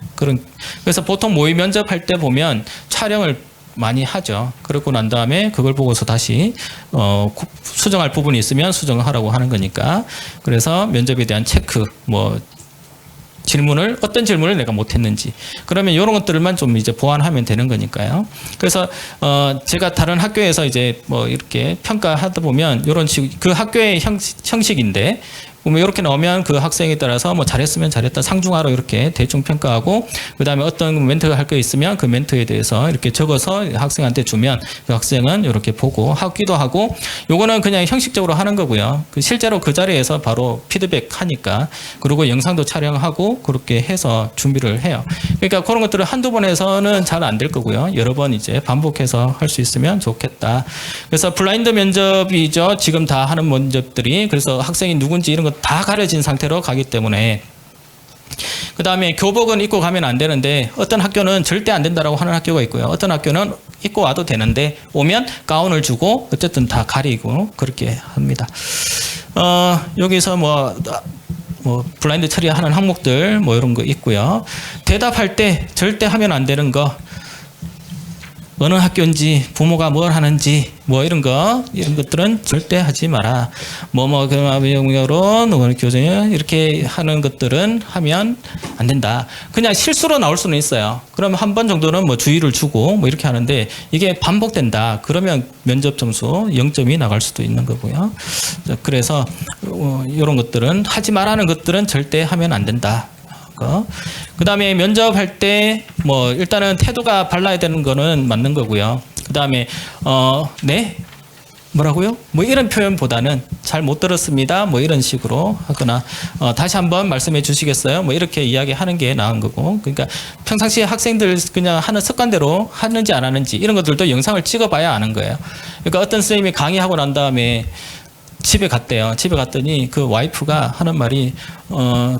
Speaker 1: 그래서 보통 모의 면접할 때 보면 촬영을 많이 하죠. 그러고 난 다음에 그걸 보고서 다시 수정할 부분이 있으면 수정을 하라고 하는 거니까. 그래서 면접에 대한 체크, 뭐 어떤 질문을 내가 못했는지 그러면 이런 것들만 좀 이제 보완하면 되는 거니까요. 그래서 제가 다른 학교에서 이제 뭐 이렇게 평가하다 보면 이런 식 그 학교의 형식인데 보면 이렇게 나오면 그 학생에 따라서 뭐 잘했으면 잘했다 상중하로 이렇게 대충 평가하고 그 다음에 어떤 멘트가 할 거 있으면 그 멘트에 대해서 이렇게 적어서 학생한테 주면 그 학생은 이렇게 보고 하기도 하고 요거는 그냥 형식적으로 하는 거고요. 실제로 그 자리에서 바로 피드백 하니까 그리고 영상도 촬영하고 그렇게 해서 준비를 해요. 그러니까 그런 것들을 한두 번 해서는 잘 안 될 거고요. 여러 번 이제 반복해서 할 수 있으면 좋겠다. 그래서 블라인드 면접이죠. 지금 다 하는 면접들이. 그래서 학생이 누군지 이런 거 다 가려진 상태로 가기 때문에 그 다음에 교복은 입고 가면 안 되는데 어떤 학교는 절대 안 된다라고 하는 학교가 있고요. 어떤 학교는 입고 와도 되는데 오면 가운을 주고 어쨌든 다 가리고 그렇게 합니다. 여기서 뭐 블라인드 처리하는 항목들 뭐 이런 거 있고요. 대답할 때 절대 하면 안 되는 거 어느 학교인지 부모가 뭘 하는지 뭐 이런 것들은 절대 하지 마라. 그런 교정이 이렇게 하는 것들은 하면 안 된다. 그냥 실수로 나올 수는 있어요. 그러면 한 번 정도는 뭐 주의를 주고 뭐 이렇게 하는데 이게 반복된다. 그러면 면접 점수 0점이 나갈 수도 있는 거고요. 그래서 이런 것들은 하지 말라는 것들은 절대 하면 안 된다. 그 다음에 면접할 때 뭐 일단은 태도가 발라야 되는 거는 맞는 거고요. 그 다음에 네? 뭐라고요? 뭐 이런 표현보다는 잘 못 들었습니다. 뭐 이런 식으로 하거나 다시 한번 말씀해 주시겠어요? 뭐 이렇게 이야기하는 게 나은 거고. 그러니까 평상시에 학생들 그냥 하는 습관대로 하는지 안 하는지 이런 것들도 영상을 찍어봐야 아는 거예요. 그러니까 어떤 선생님이 강의하고 난 다음에 집에 갔대요. 집에 갔더니 그 와이프가 하는 말이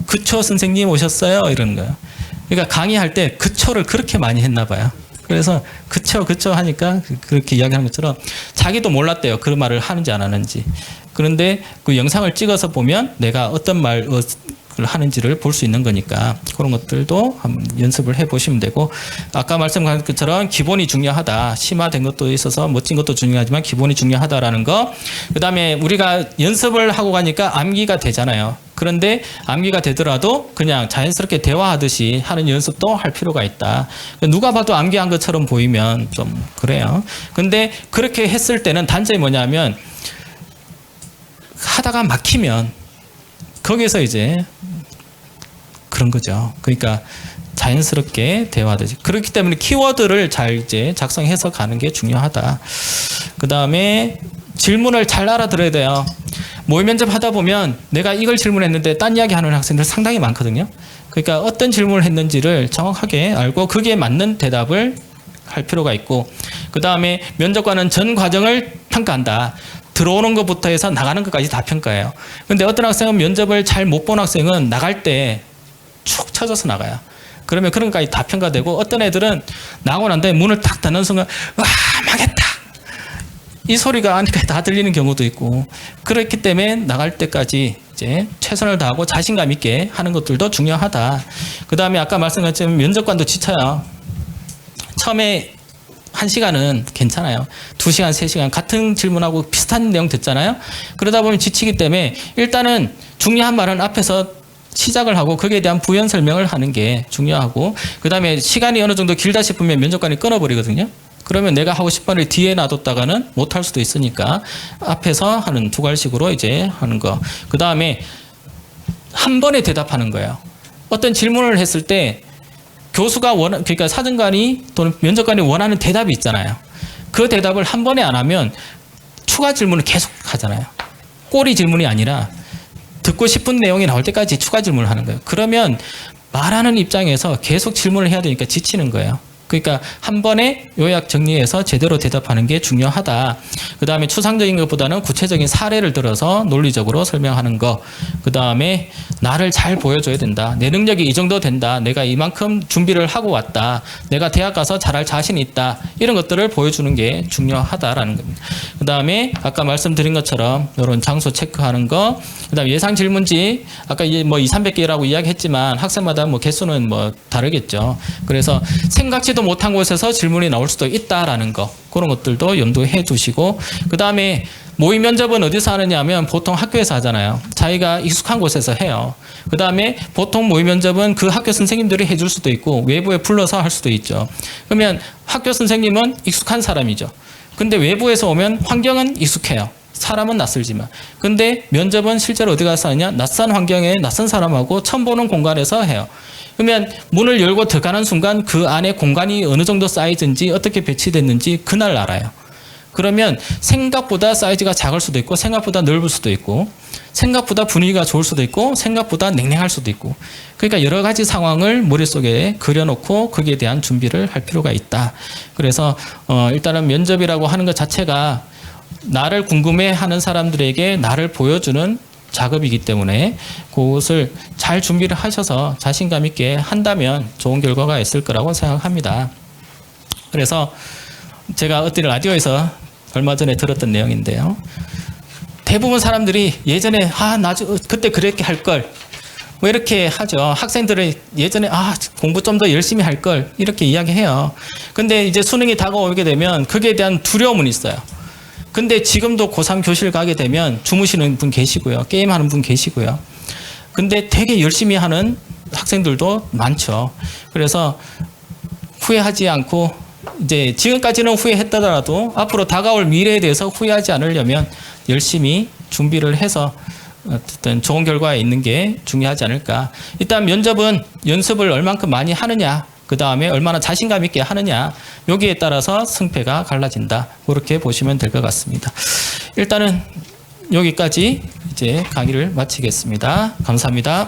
Speaker 1: 그쵸 선생님 오셨어요? 이러는 거예요. 그러니까 강의할 때 그초를 그렇게 많이 했나 봐요. 그래서 그쵸 하니까 그렇게 이야기하는 것처럼 자기도 몰랐대요. 그 말을 하는지 안 하는지. 그런데 그 영상을 찍어서 보면 내가 어떤 말을 하는지를 볼 수 있는 거니까 그런 것들도 한번 연습을 해보시면 되고, 아까 말씀드린 것처럼 기본이 중요하다. 심화된 것도 있어서 멋진 것도 중요하지만 기본이 중요하다라는 거. 그 다음에 우리가 연습을 하고 가니까 암기가 되잖아요. 그런데 암기가 되더라도 그냥 자연스럽게 대화하듯이 하는 연습도 할 필요가 있다. 누가 봐도 암기한 것처럼 보이면 좀 그래요. 근데 그렇게 했을 때는 단점이 뭐냐면 하다가 막히면 거기서 이제 그런 거죠. 그러니까 자연스럽게 대화하듯이. 그렇기 때문에 키워드를 잘 이제 작성해서 가는 게 중요하다. 그 다음에 질문을 잘 알아들어야 돼요. 모의 면접 하다 보면 내가 이걸 질문했는데 딴 이야기 하는 학생들 상당히 많거든요. 그러니까 어떤 질문을 했는지를 정확하게 알고 거기에 맞는 대답을 할 필요가 있고, 그 다음에 면접관은 전 과정을 평가한다. 들어오는 것부터 해서 나가는 것까지 다 평가해요. 근데 어떤 학생은 면접을 잘 못 본 학생은 나갈 때 축 처져서 나가요. 그러면 그런 것까지 다 평가되고, 어떤 애들은 나오고 난 다음에 문을 딱 닫는 순간 와 망했다 이 소리가 안에까지 다 들리는 경우도 있고, 그렇기 때문에 나갈 때까지 이제 최선을 다하고 자신감 있게 하는 것들도 중요하다. 그 다음에 아까 말씀드렸지만 면접관도 지쳐요. 처음에 1시간은 괜찮아요. 2시간, 3시간 같은 질문하고 비슷한 내용 듣잖아요. 그러다 보면 지치기 때문에 일단은 중요한 말은 앞에서 시작을 하고 거기에 대한 부연 설명을 하는 게 중요하고, 그 다음에 시간이 어느 정도 길다 싶으면 면접관이 끊어버리거든요. 그러면 내가 하고 싶은 말을 뒤에 놔뒀다가는 못할 수도 있으니까 앞에서 하는 두괄식으로 이제 하는 거. 그 다음에 한 번에 대답하는 거예요. 어떤 질문을 했을 때 교수가 그러니까 사정관이 또는 면접관이 원하는 대답이 있잖아요. 그 대답을 한 번에 안 하면 추가 질문을 계속 하잖아요. 꼬리 질문이 아니라 듣고 싶은 내용이 나올 때까지 추가 질문을 하는 거예요. 그러면 말하는 입장에서 계속 질문을 해야 되니까 지치는 거예요. 그러니까 한 번에 요약 정리해서 제대로 대답하는 게 중요하다. 그 다음에 추상적인 것보다는 구체적인 사례를 들어서 논리적으로 설명하는 거. 그 다음에 나를 잘 보여줘야 된다. 내 능력이 이 정도 된다. 내가 이만큼 준비를 하고 왔다. 내가 대학 가서 잘할 자신이 있다. 이런 것들을 보여주는 게 중요하다라는 겁니다. 그 다음에 아까 말씀드린 것처럼 이런 장소 체크하는 거. 그 다음에 예상 질문지 아까 뭐 200~300개라고 이야기했지만 학생마다 뭐 개수는 뭐 다르겠죠. 그래서 생각지도 못한 곳에서 질문이 나올 수도 있다라는 거, 그런 것들도 염두해 두시고, 그 다음에 모의 면접은 어디서 하느냐 하면 보통 학교에서 하잖아요. 자기가 익숙한 곳에서 해요. 그 다음에 보통 모의 면접은 그 학교 선생님들이 해줄 수도 있고 외부에 불러서 할 수도 있죠. 그러면 학교 선생님은 익숙한 사람이죠. 근데 외부에서 오면 환경은 익숙해요. 사람은 낯설지만. 근데 면접은 실제로 어디 가서 하느냐? 낯선 환경에 낯선 사람하고 처음 보는 공간에서 해요. 그러면 문을 열고 들어가는 순간 그 안에 공간이 어느 정도 사이즈인지 어떻게 배치됐는지 그날 알아요. 그러면 생각보다 사이즈가 작을 수도 있고 생각보다 넓을 수도 있고 생각보다 분위기가 좋을 수도 있고 생각보다 냉랭할 수도 있고, 그러니까 여러 가지 상황을 머릿속에 그려놓고 거기에 대한 준비를 할 필요가 있다. 그래서 일단은 면접이라고 하는 것 자체가 나를 궁금해하는 사람들에게 나를 보여주는 작업이기 때문에 그것을 잘 준비를 하셔서 자신감 있게 한다면 좋은 결과가 있을 거라고 생각합니다. 그래서 제가 어떤 라디오에서 얼마 전에 들었던 내용인데요. 대부분 사람들이 예전에 그때 그렇게 할 걸 뭐 이렇게 하죠. 학생들은 예전에 공부 좀 더 열심히 할 걸 이렇게 이야기해요. 근데 이제 수능이 다가오게 되면 거기에 대한 두려움은 있어요. 근데 지금도 고3 교실 가게 되면 주무시는 분 계시고요. 게임하는 분 계시고요. 근데 되게 열심히 하는 학생들도 많죠. 그래서 후회하지 않고, 이제 지금까지는 후회했다더라도 앞으로 다가올 미래에 대해서 후회하지 않으려면 열심히 준비를 해서 어떤 좋은 결과에 있는 게 중요하지 않을까. 일단 면접은 연습을 얼만큼 많이 하느냐, 그 다음에 얼마나 자신감 있게 하느냐, 여기에 따라서 승패가 갈라진다. 그렇게 보시면 될 것 같습니다. 일단은 여기까지 이제 강의를 마치겠습니다. 감사합니다.